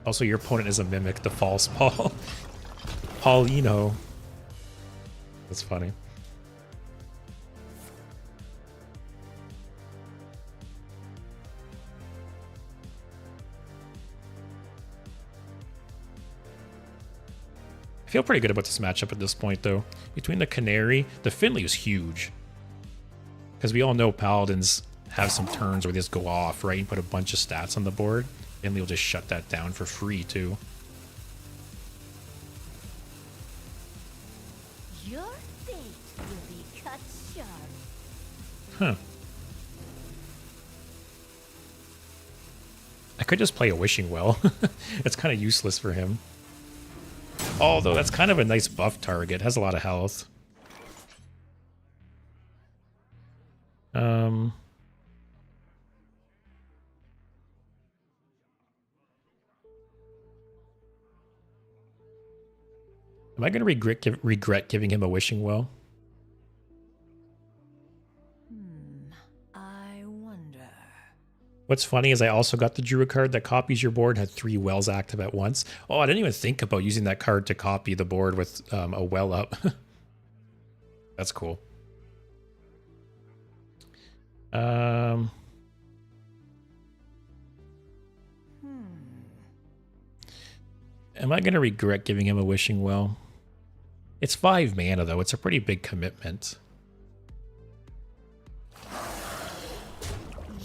Also, your opponent is a mimic, the false Paul. Paulino. That's funny. I feel pretty good about this matchup at this point, though. Between the Canary, the Finley was huge. Because we all know Paladins have some turns where they just go off, right, and put a bunch of stats on the board, and they'll just shut that down for free too. Your fate will be cut sharp. Huh. I could just play a Wishing Well. It's kind of useless for him. Although that's kind of a nice buff target. Has a lot of health. Am I going to regret giving him a Wishing Well? I wonder. What's funny is I also got the Druid card that copies your board, had 3 wells active at once. Oh, I didn't even think about using that card to copy the board with a well up. That's cool. Am I going to regret giving him a Wishing Well? It's 5 mana, though. It's a pretty big commitment.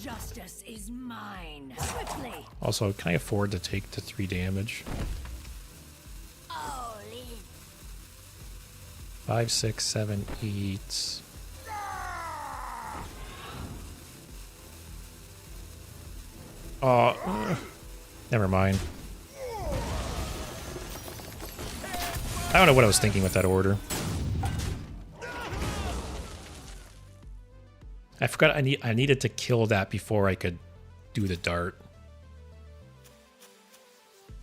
Justice is mine. Swiftly. Also, can I afford to take the 3 damage? All in. 5, 6, 7, 8. Oh, never mind. I don't know what I was thinking with that order. I forgot I needed to kill that before I could do the dart.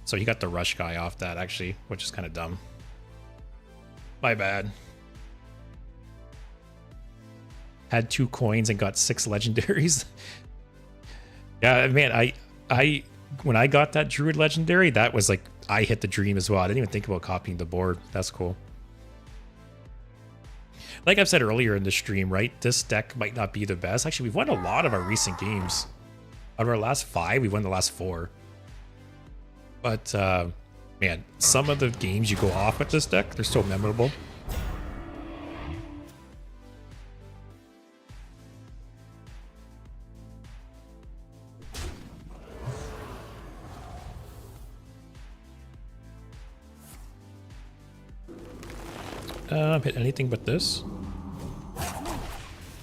So he got the rush guy off that, actually, which is kind of dumb. My bad. Had 2 coins and got 6 legendaries. Yeah, man, I when I got that Druid legendary, that was like, I hit the dream as well. I didn't even think about copying the board. That's cool. Like I've said earlier in the stream, right? This deck might not be the best. Actually, we've won a lot of our recent games. Out of our last 5, we won the last 4. But, man, some of the games you go off with this deck, they're so memorable. Hit anything but this.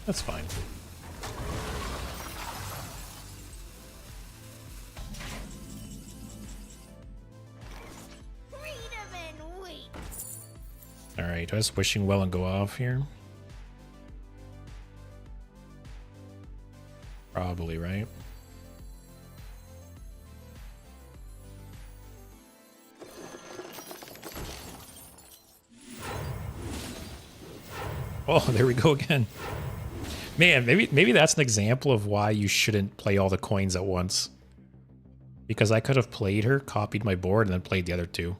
That's fine. Freedom and wait. Alright, I was Wishing Well and go off here. Probably, right? Oh, there we go again. Man, maybe that's an example of why you shouldn't play all the coins at once. Because I could have played her, copied my board, and then played the other 2.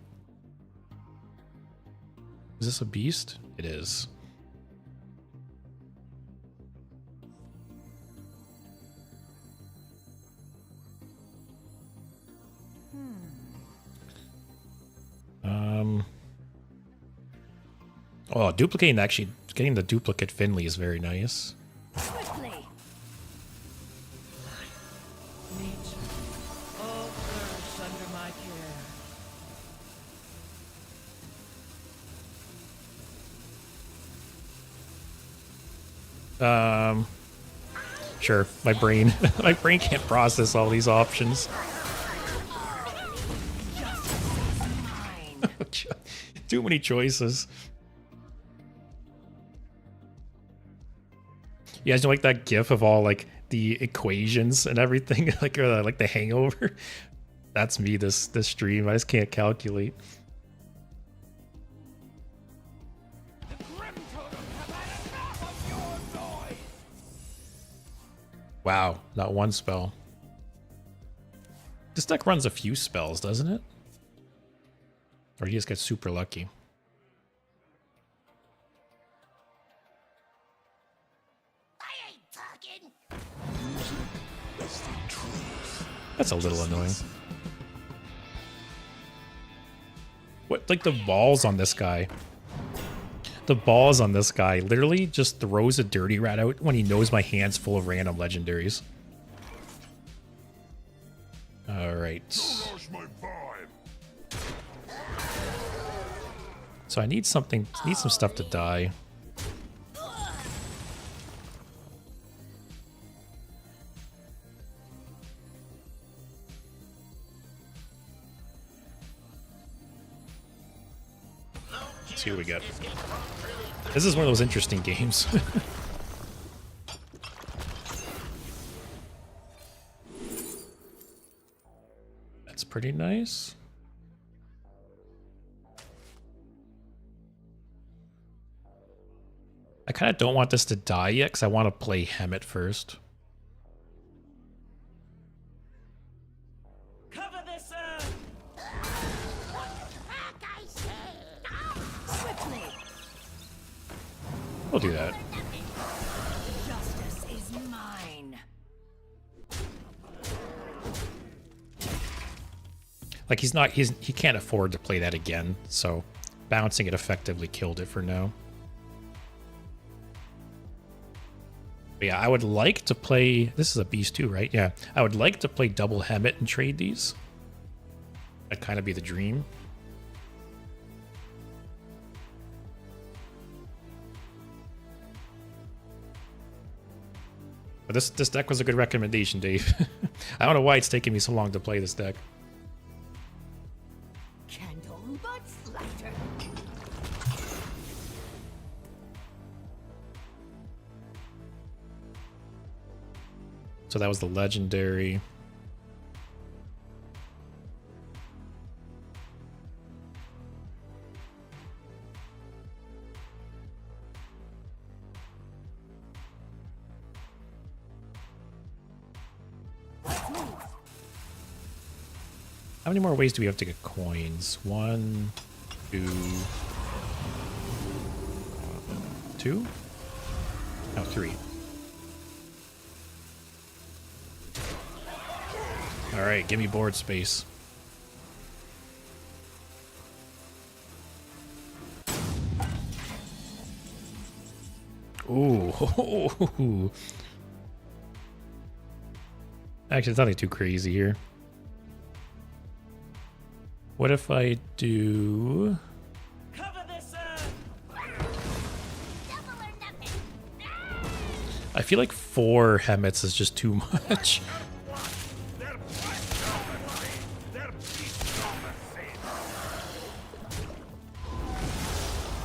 Is this a beast? It is. Oh, duplicating, actually, getting the duplicate Finley is very nice. Swiftly. Nature, all flourish under my care. Sure, my brain, my brain can't process all these options. Too many choices. You guys know, like that GIF of all like the equations and everything, like the Hangover. That's me this stream. I just can't calculate. Wow, not one spell. This deck runs a few spells, doesn't it? Or you just get super lucky. I ain't talking. That's a little annoying. What, like the balls on this guy? The balls on this guy. Literally just throws a dirty rat out when he knows my hand's full of random legendaries. Alright. Rush my vibe. So I need something, need some stuff to die. Let's see what we get. This is one of those interesting games. That's pretty nice. I kind of don't want this to die yet because I want to play Hemet first. Cover this, Swiftly. We'll do that. Justice is mine. Like he can't afford to play that again, so bouncing it effectively killed it for now. But yeah, I would like to play, this is a beast too, right? Yeah, I would like to play double Hemet and trade these. That'd kind of be the dream. But this deck was a good recommendation, Dave. I don't know why it's taking me so long to play this deck. Candle but lighter. So that was the legendary. How many more ways do we have to get coins? 1, 2, 2? No, 3. Alright, give me board space. Ooh. Actually, it's nothing too crazy here. What if I do... cover this, Double or nothing. I feel like 4 Hemets is just too much.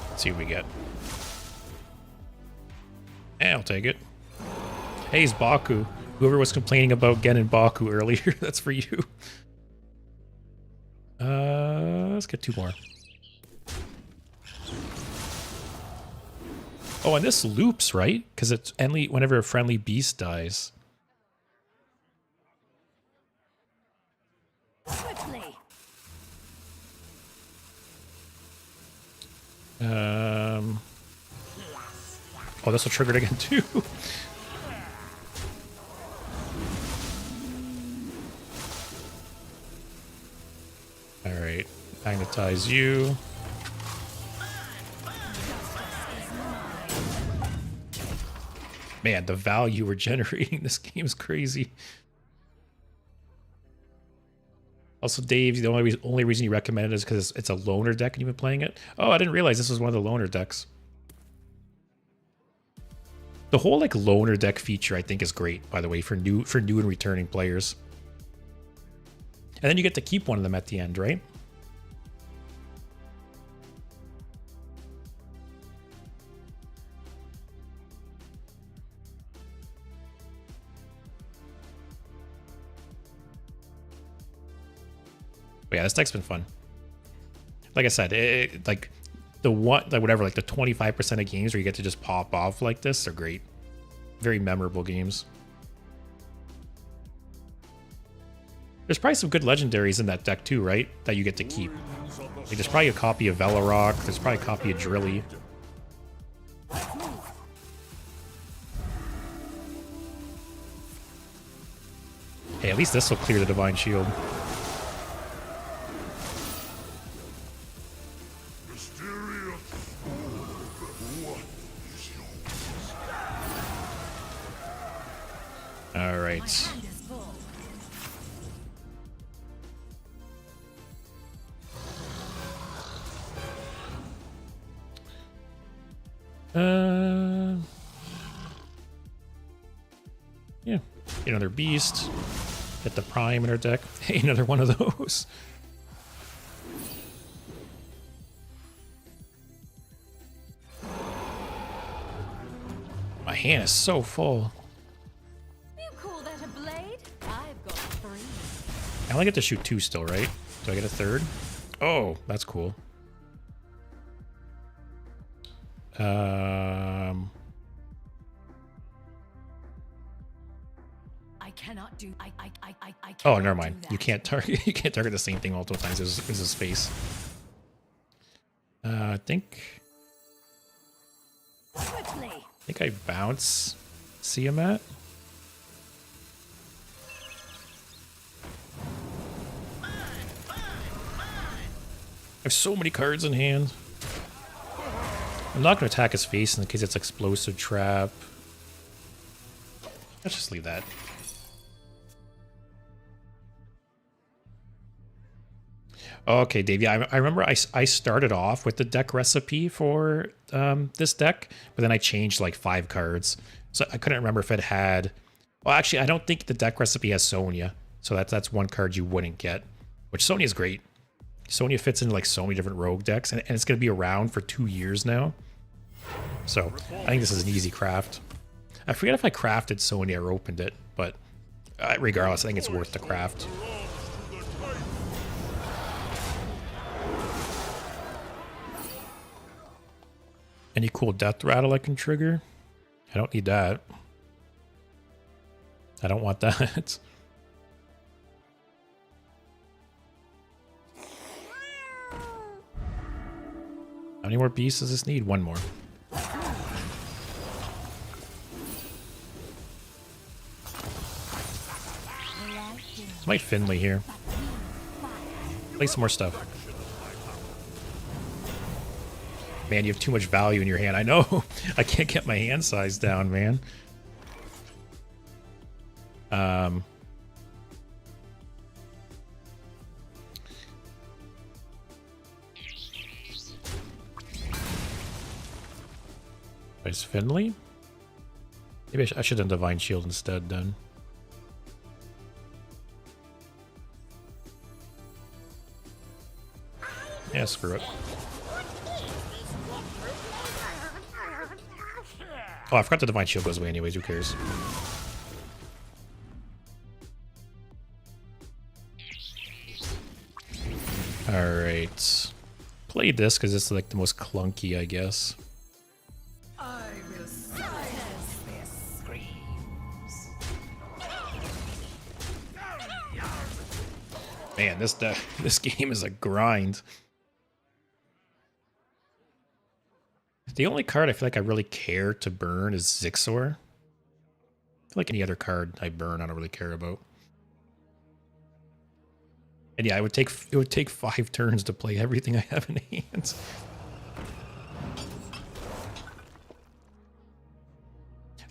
Let's see what we get. I'll take it. Hey, it's Baku. Whoever was complaining about Gen and Baku earlier, that's for you. Let's get 2 more. Oh, and this loops, right? Because it's only whenever a friendly beast dies. Swiftly. Oh, this will trigger it again too. All right, magnetize you. Man, the value we're generating this game is crazy. Also, Dave, the only reason you recommend it is because it's a loner deck and you've been playing it. Oh, I didn't realize this was one of the loner decks. The whole like loner deck feature I think is great, by the way, for new and returning players. And then you get to keep one of them at the end, right? But yeah, this deck's been fun. Like I said, like the whatever, like the 25% of games where you get to just pop off like this are great. Very memorable games. There's probably some good legendaries in that deck too, right? That you get to keep. Like there's probably a copy of Velarok. There's probably a copy of Drilly. Hey, at least this will clear the Divine Shield. right. My hand is full. Yeah. Get another beast. Get the prime in our deck. Hey, another one of those. My hand is so full. You call that a blade? I've got 3. I only get to shoot 2 still, right? Do I get a 3rd? Oh, that's cool. I cannot do. I Oh, cannot never do mind. that. You can't target. You can't target the same thing multiple times as his face. I think Swiftly. I bounce. See him at. I have so many cards in hand. I'm not going to attack his face in case it's explosive trap. Let's just leave that. Okay, Dave. Yeah, I remember I started off with the deck recipe for this deck, but then I changed like 5 cards. So I couldn't remember if it had... Well, actually, I don't think the deck recipe has Sonya. So that's one card you wouldn't get, which Sonya is great. Sonya fits into like so many different rogue decks, and it's going to be around for 2 years now. So I think this is an easy craft. I forget if I crafted Sonya or opened it, but regardless, I think it's worth the craft. Any cool death rattle I can trigger? I don't need that. I don't want that. How many more beasts does this need? 1 more. It's my Finley here. Play some more stuff. Man, you have too much value in your hand. I know. I can't get my hand size down, man. Where's Finley? Maybe I should have Divine Shield instead then. Yeah, screw it. Oh, I forgot the Divine Shield goes away anyways, who cares? Alright. Play this because it's like the most clunky, I guess. I will silence their screams. Man, this game is a grind. The only card I feel like I really care to burn is Zixor. I feel like any other card I burn, I don't really care about. And yeah, it would take 5 turns to play everything I have in hand.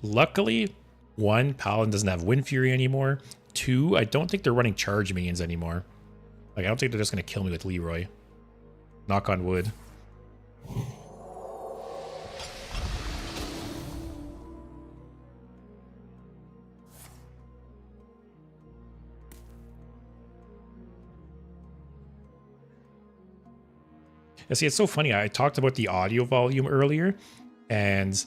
Luckily, 1, Paladin doesn't have Wind Fury anymore. 2, I don't think they're running charge minions anymore. Like, I don't think they're just gonna kill me with Leroy. Knock on wood. Yeah, see, it's so funny. I talked about the audio volume earlier, and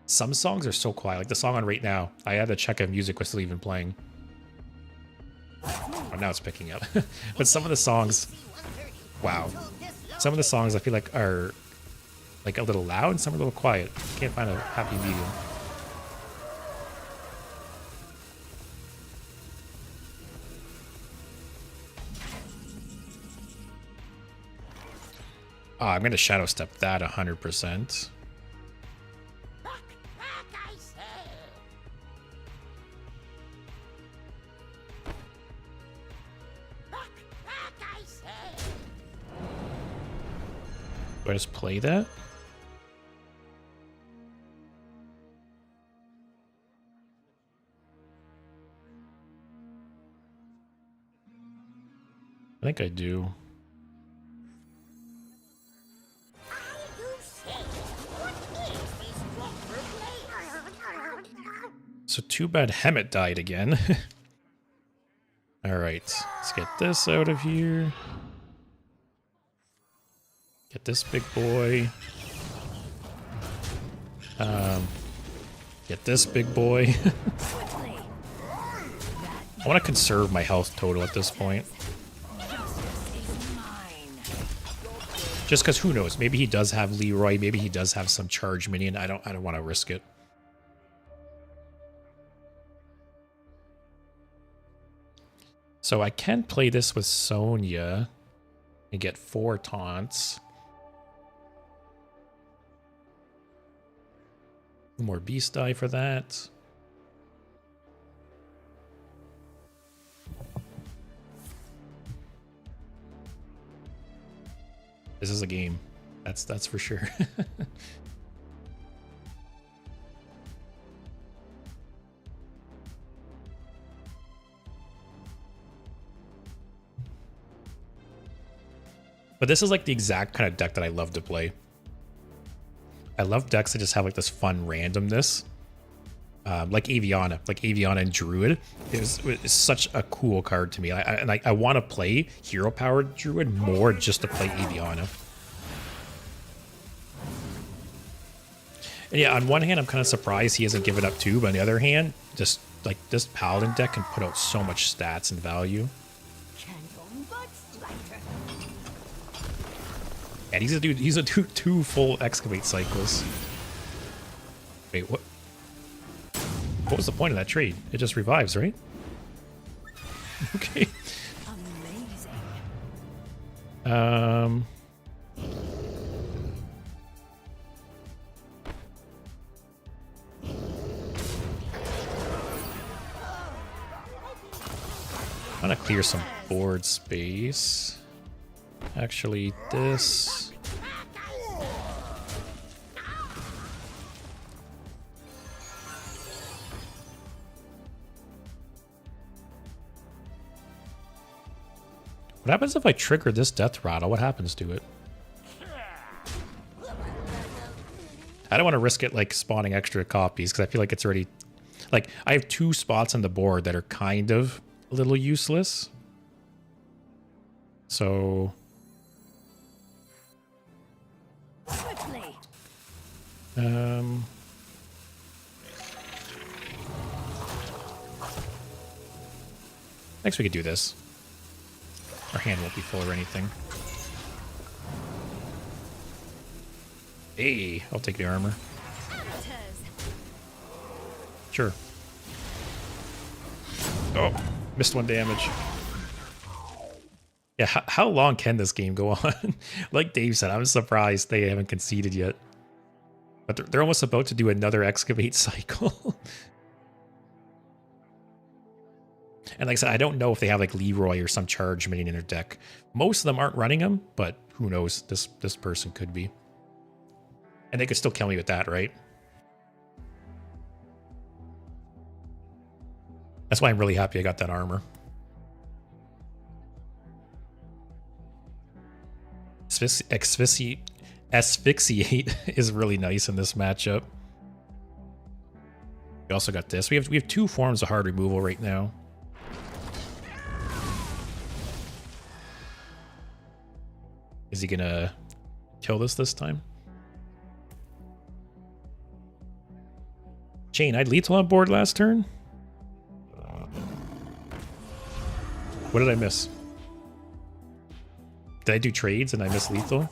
some songs are so quiet. Like the song on right now, I had to check if music was still even playing. Oh, now it's picking up. But some of the songs, wow. Some of the songs I feel like are like a little loud and some are a little quiet. Can't find a happy medium. Oh, I'm going to Shadow Step that 100%. Back, I say. Back, I say. Do I just play that? I think I do. So too bad Hemet died again. Alright, let's get this out of here. Get this big boy. Get this big boy. I want to conserve my health total at this point. Just because who knows? Maybe he does have Leroy. Maybe he does have some charge minion. I don't want to risk it. So I can play this with Sonya and get 4 taunts. More beast die for that. This is a game. That's for sure. But this is like the exact kind of deck that I love to play. I love decks that just have like this fun randomness. Like Aviana and Druid is such a cool card to me. I want to play hero powered Druid more just to play Aviana. And yeah, on one hand, I'm kind of surprised he hasn't given up 2, but on the other hand, just like this Paladin deck can put out so much stats and value. And he's a 2 full excavate cycles. Wait, what? What was the point of that trade? It just revives, right? Okay. Amazing. I'm gonna clear some board space. Actually, this. What happens if I trigger this death rattle? What happens to it? I don't want to risk it like spawning extra copies because I feel like it's already like I have 2 spots on the board that are kind of a little useless. So next we could do this. Our hand won't be full or anything. Hey, I'll take the armor. Sure. Oh, missed 1 damage. Yeah, how long can this game go on? Like Dave said, I'm surprised they haven't conceded yet. But they're almost about to do another excavate cycle. And like I said, I don't know if they have like Leroy or some charge minion in their deck. Most of them aren't running them, but who knows? This person could be. And they could still kill me with that, right? That's why I'm really happy I got that armor. Asphyxiate is really nice in this matchup. We also got this. We have 2 forms of hard removal right now. Is he gonna kill this time? Chain, I'd lethal on board last turn. What did I miss? Did I do trades and I miss lethal?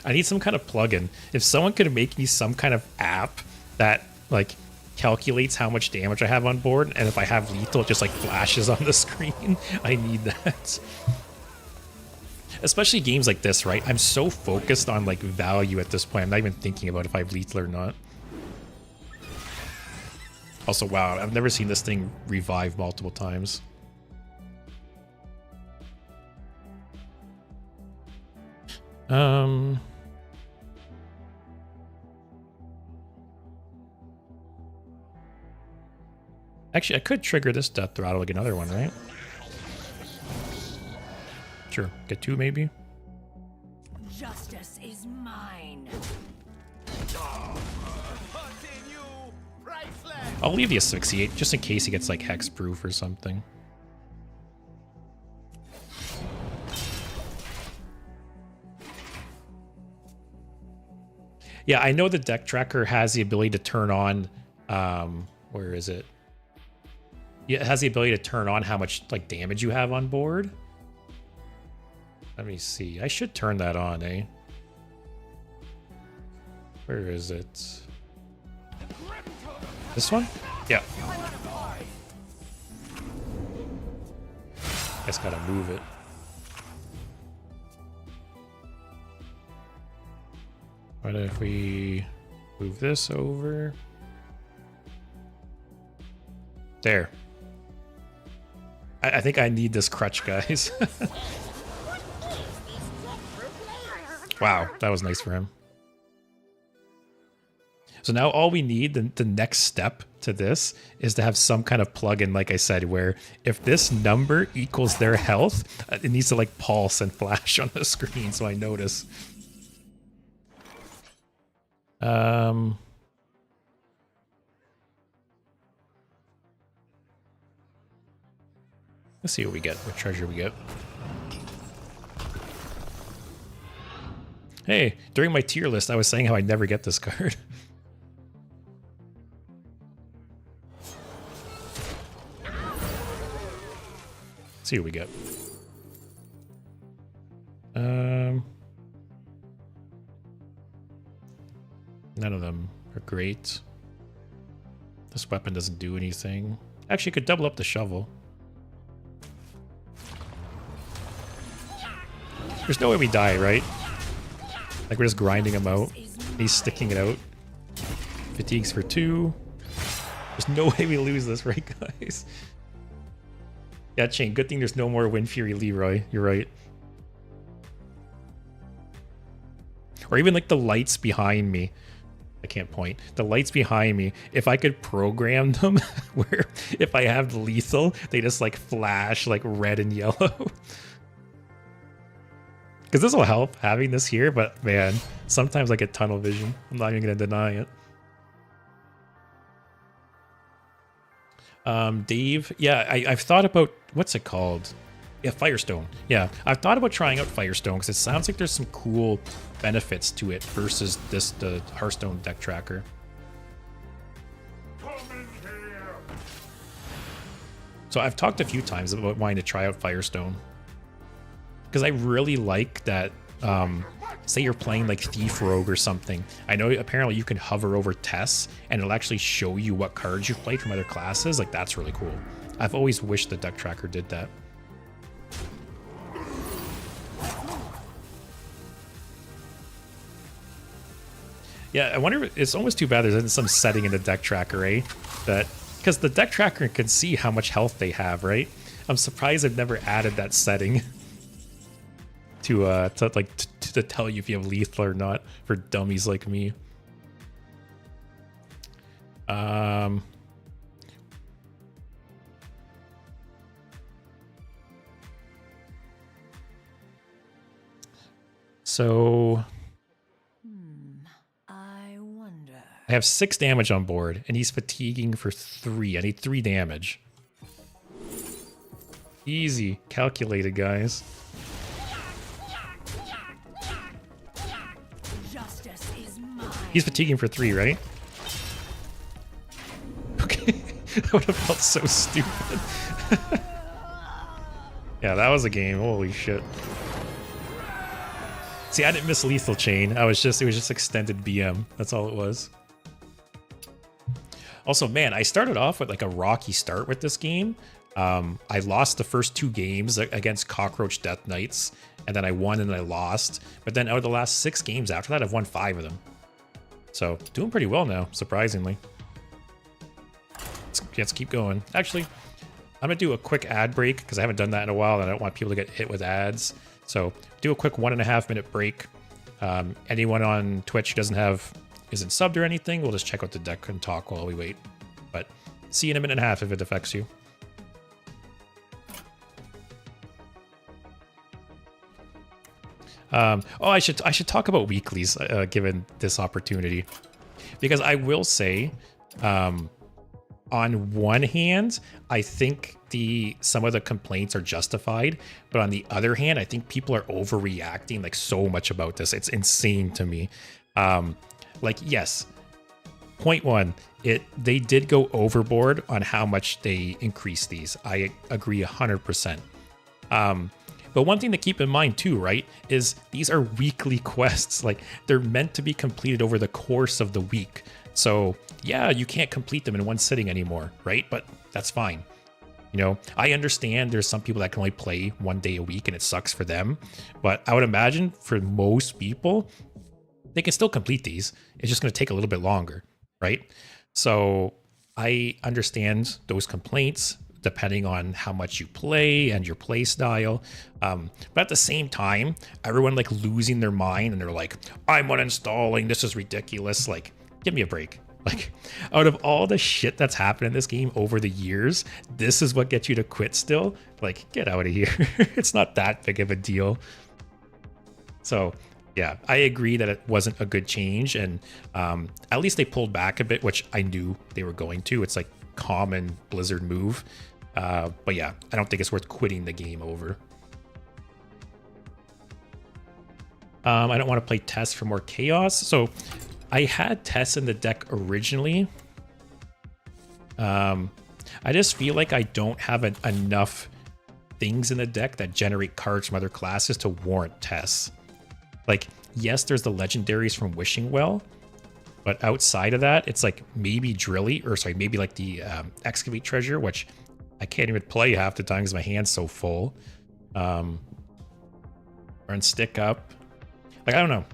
I need some kind of plugin. If someone could make me some kind of app that like calculates how much damage I have on board, and if I have lethal, it just like flashes on the screen. I need that. Especially games like this, right? I'm so focused on like value at this point. I'm not even thinking about if I have lethal or not. Also, wow, I've never seen this thing revive multiple times. Actually, I could trigger this death throttle like another one, right? Sure, get 2 maybe. Justice is mine. I'll leave the asphyxiate just in case he gets like hexproof or something. Yeah, I know the deck tracker has the ability to turn on, where is it? Yeah, it has the ability to turn on how much like damage you have on board. Let me see. I should turn that on, eh? Where is it? This one? Yeah. Guess gotta move it. What if we move this over? There. I think I need this crutch, guys. Wow, that was nice for him. So now all we need, the next step to this, is to have some kind of plugin, like I said, where if this number equals their health, it needs to like pulse and flash on the screen so I notice. Let's see what we get, what treasure we get. Hey, during my tier list, I was saying how I never get this card. See what we get. None of them are great. This weapon doesn't do anything. Actually, could double up the shovel. There's no way we die, right? Like we're just grinding him out. He's sticking it out. Fatigues for 2. There's no way we lose this, right, guys? Yeah, Chain, good thing there's no more Wind Fury Leroy. You're right. Or even like the lights behind me. I can't point. The lights behind me, if I could program them where if I have lethal, they just like flash like red and yellow. Because this will help having this here, but man, sometimes I get tunnel vision. I'm not even going to deny it. Dave, yeah, I've thought about, what's it called? Yeah, Firestone. Yeah, I've thought about trying out Firestone because it sounds like there's some cool benefits to it versus the Hearthstone deck tracker. So I've talked a few times about wanting to try out Firestone. Because I really like that, say you're playing like Thief Rogue or something. I know apparently you can hover over tests and it'll actually show you what cards you've played from other classes. Like, that's really cool. I've always wished the deck tracker did that. Yeah, I wonder if it's almost too bad there isn't some setting in the deck tracker, eh? That, because the deck tracker can see how much health they have, right? I'm surprised they've never added that setting. To tell you if you have lethal or not for dummies like me. So I wonder. I have 6 damage on board, and he's fatiguing for 3. I need 3 damage. Easy, calculated, guys. He's fatiguing for 3, right? Okay. That would have felt so stupid. Yeah, that was a game. Holy shit. See, I didn't miss lethal chain. It was just extended BM. That's all it was. Also, man, I started off with like a rocky start with this game. I lost the first 2 games against Cockroach Death Knights, and then I won and I lost. But then out of the last 6 games after that, I've won 5 of them. So, doing pretty well now, surprisingly. Let's keep going. Actually, I'm going to do a quick ad break because I haven't done that in a while and I don't want people to get hit with ads. So, do a quick 1.5 minute break. Anyone on Twitch who isn't subbed or anything, we'll just check out the deck and talk while we wait. But see you in a minute and a half if it affects you. Oh, I should talk about weeklies given this opportunity, because I will say, on one hand, I think some of the complaints are justified, but on the other hand, I think people are overreacting like so much about this. It's insane to me. Like, yes, point one, they did go overboard on how much they increased these. I agree 100%. But one thing to keep in mind too, right, is these are weekly quests. Like, they're meant to be completed over the course of the week. So yeah, you can't complete them in one sitting anymore, right? But that's fine. You know, I understand there's some people that can only play 1 day a week and it sucks for them. But I would imagine for most people, they can still complete these. It's just going to take a little bit longer, right? So I understand those complaints depending on how much you play and your play style. But at the same time, everyone like losing their mind and they're like, I'm uninstalling, this is ridiculous. Like, give me a break. Like, out of all the shit that's happened in this game over the years, this is what gets you to quit still? Like, get out of here. It's not that big of a deal. So yeah, I agree that it wasn't a good change, and at least they pulled back a bit, which I knew they were going to. It's like common Blizzard move. But yeah, I don't think it's worth quitting the game over. I don't want to play Tess for more chaos. So I had Tess in the deck originally. I just feel like I don't have enough things in the deck that generate cards from other classes to warrant Tess. Like, yes, there's the legendaries from Wishing Well, but outside of that, it's like maybe Drilly, or sorry, maybe like the Excavate Treasure, which I can't even play half the time because my hand's so full. Or in Stick Up. Like, I don't know.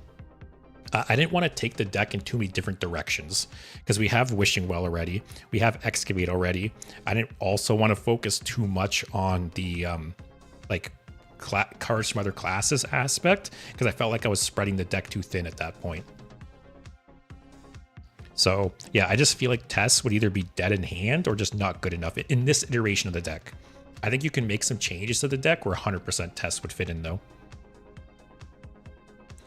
I didn't want to take the deck in too many different directions because we have Wishing Well already. We have Excavate already. I didn't also want to focus too much on the like cards from other classes aspect because I felt like I was spreading the deck too thin at that point. So yeah, I just feel like Tess would either be dead in hand or just not good enough in this iteration of the deck. I think you can make some changes to the deck where 100% Tess would fit in though.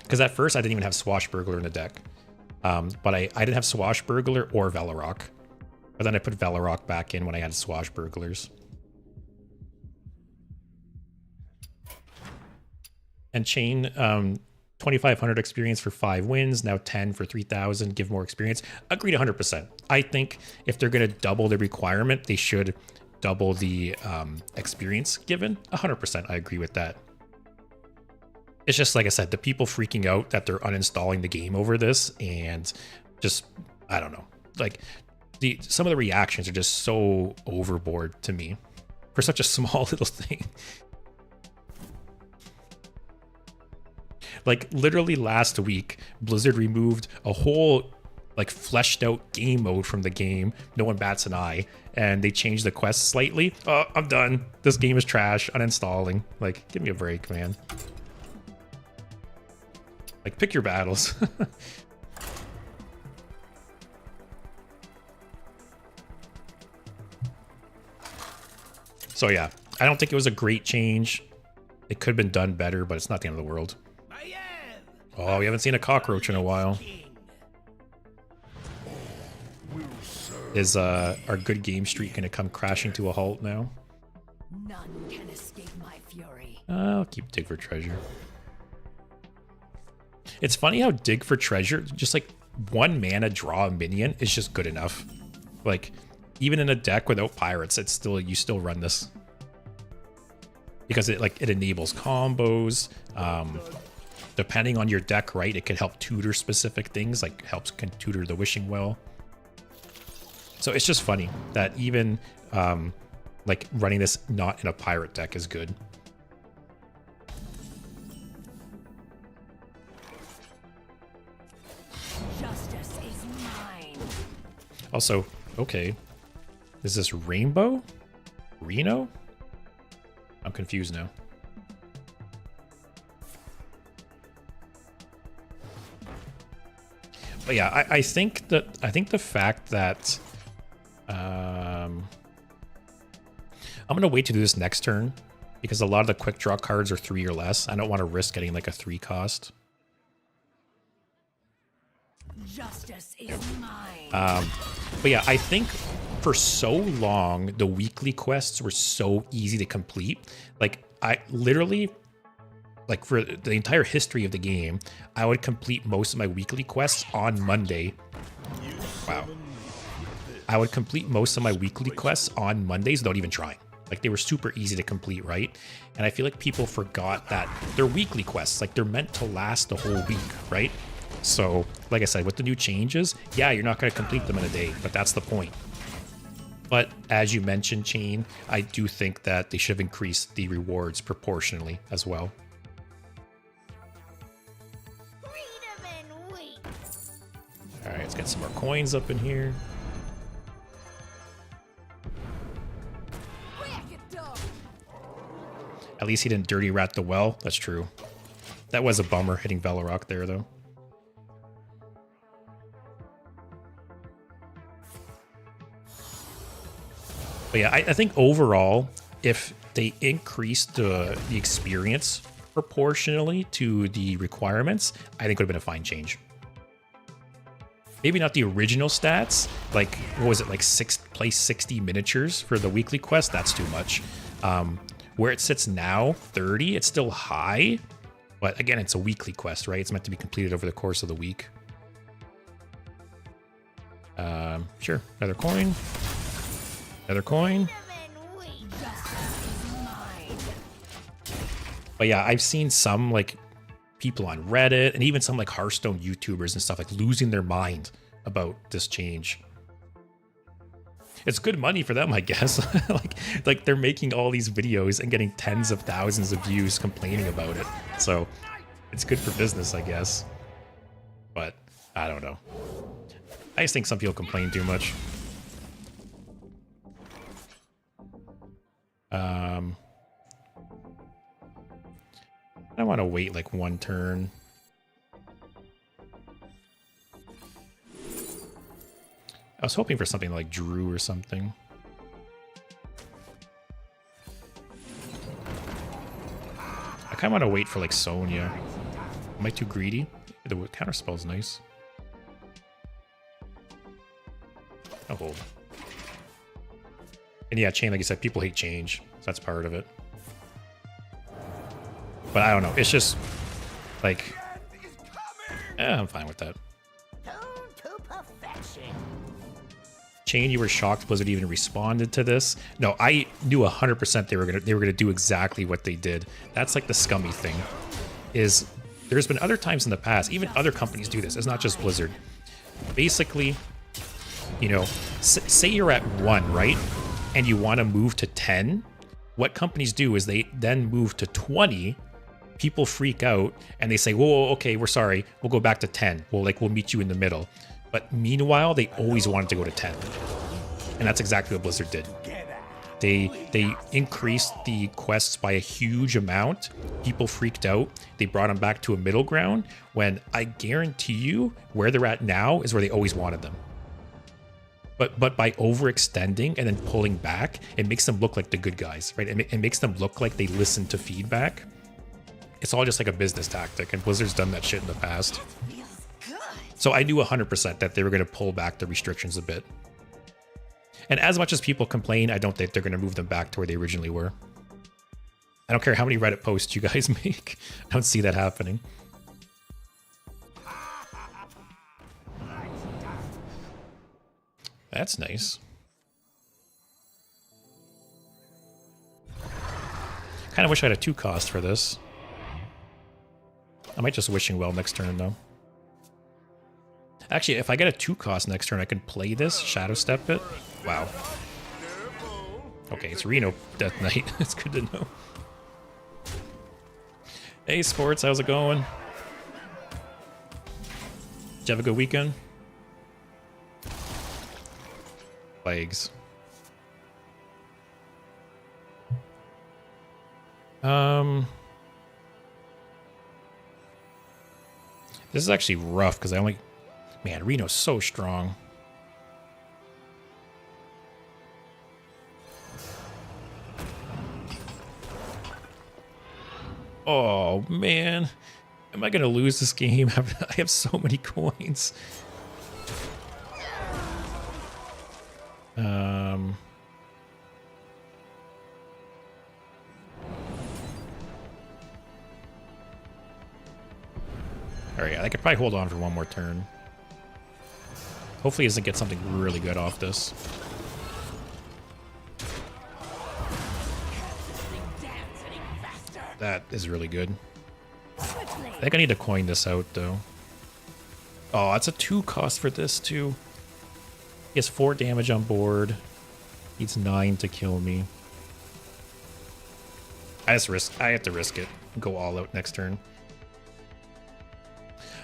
Because at first I didn't even have Swashbuckler in the deck. But I didn't have Swashbuckler or Velorok. But then I put Velorok back in when I had Swashbucklers. And Chain, 2,500 experience for 5 wins, now 10 for 3,000, give more experience. Agreed 100%. I think if they're going to double the requirement, they should double the experience given. 100%, I agree with that. It's just, like I said, the people freaking out that they're uninstalling the game over this, and just, I don't know. Like, some of the reactions are just so overboard to me for such a small little thing. Like, literally last week, Blizzard removed a whole, like, fleshed out game mode from the game. No one bats an eye. And they changed the quest slightly. Oh, I'm done. This game is trash. Uninstalling. Like, give me a break, man. Like, pick your battles. So yeah, I don't think it was a great change. It could have been done better, but it's not the end of the world. Oh, we haven't seen a cockroach in a while. Is our good game streak going to come crashing to a halt now? None can escape my fury. I'll keep Dig for Treasure. It's funny how Dig for Treasure, just like 1 mana draw a minion is just good enough. Like, even in a deck without pirates, it's still, you still run this. Because it enables combos. Depending on your deck, right, it can help tutor specific things, like can tutor the Wishing Well. So it's just funny that even like running this not in a pirate deck is good. Justice is mine. Also, okay, is this Rainbow? Reno? I'm confused now. But yeah, I think the fact that I'm gonna wait to do this next turn because a lot of the quick draw cards are 3 or less. I don't want to risk getting like a 3 cost. Justice is mine. But yeah, I think for so long, the weekly quests were so easy to complete. Like, I literally, like for the entire history of the game, I would complete most of my weekly quests on Monday. Wow. I would complete most of my weekly quests on Mondays without even trying. Like, they were super easy to complete, right? And I feel like people forgot that they're weekly quests. Like, they're meant to last the whole week, right? So, like I said, with the new changes, yeah, you're not going to complete them in a day, but that's the point. But as you mentioned, Chain, I do think that they should have increased the rewards proportionally as well. Freedom and wheat. All right, let's get some more coins up in here. At least he didn't dirty rat the well. That's true. That was a bummer hitting Velorock there, though. But yeah, I think overall, if they increased the experience proportionally to the requirements, I think it would have been a fine change. Maybe not the original stats, like, what was it, like place 60 miniatures for the weekly quest? That's too much. Where it sits now, 30, it's still high, but again, it's a weekly quest, right? It's meant to be completed over the course of the week. Sure, another coin. Another coin. But yeah, I've seen some like people on Reddit and even some like Hearthstone YouTubers and stuff like losing their mind about this change. It's good money for them, I guess. like they're making all these videos and getting tens of thousands of views complaining about it. So it's good for business, I guess. But I don't know. I just think some people complain too much. I want to wait like one turn. I was hoping for something like Drew or something. I kind of want to wait for like Sonya. Am I too greedy? The counterspell's nice. I'll hold. And yeah, Chain, like you said, people hate change. So that's part of it. But I don't know. It's just like, I'm fine with that. Chain, you were shocked Blizzard even responded to this. No, I knew 100% they were gonna do exactly what they did. That's like the scummy thing. Is there's been other times in the past, even other companies do this. It's not just Blizzard. Basically, you know, say you're at 1, right? And you want to move to 10. What companies do is they then move to 20. People freak out and they say, whoa, okay, we're sorry. We'll go back to 10. We'll meet you in the middle. But meanwhile, they always wanted to go to 10. And that's exactly what Blizzard did. They increased the quests by a huge amount. People freaked out. They brought them back to a middle ground when I guarantee you where they're at now is where they always wanted them. But by overextending and then pulling back, it makes them look like the good guys, right? It makes them look like they listen to feedback. It's all just like a business tactic, and Blizzard's done that shit in the past. So I knew 100% that they were going to pull back the restrictions a bit. And as much as people complain, I don't think they're going to move them back to where they originally were. I don't care how many Reddit posts you guys make. I don't see that happening. That's nice. Kind of wish I had a 2 cost for this. I might just Wishing Well next turn, though. Actually, if I get a 2 cost next turn, I can play this, Shadow Step it. Wow. Okay, it's Reno Death Knight. It's good to know. Hey, Sports, how's it going? Did you have a good weekend? Plagues. This is actually rough because I only... Man, Reno's so strong. Oh, man. Am I going to lose this game? I have so many coins. Alright, I could probably hold on for one more turn. Hopefully he doesn't get something really good off this. That is really good. I think I need to coin this out, though. Oh, that's a 2 cost for this, too. He has 4 damage on board. Needs 9 to kill me. I have to risk it. Go all out next turn.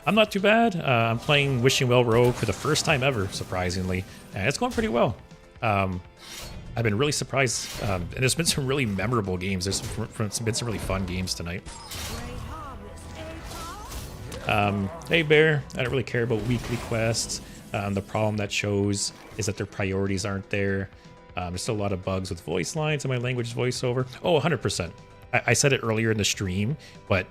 I'm not too bad. I'm playing Wishing Well Rogue for the first time ever, surprisingly. And it's going pretty well. I've been really surprised. And there's been some really memorable games. There's been some really fun games tonight. Hey Bear, I don't really care about weekly quests. The problem that shows is that their priorities aren't there. There's still a lot of bugs with voice lines and my language voiceover. Oh, 100%. I said it earlier in the stream, but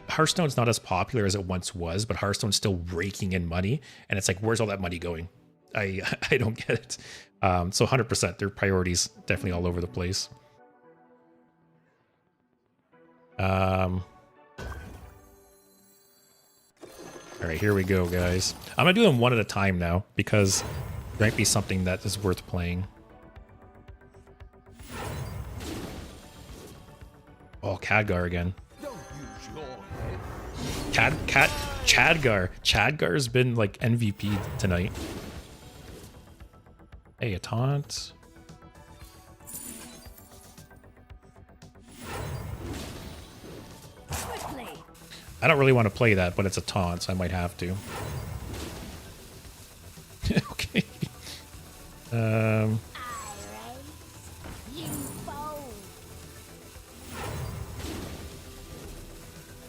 Hearthstone's not as popular as it once was, but Hearthstone's still raking in money. And it's like, where's all that money going? I don't get it. So 100%, their priorities definitely all over the place. All right, here we go, guys. I'm gonna do them one at a time now because there might be something that is worth playing. Oh, Khadgar again. Chadgar. Chadgar's been like MVP tonight. Hey, a taunt. I don't really want to play that, but it's a taunt, so I might have to. Okay.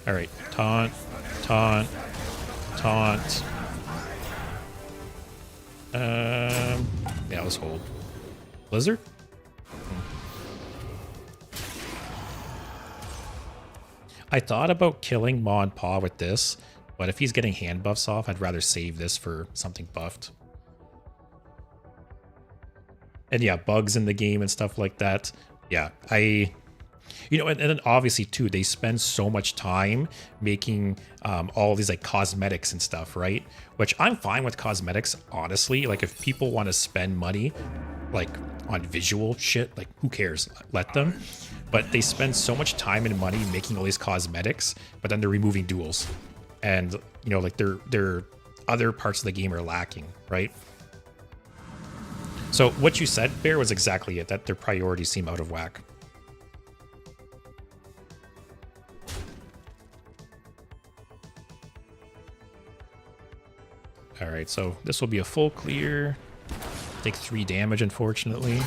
All right, taunt, taunt, taunt. Yeah, let's hold. Blizzard? I thought about killing Ma and Pa with this, but if he's getting hand buffs off, I'd rather save this for something buffed. And yeah, bugs in the game and stuff like that. Yeah, you know, and then obviously too, they spend so much time making all these like cosmetics and stuff, right? Which I'm fine with cosmetics, honestly. Like if people want to spend money like on visual shit, like who cares? Let them. But they spend so much time and money making all these cosmetics, but then they're removing duels. And you know, like their other parts of the game are lacking, right? So what you said, Bear, was exactly it, that their priorities seem out of whack. All right, so this will be a full clear. Take 3 damage, unfortunately.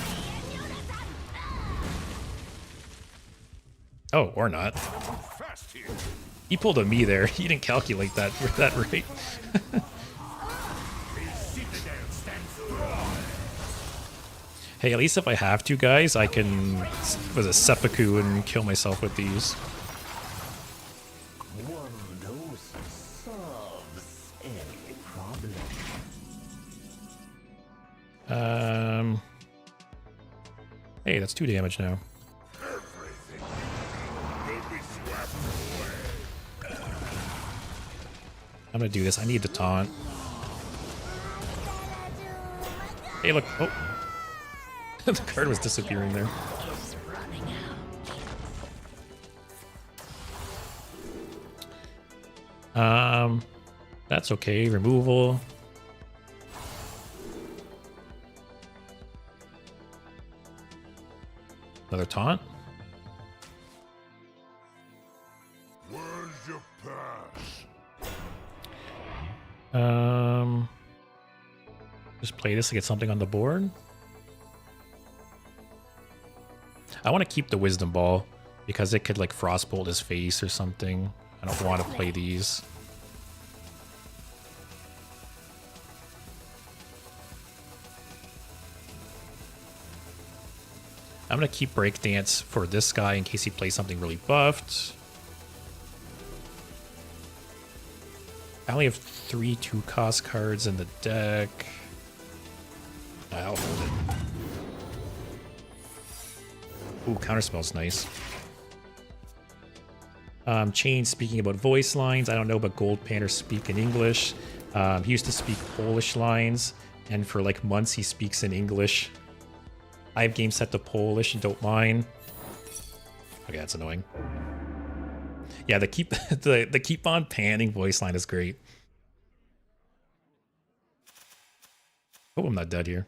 Oh, or not. He pulled a me there. He didn't calculate that right. Hey, at least if I have to, guys, I can was a seppuku and kill myself with these. Hey, that's 2 damage now. I'm gonna do this. I need to taunt. Hey, look. Oh. The card was disappearing there. That's okay. Removal. Another taunt. Where's your pass? Just play this to get something on the board. I want to keep the Wisdom Ball because it could like Frostbolt his face or something. I don't want to play these. I'm going to keep Breakdance for this guy in case he plays something really buffed. I only have 3 2-cost cards in the deck. I'll hold it. Ooh, Counterspell's nice. Chain speaking about voice lines. I don't know, but Gold Panther speak in English. He used to speak Polish lines, and for like months he speaks in English. I have games set to Polish and don't mind. Okay, that's annoying. Yeah, the keep on panning voice line is great. Oh, I'm not dead here.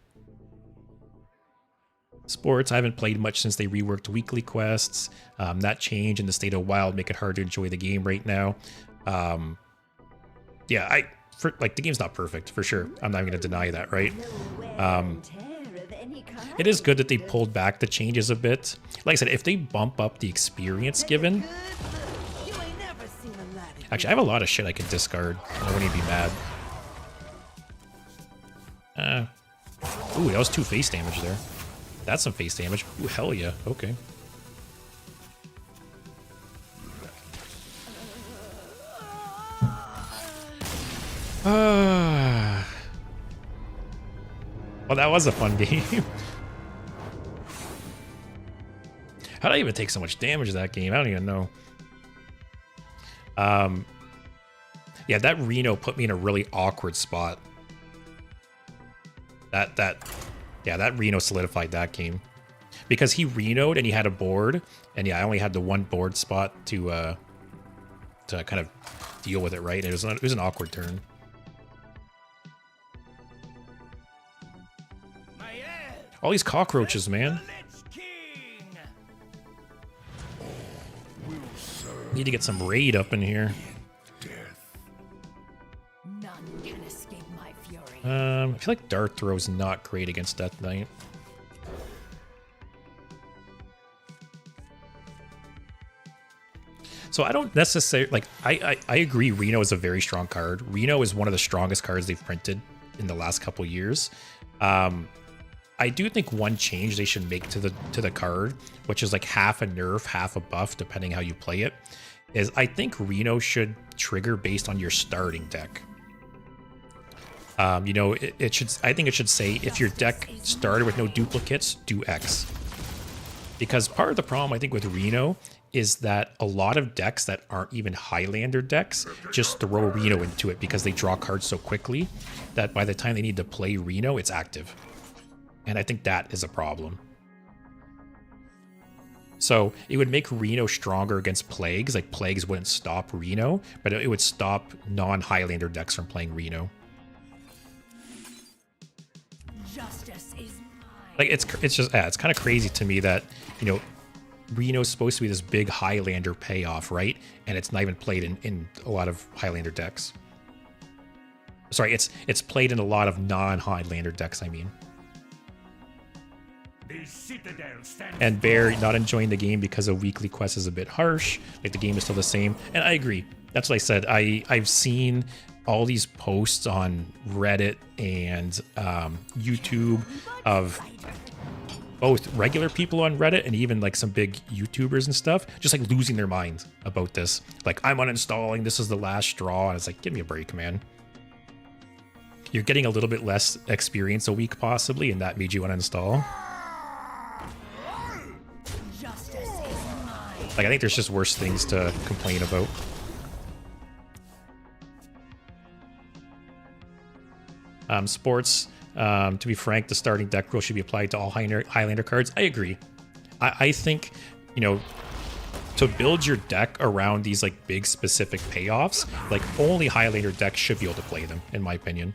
Sports, I haven't played much since they reworked weekly quests. That change in the state of wild make it hard to enjoy the game right now. Yeah, the game's not perfect for sure. I'm not even gonna deny that, right? It is good that they pulled back the changes a bit. Like I said, if they bump up the experience given. Actually, I have a lot of shit I could discard. I wouldn't even be mad. Ooh, that was 2 face damage there. That's some face damage. Ooh, hell yeah. Okay. Well, that was a fun game. How did I even take so much damage that game? I don't even know. Yeah, that Reno put me in a really awkward spot. That Reno solidified that game. Because he Reno'd and he had a board, and yeah, I only had the 1 board spot to kind of deal with it, right? It was an awkward turn. All these cockroaches, man. Need to get some raid up in here. None can escape my fury. I feel like Dart Throw's not great against Death Knight. So I don't necessarily like. I agree. Reno is a very strong card. Reno is one of the strongest cards they've printed in the last couple years. I do think one change they should make to the card, which is like half a nerf, half a buff, depending how you play it, is I think Reno should trigger based on your starting deck. You know, it should. I think it should say if your deck started with no duplicates, do X. Because part of the problem I think with Reno is that a lot of decks that aren't even Highlander decks just throw Reno into it because they draw cards so quickly that by the time they need to play Reno, it's active. And I think that is a problem. So it would make Reno stronger against Plagues. Like Plagues wouldn't stop Reno, but it would stop non-Highlander decks from playing Reno. Justice is mine. Like it's just it's kind of crazy to me that, you know, Reno's supposed to be this big Highlander payoff, right? And it's not even played in a lot of Highlander decks. Sorry, it's played in a lot of non-Highlander decks, I mean. And Bear not enjoying the game because a weekly quest is a bit harsh. Like the game is still the same. And I agree. That's what I said. I've seen all these posts on Reddit and YouTube of both regular people on Reddit and even like some big YouTubers and stuff, just like losing their minds about this. Like, I'm uninstalling, this is the last straw. And it's like, give me a break, man. You're getting a little bit less experience a week possibly, and that made you uninstall. Like, I think there's just worse things to complain about. Sports, to be frank, the starting deck rule should be applied to all Highlander cards. I agree. I think, you know, to build your deck around these like big specific payoffs, like only Highlander decks should be able to play them, in my opinion.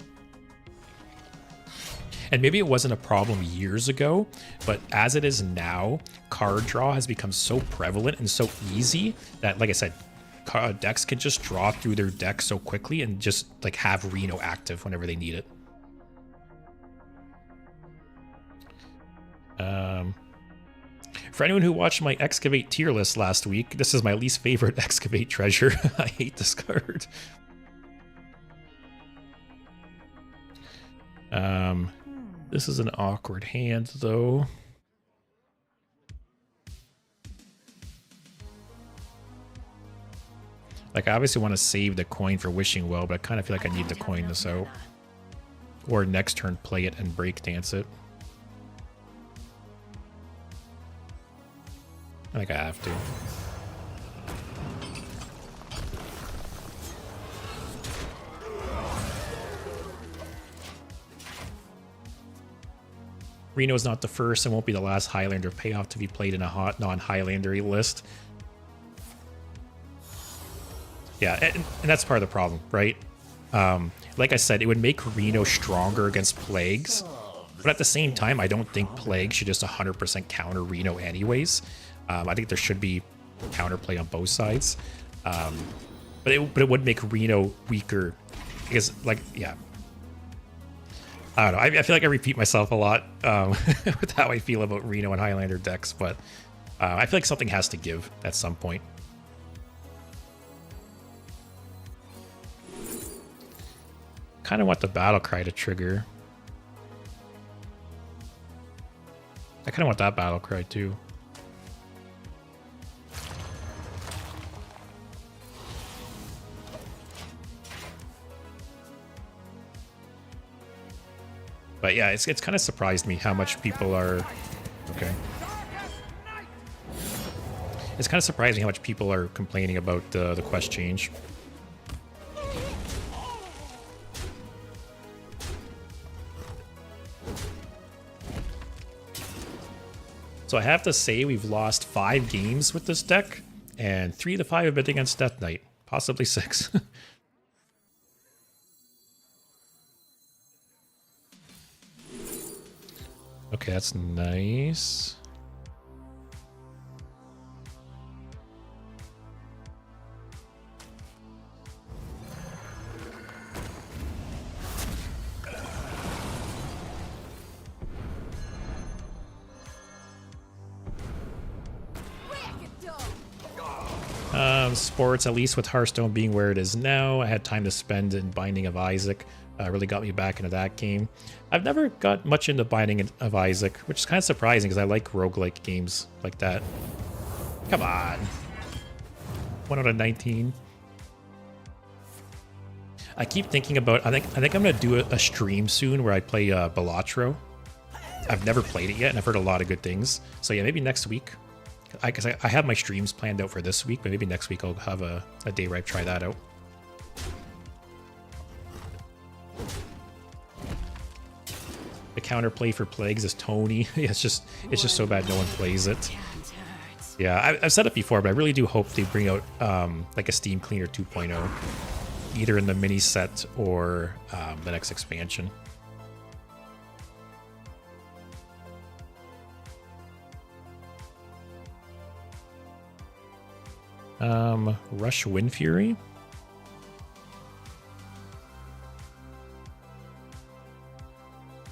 And maybe it wasn't a problem years ago, but as it is now, card draw has become so prevalent and so easy that, like I said, decks can just draw through their deck so quickly and just like have Reno active whenever they need it. For anyone who watched my Excavate tier list last week, this is my least favorite Excavate treasure. I hate this card. This is an awkward hand, though. Like, I obviously want to save the coin for Wishing Well, but I kind of feel like I need to coin this out. Or next turn play it and break dance it. I think I have to. Reno's not the first and won't be the last Highlander payoff to be played in a hot non-Highlander list. Yeah, and that's part of the problem, right? Like I said, it would make Reno stronger against Plagues, but at the same time, I don't think Plague should just 100% counter Reno anyways. I think there should be counterplay on both sides, but it would make Reno weaker because, like, yeah. I don't know. I feel like I repeat myself a lot with how I feel about Reno and Highlander decks, but I feel like something has to give at some point. Kind of want the battle cry to trigger. I kind of want that battle cry too. But yeah, it's kind of surprised me how much people are... Okay. It's kind of surprising how much people are complaining about the quest change. So I have to say we've lost 5 games with this deck, and 3 of the 5 have been against Death Knight, possibly 6. Okay, that's nice. Sports, at least with Hearthstone being where it is now, I had time to spend in Binding of Isaac. Really got me back into that game. I've never got much into Binding of Isaac, which is kind of surprising because I like roguelike games like that. Come on. 1 out of 19. I keep thinking about, I think I'm going to do a stream soon where I play Balatro. I've never played it yet, and I've heard a lot of good things. So yeah, maybe next week. Because I have my streams planned out for this week, but maybe next week I'll have a day where I try that out. The counterplay for Plagues is Tony. Yeah, it's just so bad no one plays it. Yeah, I've said it before, but I really do hope they bring out like a Steam Cleaner 2.0, either in the mini set or the next expansion. Rush Wind Fury.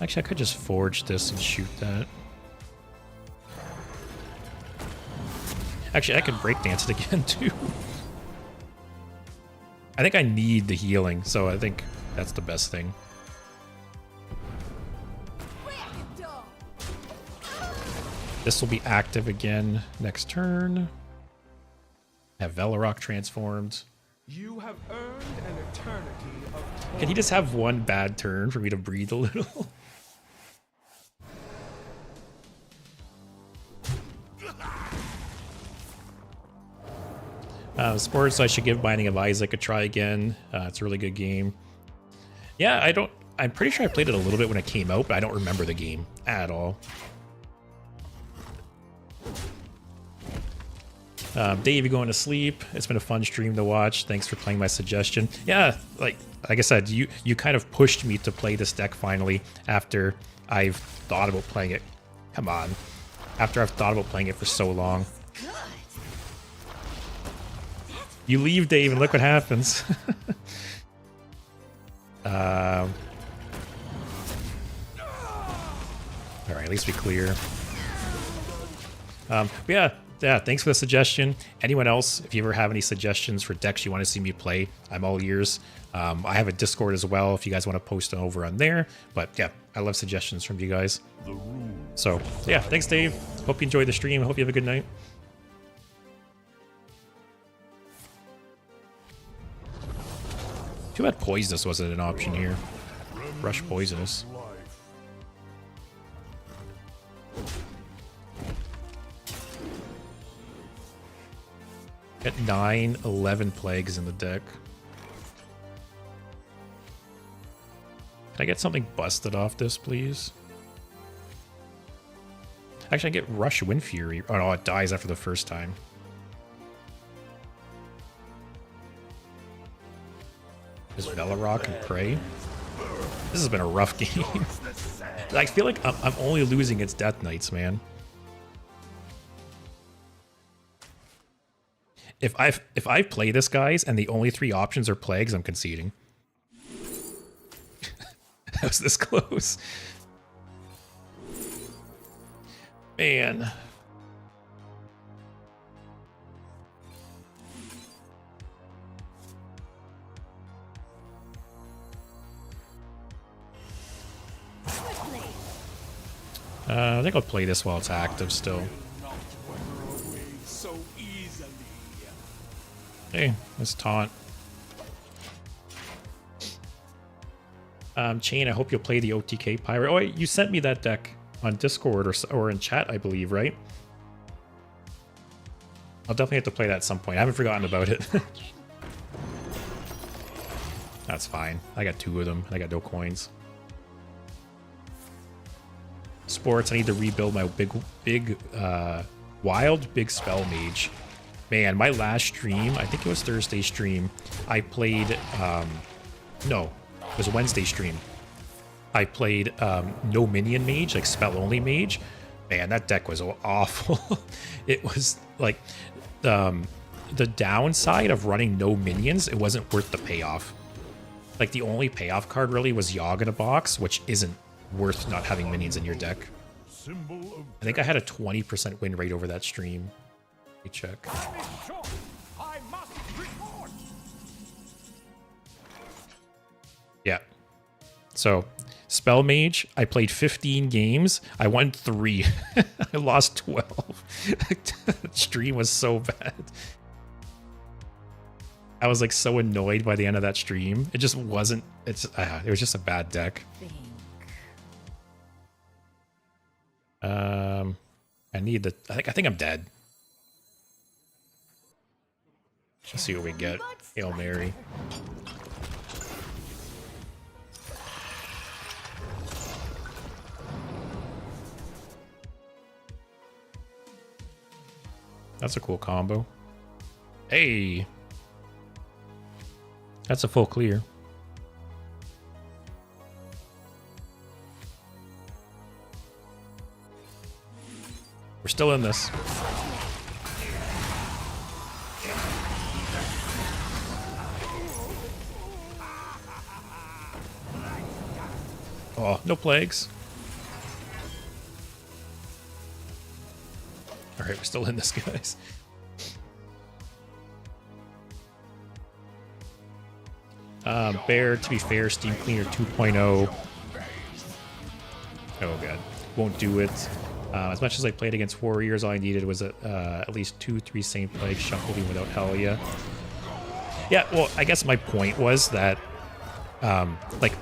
Actually, I could just forge this and shoot that. Actually, I could breakdance it again too. I think I need the healing, so I think that's the best thing. This will be active again next turn. Have Velorok transformed. You have earned an eternity of... Can he just have one bad turn for me to breathe a little? Sports, I should give Binding of Isaac a try again. It's a really good game. Yeah, I'm pretty sure I played it a little bit when it came out, but I don't remember the game at all. Dave, you going to sleep? It's been a fun stream to watch. Thanks for playing my suggestion. Yeah, like I said, you kind of pushed me to play this deck finally after I've thought about playing it. Come on. After I've thought about playing it for so long. You leave, Dave, and look what happens. Alright, at least we clear. Yeah, thanks for the suggestion. Anyone else, if you ever have any suggestions for decks you want to see me play, I'm all ears. I have a Discord as well if you guys want to post them over on there. But yeah, I love suggestions from you guys. So yeah, thanks, Dave. Hope you enjoyed the stream. Hope you have a good night. Too bad Poisonous wasn't an option here. Rush Poisonous. Got 9, 11 plagues in the deck. Can I get something busted off this, please? Actually, I get Rush Wind Fury. Oh no, it dies after the first time. Is Velarok and Prey? This has been a rough game. I feel like I'm only losing its Death Knights, man. If I play this, guys, and the only 3 options are plagues, I'm conceding. That was this close. Man. I think I'll play this while it's active still. Hey, let's taunt. Chain, I hope you'll play the OTK Pirate. Oh, wait, you sent me that deck on Discord or in chat, I believe, right? I'll definitely have to play that at some point. I haven't forgotten about it. That's fine. I got 2 of them. I got no coins. Sports, I need to rebuild my wild big spell mage. Man, my last stream, I think it was Thursday stream, I played, no, it was a Wednesday stream. I played no minion mage, like spell only mage. Man, that deck was awful. It was like the downside of running no minions, it wasn't worth the payoff. Like the only payoff card really was Yogg in a box, which isn't worth not having minions in your deck. I think I had a 20% win rate over that stream. Let me check. Yeah. So, Spell Mage, I played 15 games. I won 3. I lost 12. The stream was so bad. I was like so annoyed by the end of that stream. It just wasn't, it was just a bad deck. I need the, I think I'm dead. Let's see what we get. Hail Mary. That's a cool combo. Hey! That's a full clear. We're still in this. Oh, no plagues. Alright, we're still in this, guys. Bear, to be fair, Steam Cleaner 2.0. Oh god. Won't do it. As much as I played against Warriors, all I needed was at least 2-3 Saint Plagues shuffling without Hellia. Yeah, well, I guess my point was that, like,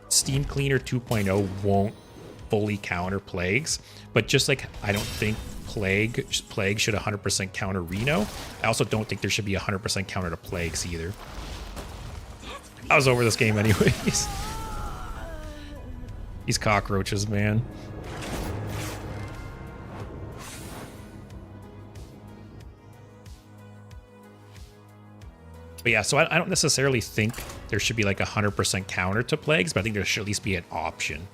Steam Cleaner 2.0 won't fully counter Plagues, but just like I don't think Plague should 100% counter Reno, I also don't think there should be 100% counter to Plagues either. I was over this game anyways. These cockroaches, man. But yeah, so I don't necessarily think there should be like 100% counter to Plagues, but I think there should at least be an option.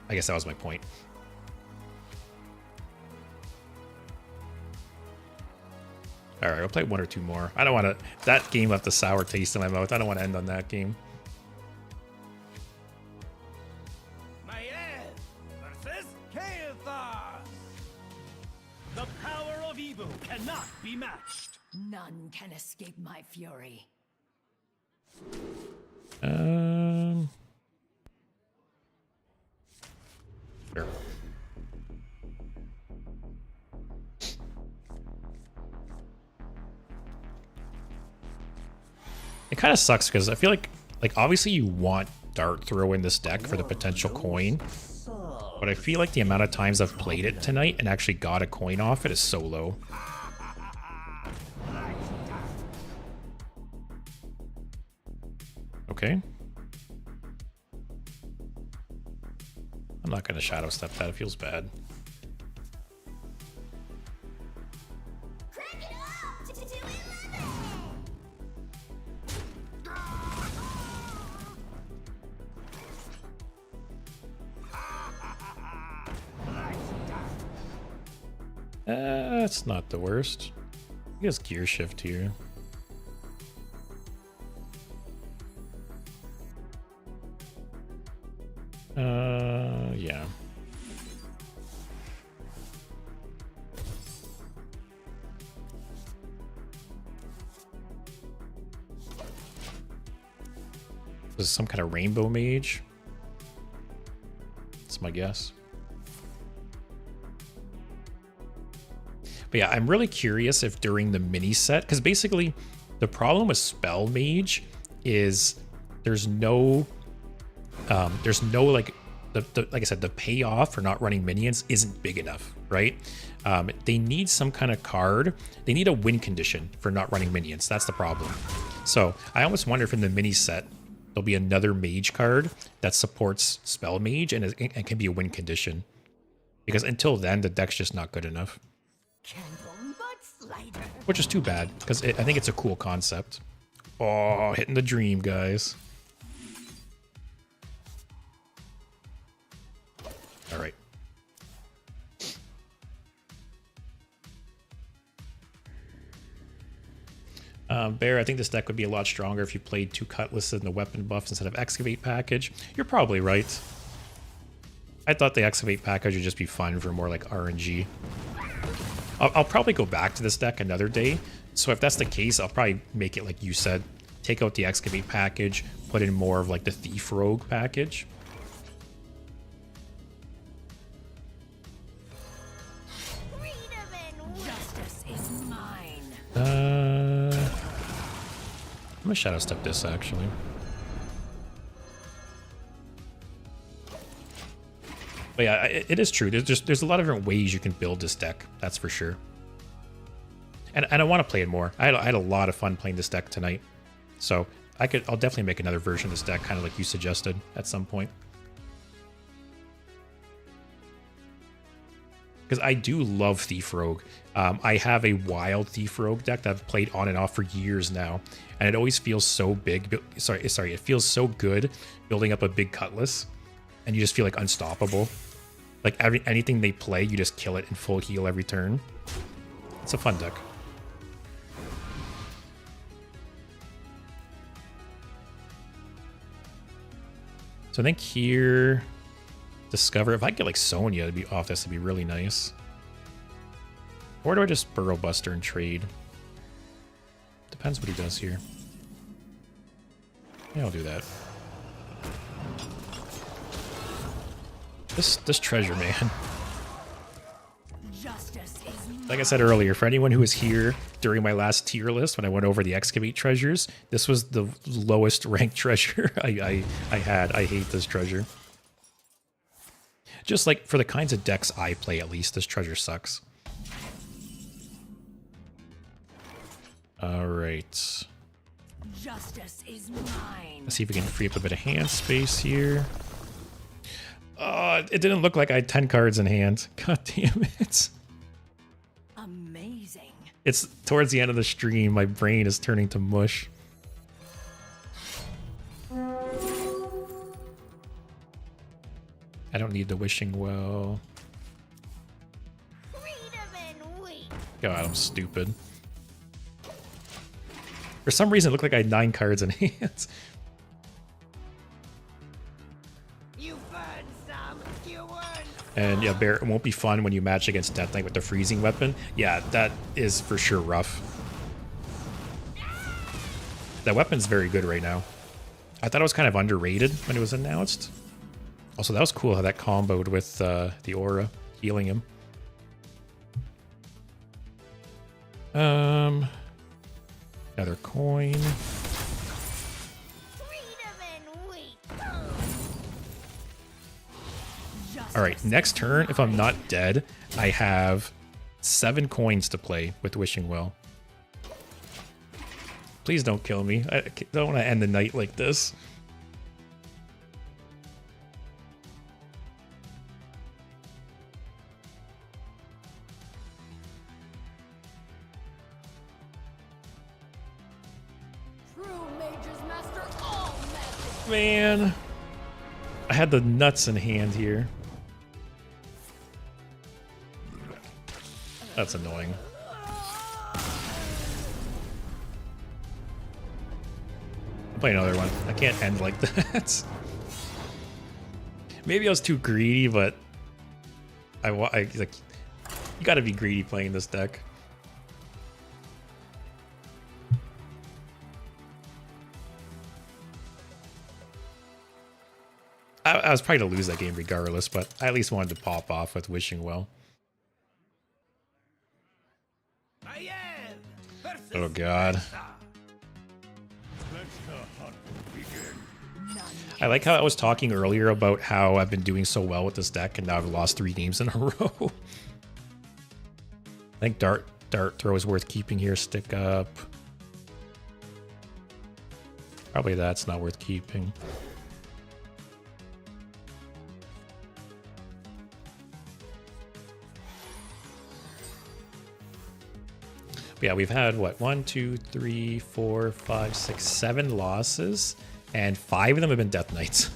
I guess that was my point. All right, I'll play 1 or 2 more. I don't want to... That game left a sour taste in my mouth. I don't want to end on that game. Versus Kael'thas. The power of evil cannot be matched. None can escape my fury. Sure. It kind of sucks because I feel like obviously you want Dart Throw in this deck for the potential coin, but I feel like the amount of times I've played it tonight and actually got a coin off it is so low. Okay. I'm not going to Shadow Step that. It feels bad. Crack it up to 11. That's not the worst. I guess Gear Shift here. Yeah. This is some kind of rainbow mage. That's my guess. But yeah, I'm really curious if during the mini set, because basically the problem with Spell Mage is there's no like like I said, the payoff for not running minions isn't big enough, right? They need some kind of card. They need a win condition for not running minions. That's the problem. So I almost wonder if in the mini set there'll be another mage card that supports Spell Mage and can be a win condition. Because until then, the deck's just not good enough. Which is too bad, because I think it's a cool concept. Oh, hitting the dream, guys. All right. Bear, I think this deck would be a lot stronger if you played 2 Cutlasses and the weapon buffs instead of Excavate package. You're probably right. I thought the Excavate package would just be fun for more like RNG. I'll probably go back to this deck another day. So if that's the case, I'll probably make it like you said. Take out the Excavate package, put in more of like the Thief Rogue package. Justice is mine. I'm gonna Shadow Step this actually. But yeah, it is true. There's a lot of different ways you can build this deck. That's for sure. And I want to play it more. I had a lot of fun playing this deck tonight. So I'll definitely make another version of this deck, kind of like you suggested at some point. Because I do love Thief Rogue. I have a wild Thief Rogue deck that I've played on and off for years now, and it always feels so big. Sorry, it feels so good building up a big Cutlass, and you just feel like unstoppable. Like anything they play, you just kill it in full heal every turn. It's a fun deck. So I think here, Discover. If I get like Sonya to be off this, would be really nice. Or do I just Burrow Buster and trade? Depends what he does here. Yeah, I'll do that. This treasure, man. Justice is mine. Like I said earlier, for anyone who was here during my last tier list when I went over the Excavate treasures, this was the lowest ranked treasure I had. I hate this treasure. Just like for the kinds of decks I play, at least, this treasure sucks. All right. Justice is mine. Let's see if we can free up a bit of hand space here. It didn't look like I had 10 cards in hand. God damn it. Amazing. It's towards the end of the stream. My brain is turning to mush. I don't need the Wishing Well. God, I'm stupid. For some reason, it looked like I had 9 cards in hand. And yeah, Bear, it won't be fun when you match against Death Knight with the freezing weapon. Yeah, that is for sure rough. That weapon's very good right now. I thought it was kind of underrated when it was announced. Also, that was cool how that comboed with the aura, healing him. Another coin. All right, next turn, if I'm not dead, I have 7 coins to play with Wishing Well. Please don't kill me. I don't want to end the night like this. True mages master all magic. Man, I had the nuts in hand here. That's annoying. I'll play another one. I can't end like that. Maybe I was too greedy, but I like, you gotta be greedy playing this deck. I was probably to lose that game regardless, but I at least wanted to pop off with Wishing Well. Oh god. I like how I was talking earlier about how I've been doing so well with this deck and now I've lost 3 games in a row. I think dart throw is worth keeping here. Stick up. Probably that's not worth keeping. Yeah, we've had what, 1, 2, 3, 4, 5, 6, 7 losses, and 5 of them have been Death Knights.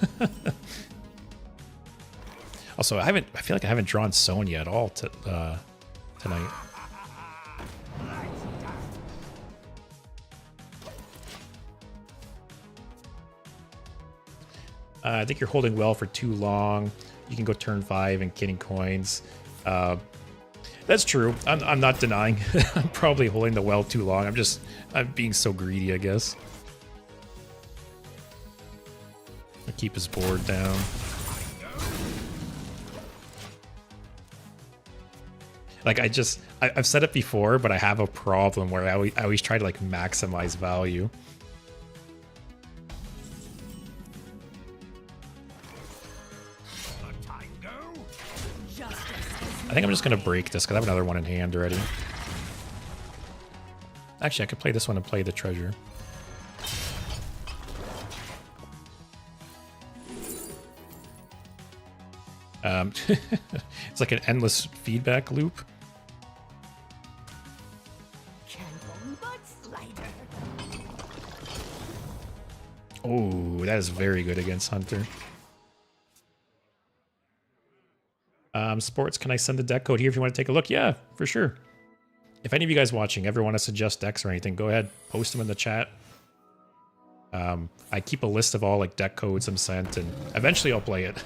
Also, I feel like I haven't drawn Sonya at all tonight. I think you're holding well for too long. You can go turn 5 and getting coins. That's true. I'm not denying. I'm probably holding the well too long. I'm being so greedy, I guess. I'll keep his board down. Like I've said it before, but I have a problem where I always try to like maximize value. I think I'm just going to break this because I have another one in hand already. Actually, I could play this one and play the treasure. It's like an endless feedback loop. Oh, that is very good against Hunter. Sports, can I send the deck code here if you want to take a look? Yeah, for sure. If any of you guys watching ever want to suggest decks or anything, go ahead, post them in the chat. I keep a list of all like deck codes I'm sent, and eventually I'll play it.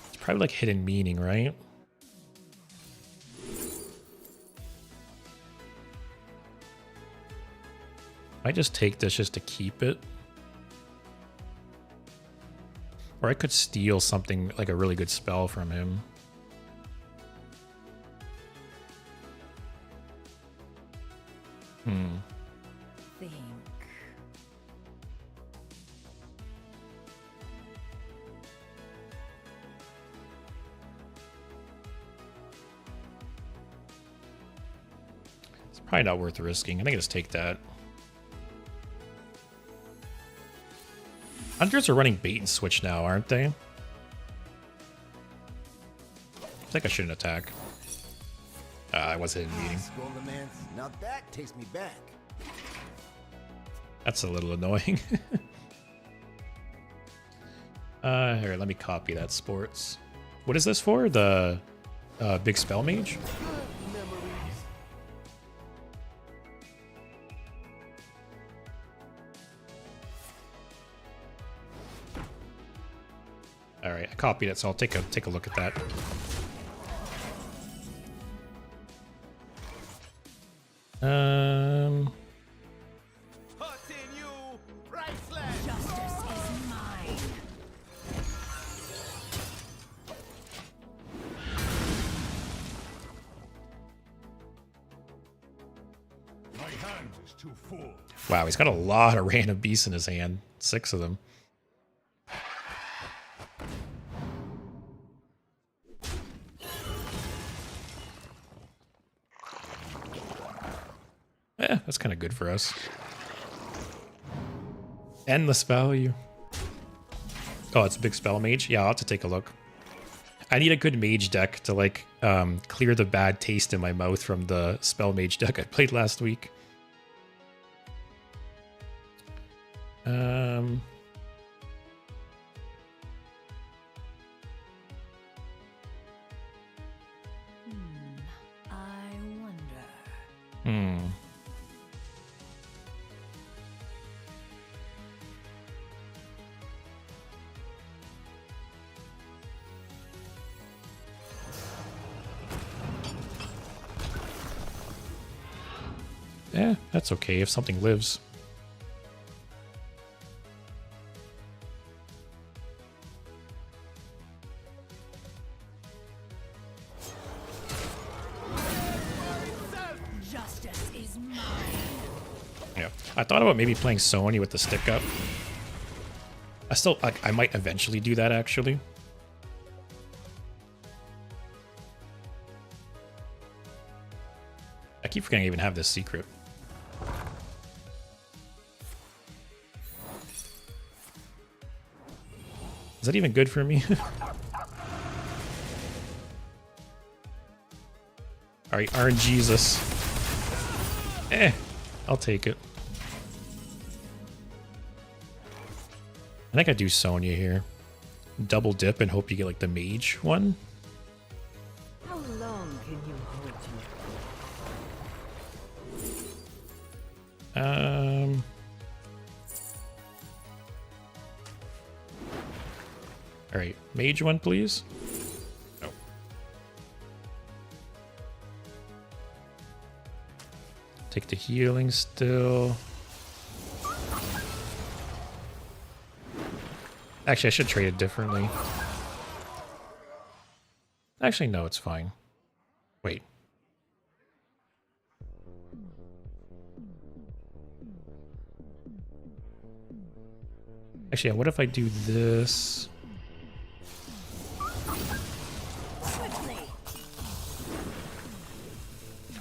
It's probably like hidden meaning, right? I just take this just to keep it. Or I could steal something like a really good spell from him. Think. It's probably not worth risking. I think I just take that. Hunters are running bait and switch now, aren't they? I think I shouldn't attack. I was hidden meeting. Now that takes me back. That's a little annoying. Here, let me copy that sports. What is this for? The big spell mage? All right, I copied it, so I'll take a look at that. Justice is mine. My hand is too full. Wow, he's got a lot of random beasts in his hand. 6 of them. Yeah, that's kind of good for us. Endless value. Oh, it's a big spell mage? Yeah, I'll have to take a look. I need a good mage deck to, like, clear the bad taste in my mouth from the spell mage deck I played last week. I wonder. Yeah, that's okay if something lives. Justice is mine. Yeah, I thought about maybe playing Sony with the stick up. I might eventually do that actually. I keep forgetting I even have this secret. Is that even good for me? Alright, RNGesus. I'll take it. I think I do Sonya here. Double dip and hope you get like the mage one. How long can you hold your Alright, mage one, please. No. Take the healing still. Actually, I should trade it differently. Actually, no, it's fine. Wait. Actually, what if I do this?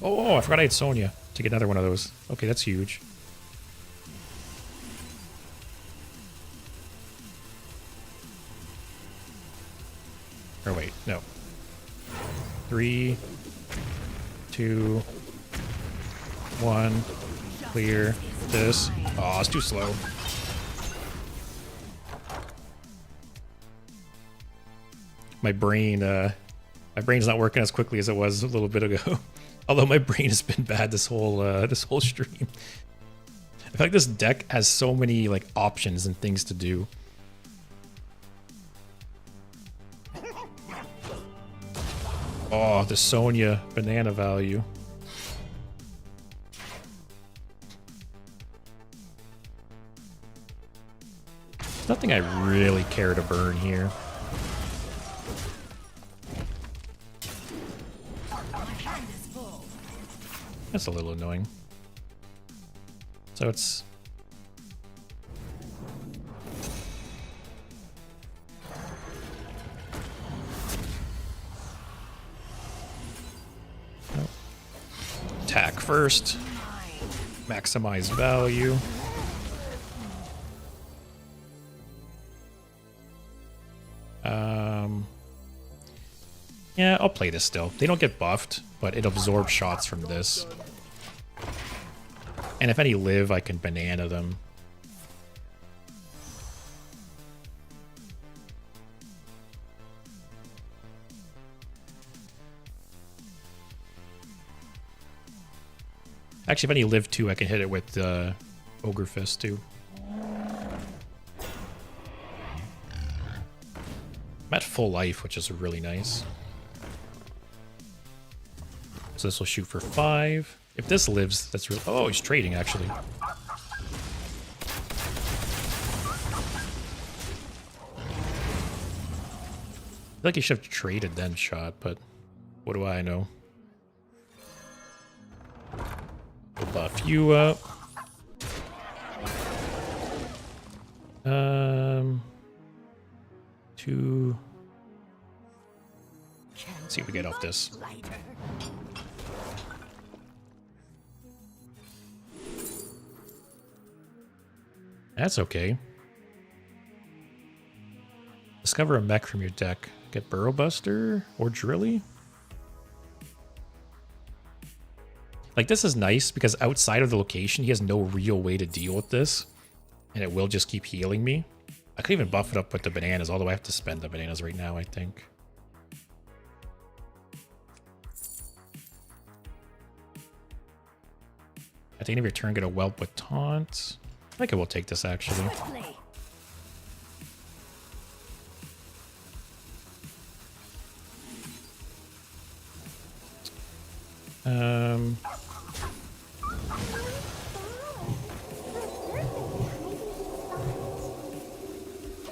Oh, I forgot I had Sonya to get another one of those. Okay, that's huge. Or wait, no. 3, 2, 1. Clear this. Oh, it's too slow. My brain's not working as quickly as it was a little bit ago. Although my brain has been bad this whole stream. I feel like this deck has so many like options and things to do. Oh, the Sonya banana value. There's nothing I really care to burn here. That's a little annoying. So it's... Nope. Attack first. Maximize value. Yeah, I'll play this still. They don't get buffed, but it absorbs shots from this. And if any live, I can banana them. Actually, if any live too, I can hit it with Ogre Fist too. I'm at full life, which is really nice. So this will shoot for 5. If this lives, that's real. Oh, he's trading actually. I feel like he should have traded then shot, but what do I know? buff you up. Let's see what we get off this. That's okay. Discover a mech from your deck. Get Burrow Buster or Drilly. Like, this is nice because outside of the location, he has no real way to deal with this. And it will just keep healing me. I could even buff it up with the bananas, although I have to spend the bananas right now, I think. At the end of your turn, get a whelp with taunt. I think I will take this, actually.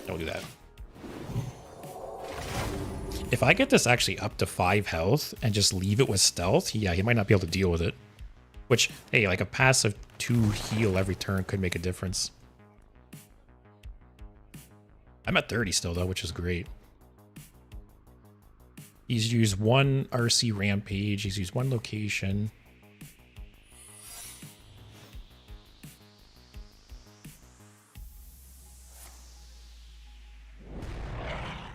Don't do that. If I get this actually up to 5 health and just leave it with stealth, yeah, he might not be able to deal with it. Which, hey, like a passive 2 heal every turn could make a difference. I'm at 30 still, though, which is great. He's used 1 RC Rampage. He's used 1 location.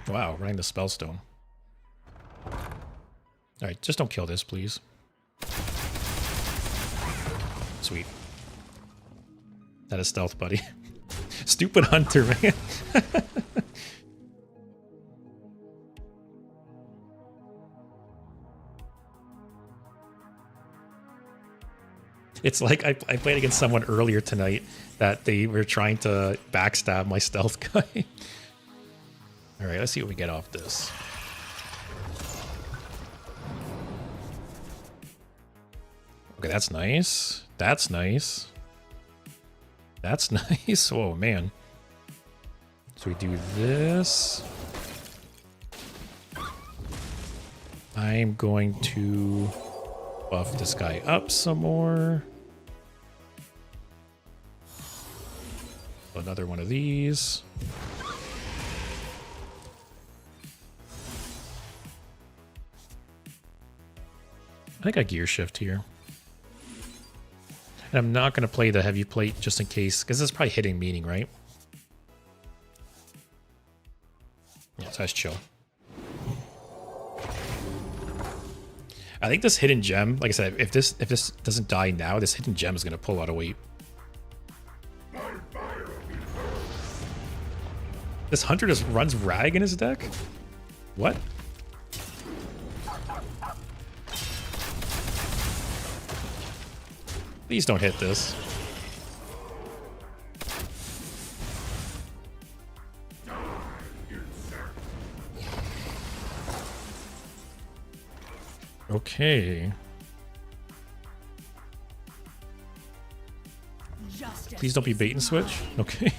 Wow, running the Spellstone. Alright, just don't kill this, please. Sweet. That is stealth, buddy. Stupid hunter, man. It's like I played against someone earlier tonight that they were trying to backstab my stealth guy. Alright, let's see what we get off this. Okay, that's nice. That's nice. That's nice. Oh, man. So we do this. I'm going to buff this guy up some more. Another one of these. I think I gear shift here. And I'm not going to play the heavy plate just in case, because this is probably hitting meaning, right? Yeah, so that's chill. I think this hidden gem, like I said, if this doesn't die now, this hidden gem is going to pull out a weight. This hunter just runs Rag in his deck? What? Please don't hit this. Okay. Please don't be bait and switch. Okay.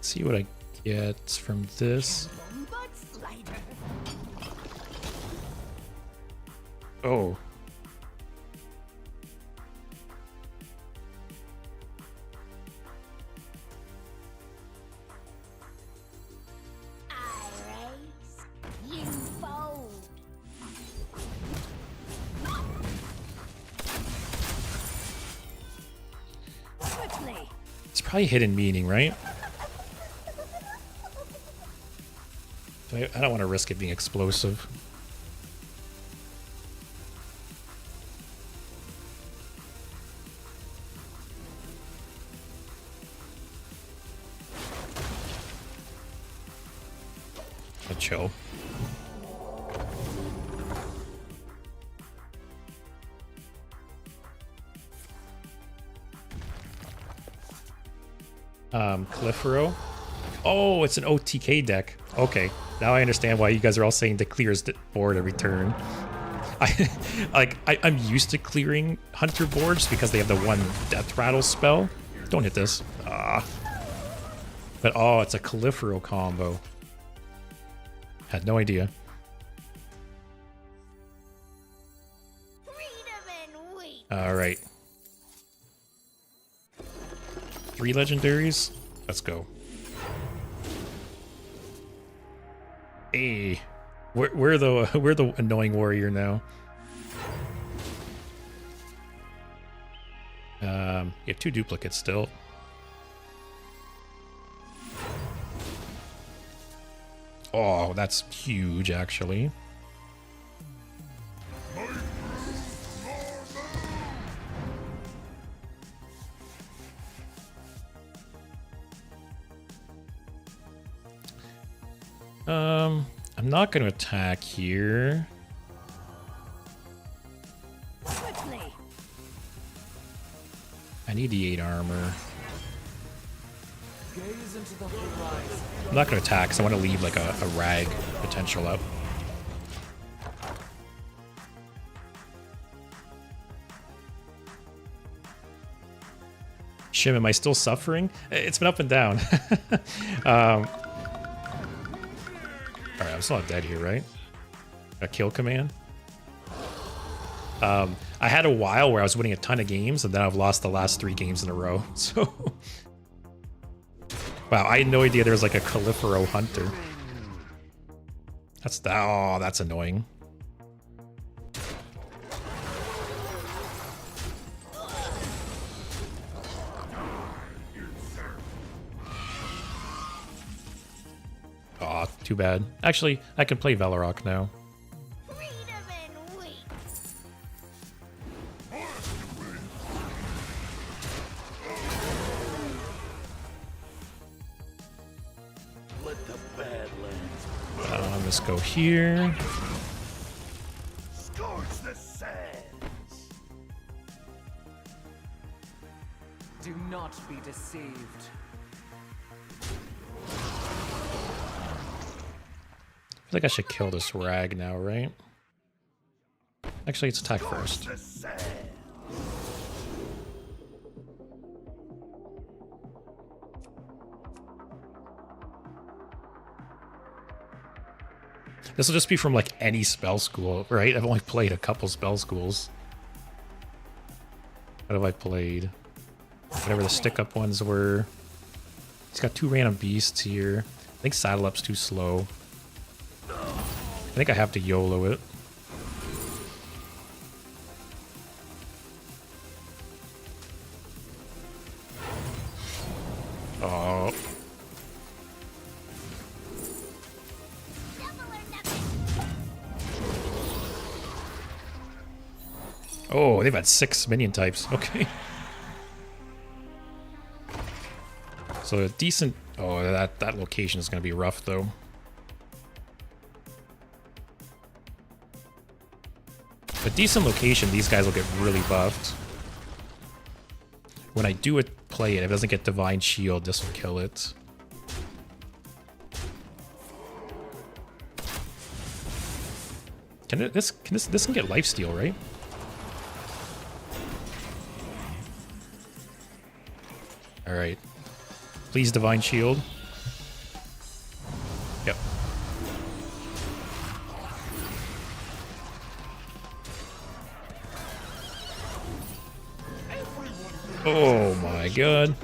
See what I get from this. Oh. You fold. It's probably hidden meaning, right? I don't want to risk it being explosive. A chill. Clefaro. Oh, it's an OTK deck. Okay, now I understand why you guys are all saying to clear his board every turn. I'm used to clearing hunter boards because they have the one death rattle spell. Don't hit this. Ah. But oh, it's a Califero combo. Had no idea. All right. 3 legendaries. Let's go. Hey, we're the annoying warrior now. You have 2 duplicates still. Oh, that's huge, actually. I'm not going to attack here. Quickly. I need the 8 armor. Gaze into the horizon. I'm not going to attack because I want to leave like a rag potential up. Shim, am I still suffering? It's been up and down. Alright, I'm still not dead here, right? A kill command? I had a while where I was winning a ton of games, and then I've lost the last 3 games in a row, so... Wow, I had no idea there was like a Califero hunter. Oh, that's annoying. Aw, too bad. Actually, I can play Valorok now. Let the Badlands Let's go here. scorch the sands. Do not be deceived. I feel like I should kill this rag now, right? Actually, it's attack first. The sands. This will just be from like any spell school, right? I've only played a couple spell schools. What have I played? Whatever the stick-up ones were. He's got 2 random beasts here. I think Saddle Up's too slow. I think I have to YOLO it. Oh. Oh, they've had 6 minion types. Okay. So a decent... Oh, that location is going to be rough, though. A decent location, these guys will get really buffed. When I do play it, if it doesn't get Divine Shield, this will kill it. This can get lifesteal, right? All right. Please Divine Shield. Yep. Oh my god.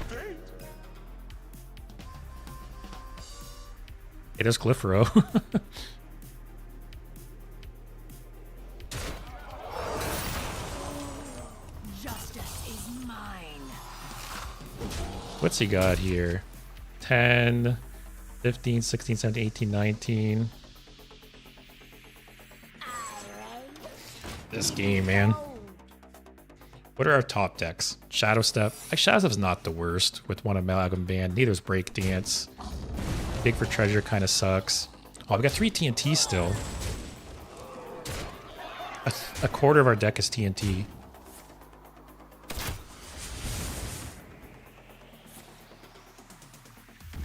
It is Califero. Justice is mine. What's he got here? 10, 15, 16, 17, 18, 19. This game, man. What are our top decks? Shadow Step. Shadow Step's not the worst with one Amalgam Band. Neither is Breakdance. Big for Treasure kind of sucks. Oh, we got 3 TNT still. A quarter of our deck is TNT.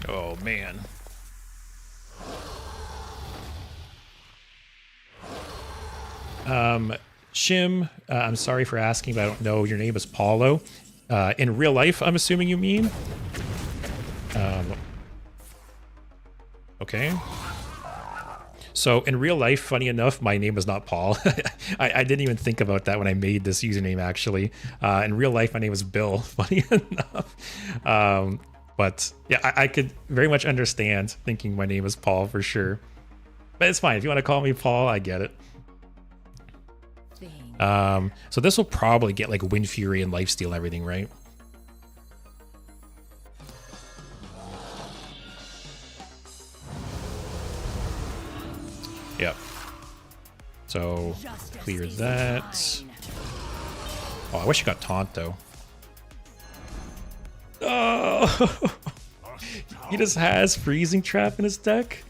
Oh, man. Shim, I'm sorry for asking, but I don't know. Your name is Paulo. In real life, I'm assuming you mean? Okay. So in real life, funny enough, my name is not Paul. I didn't even think about that when I made this username, actually. In real life, my name is Bill, funny enough. But yeah, I could very much understand thinking my name is Paul for sure. But it's fine. If you want to call me Paul, I get it. So this will probably get like Wind Fury and Lifesteal and everything, right? Yep. So clear that. Oh, I wish I got taunt though. Oh, he just has freezing trap in his deck.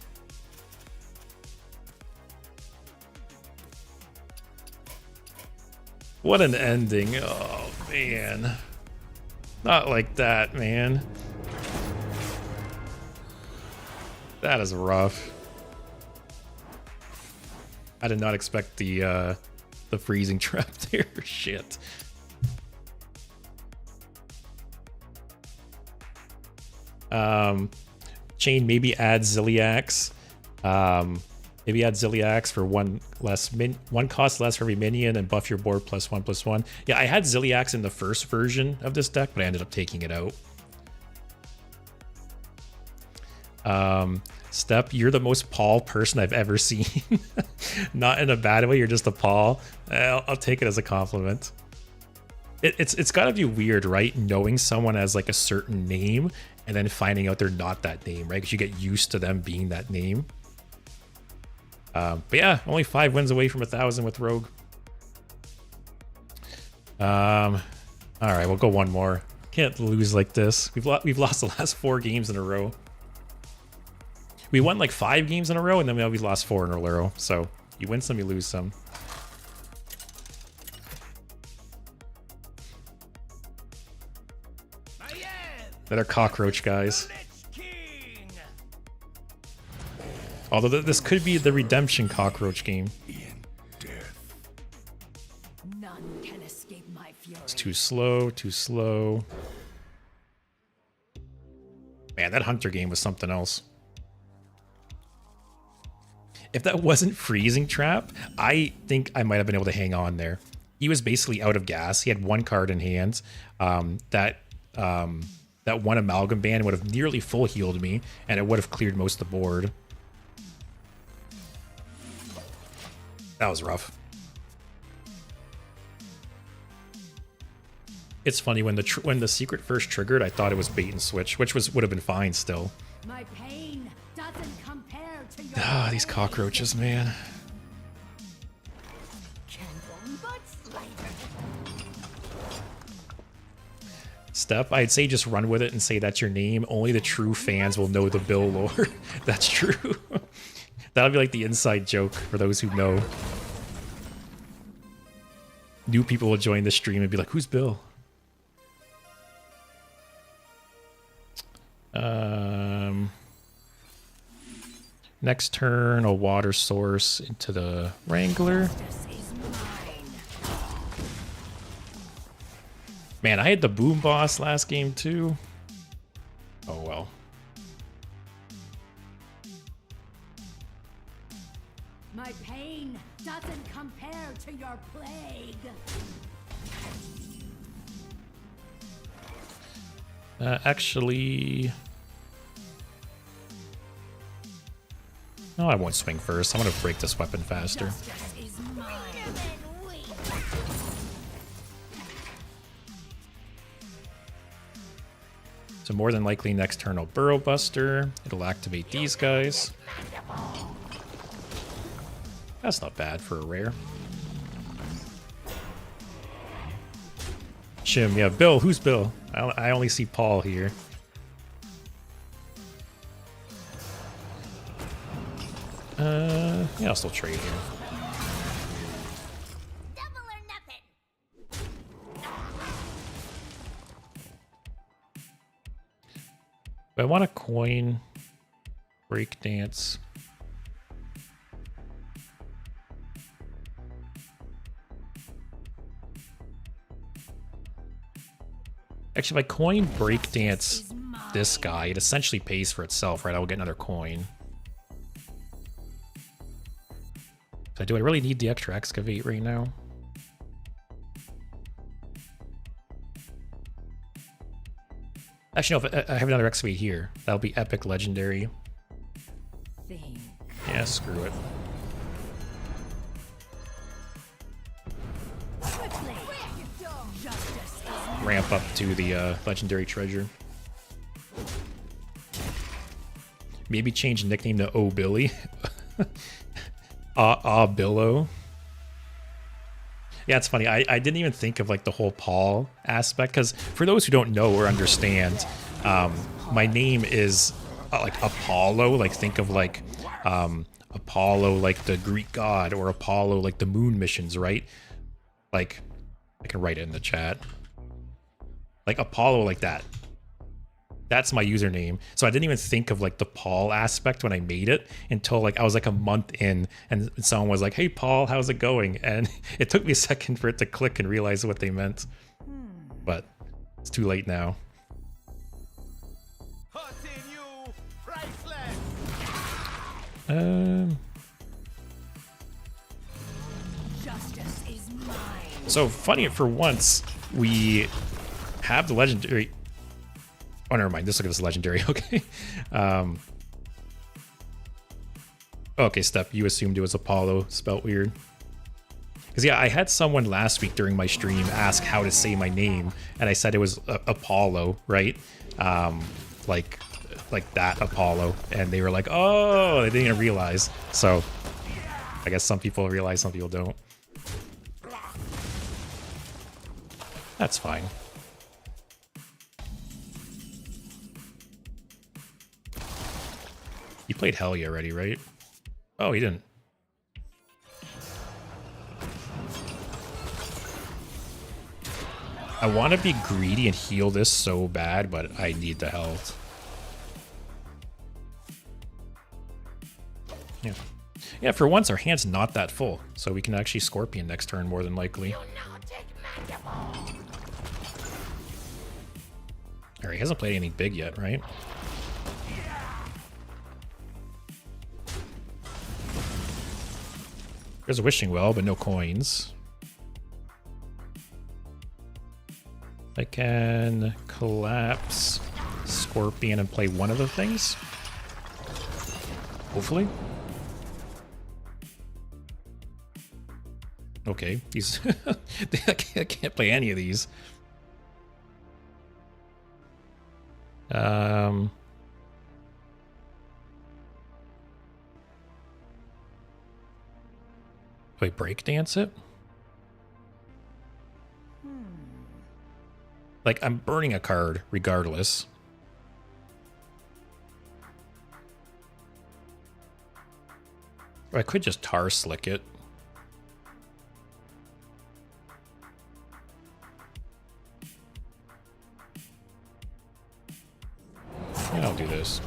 What an ending. Oh man. Not like that, man. That is rough. I did not expect the freezing trap there. Shit. Chain, maybe add Ziliax. Maybe add Ziliax for one cost less for every minion and buff your board +1/+1. Yeah, I had Ziliax in the first version of this deck, but I ended up taking it out. Step, you're the most Paul person I've ever seen. Not in a bad way, you're just a Paul. I'll take it as a compliment. It's gotta be weird, right? Knowing someone as like a certain name and then finding out they're not that name, right? Because you get used to them being that name. But yeah, only 5 wins away from 1,000 with Rogue. All right, we'll go one more. Can't lose like this. We've lost the last 4 games in a row. We won like 5 games in a row, and then we lost 4 in a row. So you win some, you lose some. Better cockroach, guys. Although this could be the redemption cockroach game. None can escape my fury. It's too slow, too slow. Man, that hunter game was something else. If that wasn't freezing trap, I think I might have been able to hang on there. He was basically out of gas. He had 1 card in hand. That one amalgam band would have nearly full healed me, and it would have cleared most of the board. That was rough. It's funny when the secret first triggered, I thought it was bait and switch, which would have been fine still. My pain doesn't compare to your These cockroaches, man. Step, I'd say just run with it and say that's your name. Only the true fans will know the Bill lore. That's true. That'll be like the inside joke for those who know. New people will join the stream and be like, who's Bill? Next turn, a water source into the Wrangler. Man, I had the boom boss last game too. Oh well. My pain doesn't compare to your plague. Actually... No, I won't swing first. I'm gonna break this weapon faster. Justice is mine. So more than likely next turn I'll Burrow Buster. It'll activate these guys. That's not bad for a rare. Shim, yeah, Bill. Who's Bill? I only see Paul here. Yeah, I'll still trade here. Double or nothing. I want a coin. Breakdance. Actually, if I coin breakdance this guy, it essentially pays for itself, right? I will get another coin. So do I really need the extra excavate right now? Actually, no, if I have another excavate here. That'll be epic legendary. Think. Yeah, screw it. Quickly. Justice is Ramp up to the legendary treasure. Maybe change the nickname to Oh Billy. Billow. Yeah, it's funny. I didn't even think of like the whole Paul aspect, because for those who don't know or understand, my name is like Apollo. Like think of like Apollo, like the Greek god, or Apollo, like the moon missions, right? Like I can write it in the chat. Like Apollo, like that. That's my username. So I didn't even think of like the Paul aspect when I made it until like I was like a month in, and someone was like, "Hey Paul, how's it going?" And it took me a second for it to click and realize what they meant. But it's too late now. justice is mine. So funny, for once we have the legendary. Oh, never mind. This will give us legendary. Okay. Okay, Step. You assumed it was Apollo. Spelt weird. Because yeah, I had someone last week during my stream ask how to say my name, and I said it was Apollo, right? Like that Apollo, and they were like, "Oh," they didn't even realize. So I guess some people realize, some people don't. That's fine. He played Hellia already, right? Oh, he didn't. I want to be greedy and heal this so bad, but I need the health. Yeah. Yeah, for once our hand's not that full, so we can actually Scorpion next turn more than likely. Alright, he hasn't played anything big yet, right? There's a Wishing Well, but no coins. I can collapse Scorpion and play one of the things. Hopefully. Okay, these I can't play any of these. Do I breakdance it? Like, I'm burning a card regardless. Or I could just tar slick it. And I'll do this.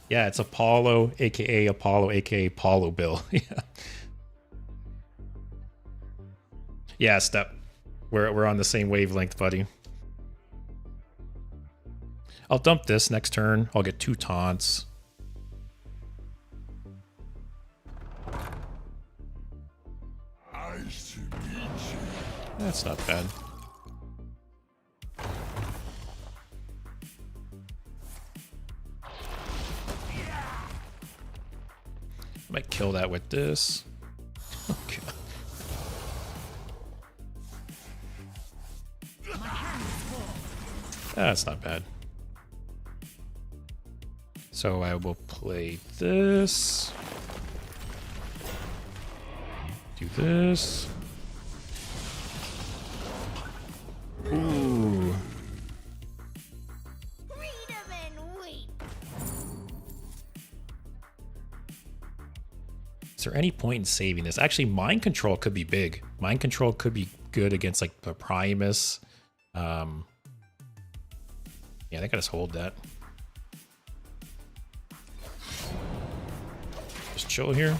Yeah, it's Apollo, aka Apollo, aka Apollo Bill. Yeah. Yeah, Step. We're on the same wavelength, buddy. I'll dump this next turn. I'll get 2 taunts. That's not bad. Might kill that with this. Okay. That's not bad. So I will play this. Do this. Ooh. Freedom and weep. Is there any point in saving this? Actually, Mind Control could be big. Mind Control could be good against like the Primus. Yeah, I think I just hold that. Just chill here.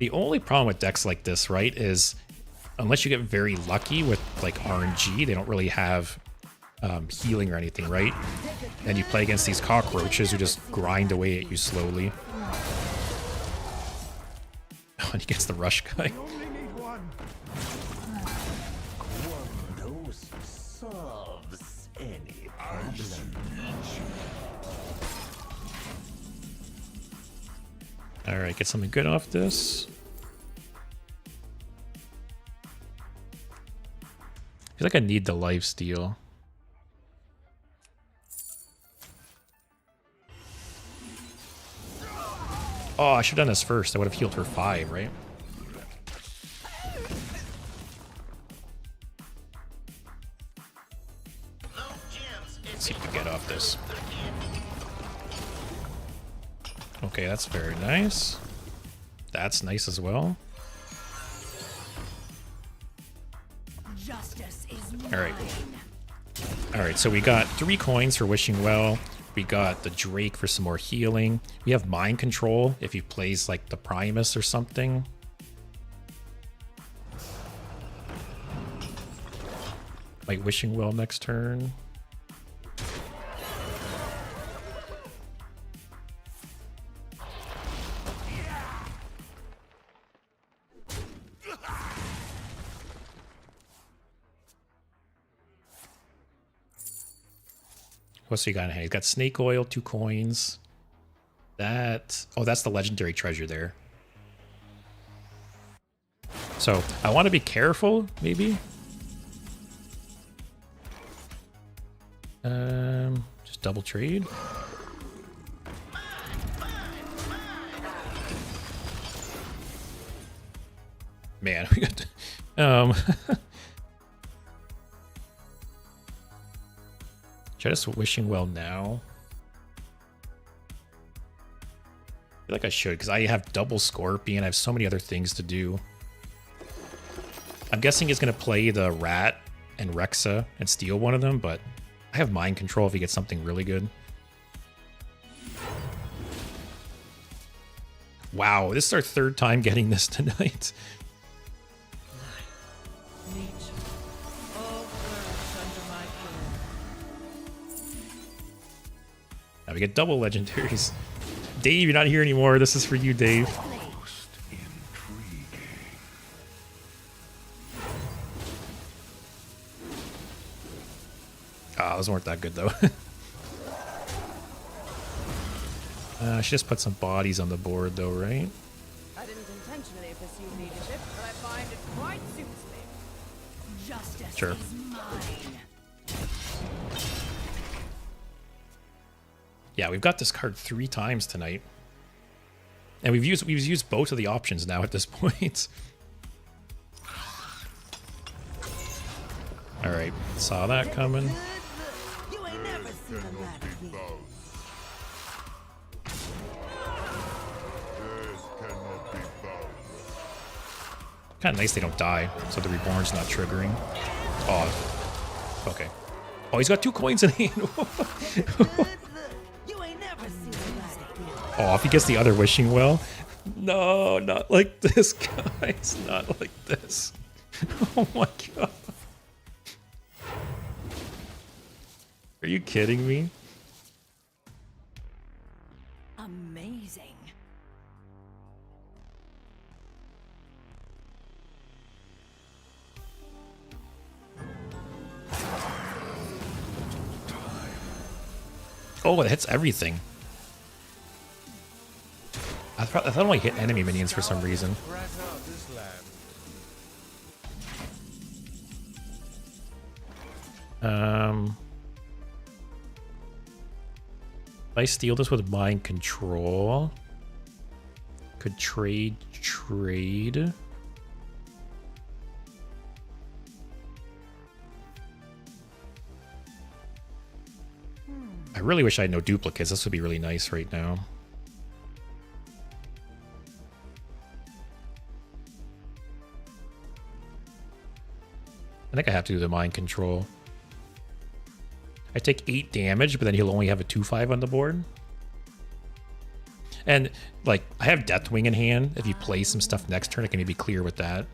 The only problem with decks like this, right, is unless you get very lucky with like RNG, they don't really have healing or anything, right? And you play against these cockroaches who just grind away at you slowly. Oh, and he gets the rush guy. Only need one. Those solves any problem. Alright, get something good off this. I feel like I need the life steal. Oh, I should have done this first. I would have healed for 5, right? Let's see if we can get off this. Okay, that's very nice. That's nice as well. Justice is All right. mine. All right, so we got 3 coins for Wishing Well. We got the Drake for some more healing. We have Mind Control if he plays like the Primus or something. Might Wishing Well next turn. What's he got in hand? He's got Snake Oil, 2 coins. That... Oh, that's the legendary treasure there. So, I want to be careful, maybe. Just double trade. Man, we got... Should I just Wishing Well now? I feel like I should, because I have double Scorpion. I have so many other things to do. I'm guessing he's going to play the Rat and Rexa and steal one of them, but I have Mind Control if he gets something really good. Wow, this is our 3rd time getting this tonight. Now we get double legendaries. Dave, you're not here anymore. This is for you, Dave. Most intriguing. Ah, those weren't that good though. I should just put some bodies on the board though, right? I didn't intentionally pursue leadership, but I find it quite suits me. Justice Sure. is mine. Yeah, we've got this card 3 times tonight. And we've used both of the options now at this point. Alright, saw that coming. You ain't never seen a rat again. This cannot be bound. Kinda nice they don't die, so the Reborn's not triggering. Oh. Okay. Oh, he's got 2 coins in hand. You ain't never seen a rat again. Oh, if he gets the other Wishing Well. No, not like this, guys. Not like this. Oh my god. Are you kidding me? Amazing. Oh, it hits everything. I thought it only hit enemy minions for some reason. Rat out this land. If I steal this with Mind Control, could trade. I really wish I had no duplicates. This would be really nice right now. I think I have to do the Mind Control. I take 8 damage, but then he'll only have a 2/5 on the board. And like I have Deathwing in hand. If you play some stuff next turn, I can maybe clear with that.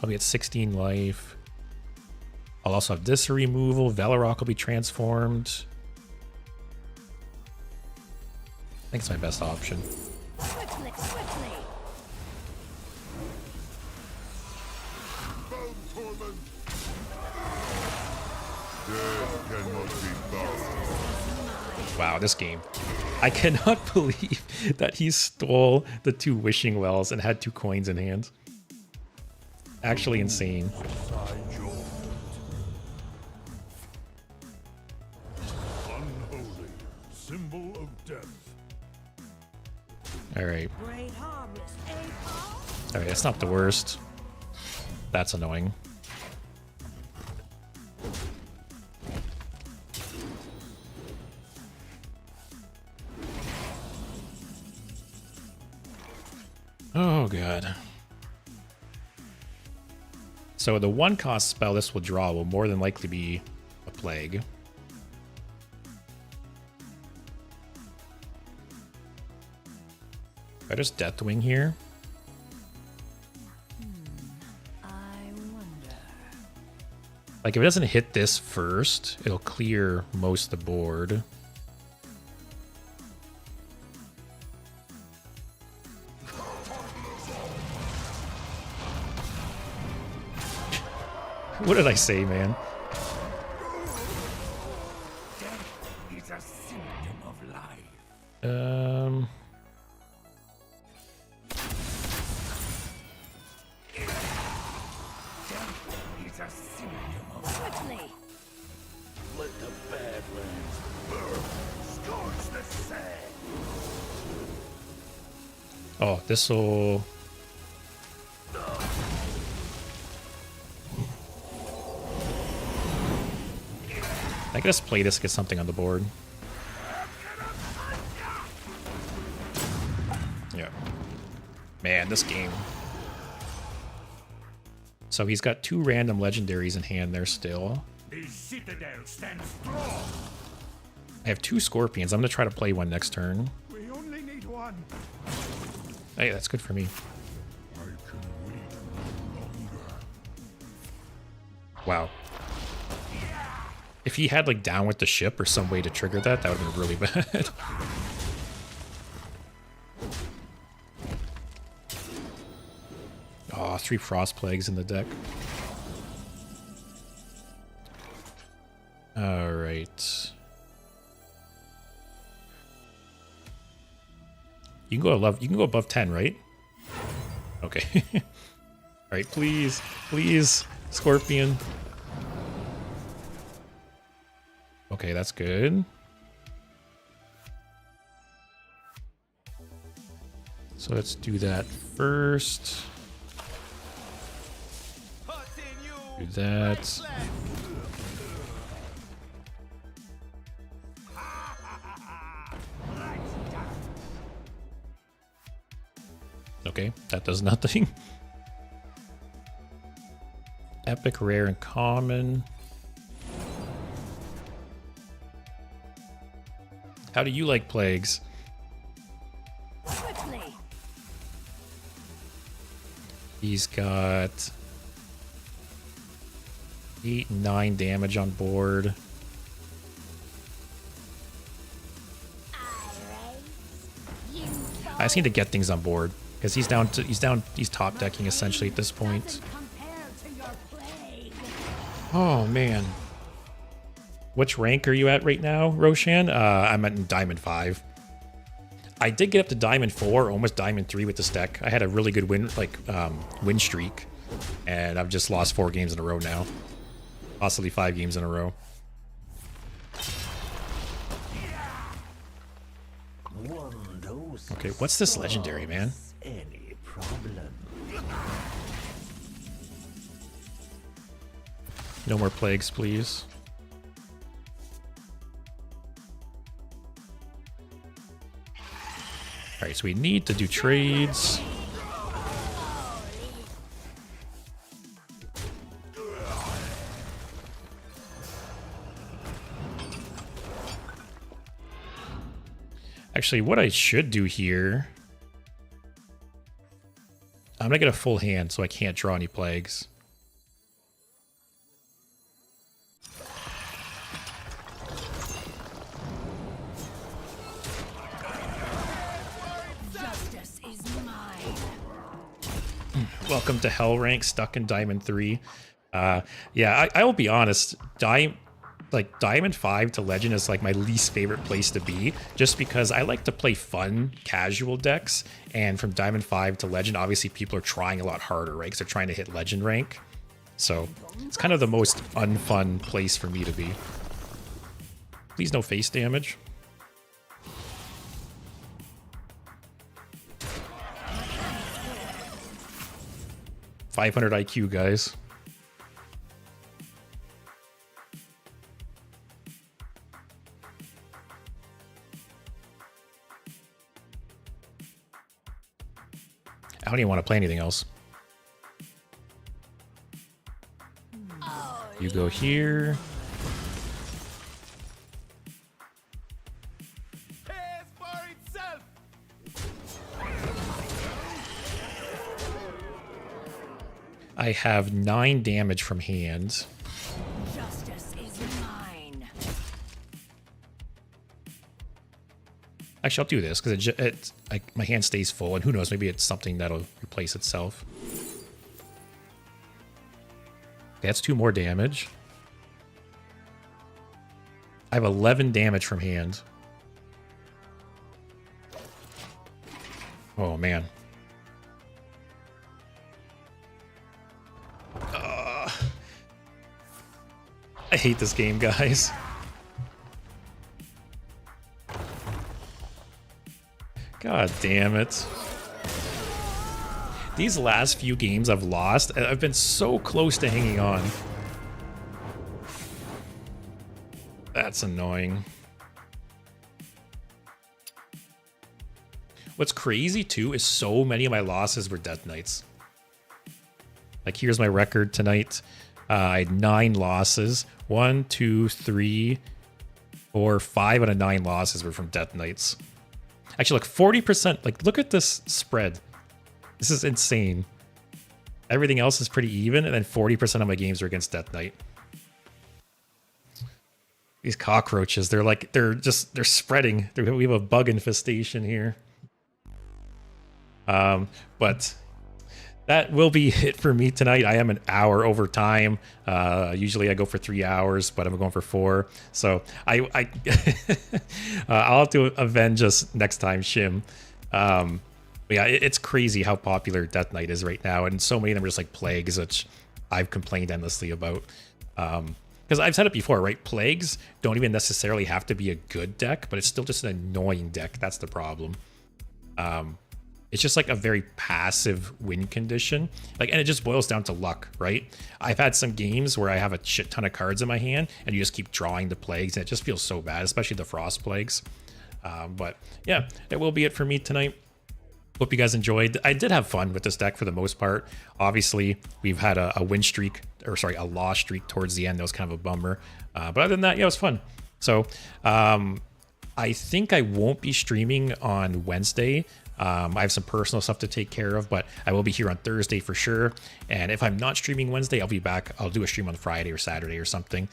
I'll be at 16 life. I'll also have this removal. Velorok will be transformed. I think it's my best option. Swiftly, swiftly. Bone torment. Death cannot be bound. Wow, this game. I cannot believe that he stole the 2 Wishing Wells and had 2 coins in hand. Actually insane. Unholy. Symbol of death. Alright. Great harmless, eh, Paul? Alright, that's not the worst. That's annoying. Oh, God. So the 1-cost spell this will draw will more than likely be a Plague. I just Deathwing here. I wonder. Like, if it doesn't hit this first, it'll clear most of the board. What did I say, man? It's a symptom of life. It's a symptom of Swiftly. let the badlands burn. Scorch the sand. Oh, this'll... I can just play this, get something on the board. Yeah. Man, this game. So he's got 2 random legendaries in hand there still. The citadel stands strong. I have 2 scorpions. I'm going to try to play one next turn. We only need one. Hey, that's good for me. I can wait longer. Wow. If he had like down with the ship or some way to trigger that, that would have been really bad. Oh, 3 Frost Plagues in the deck. All right. You can go above 10, right? Okay. All right, please, please, Scorpion. Okay, that's good. So let's do that first. Do that. Okay, that does nothing. Epic, rare, and common. How do you like plagues? Swiftly. He's got 8, 9 damage on board. I just need to get things on board because he's top decking essentially at this point. Doesn't compare to your plague. Oh man. Which rank are you at right now, Roshan? I'm at Diamond 5. I did get up to Diamond 4, almost Diamond 3 with this deck. I had a really good win streak, and I've just lost 4 games in a row now. Possibly 5 games in a row. Okay, what's this legendary, man? Any problem? No more plagues, please. Alright, so we need to do trades. Actually, what I should do here... I'm going to get a full hand, so I can't draw any plagues. Justice is mine. Welcome to Hell Rank, stuck in Diamond 3. Yeah, I will be honest. Diamond 5 to Legend is like my least favorite place to be, just because I like to play fun, casual decks. And from Diamond 5 to Legend, obviously people are trying a lot harder, right? Because they're trying to hit Legend rank. So it's kind of the most unfun place for me to be. Please no face damage. $500 IQ, guys. I don't even want to play anything else. You go here. Pays for itself. I have 9 damage from hand. Justice is mine. Actually, I'll do this because my hand stays full, and who knows, maybe it's something that'll replace itself. That's 2 more damage. I have 11 damage from hand. Oh, man. I hate this game, guys. God damn it. These last few games I've lost, I've been so close to hanging on. That's annoying. What's crazy too is so many of my losses were Death Knights. Like, here's my record tonight. I had 9 losses. 1, 2, 3, 4, 5 out of 9 losses were from Death Knights. Actually, look, 40%. Like, look at this spread. This is insane. Everything else is pretty even, and then 40% of my games are against Death Knight. These cockroaches, they're spreading. We have a bug infestation here. But that will be it for me tonight. I am an hour over time. Usually I go for 3 hours, but I'm going for 4. So I'll have to avenge us next time, Shim. But yeah, it's crazy how popular Death Knight is right now, and so many of them are just like plagues, which I've complained endlessly about. Because I've said it before, right? Plagues don't even necessarily have to be a good deck, but it's still just an annoying deck. That's the problem. It's just like a very passive win condition. Like, and it just boils down to luck, right? I've had some games where I have a shit ton of cards in my hand and you just keep drawing the plagues, and it just feels so bad, especially the frost plagues. But yeah, that will be it for me tonight. Hope you guys enjoyed. I did have fun with this deck for the most part. Obviously, we've had a win streak, or sorry, a loss streak towards the end. That was kind of a bummer. But other than that, yeah, it was fun. So I think I won't be streaming on Wednesday. I have some personal stuff to take care of, but I will be here on Thursday for sure. And if I'm not streaming Wednesday, I'll be back. I'll do a stream on Friday or Saturday or something.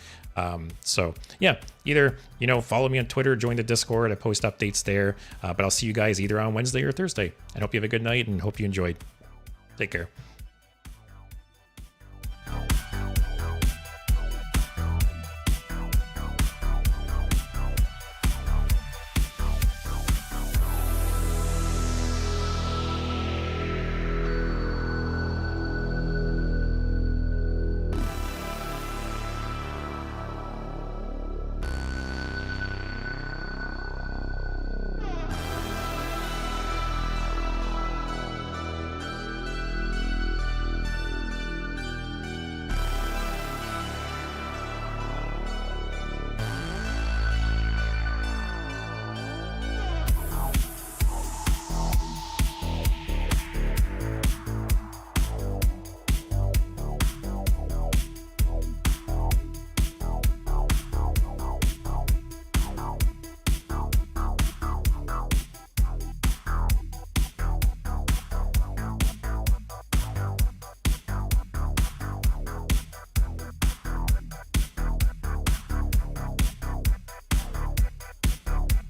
So yeah, either, follow me on Twitter, join the Discord. I post updates there, but I'll see you guys either on Wednesday or Thursday. I hope you have a good night and hope you enjoyed. Take care.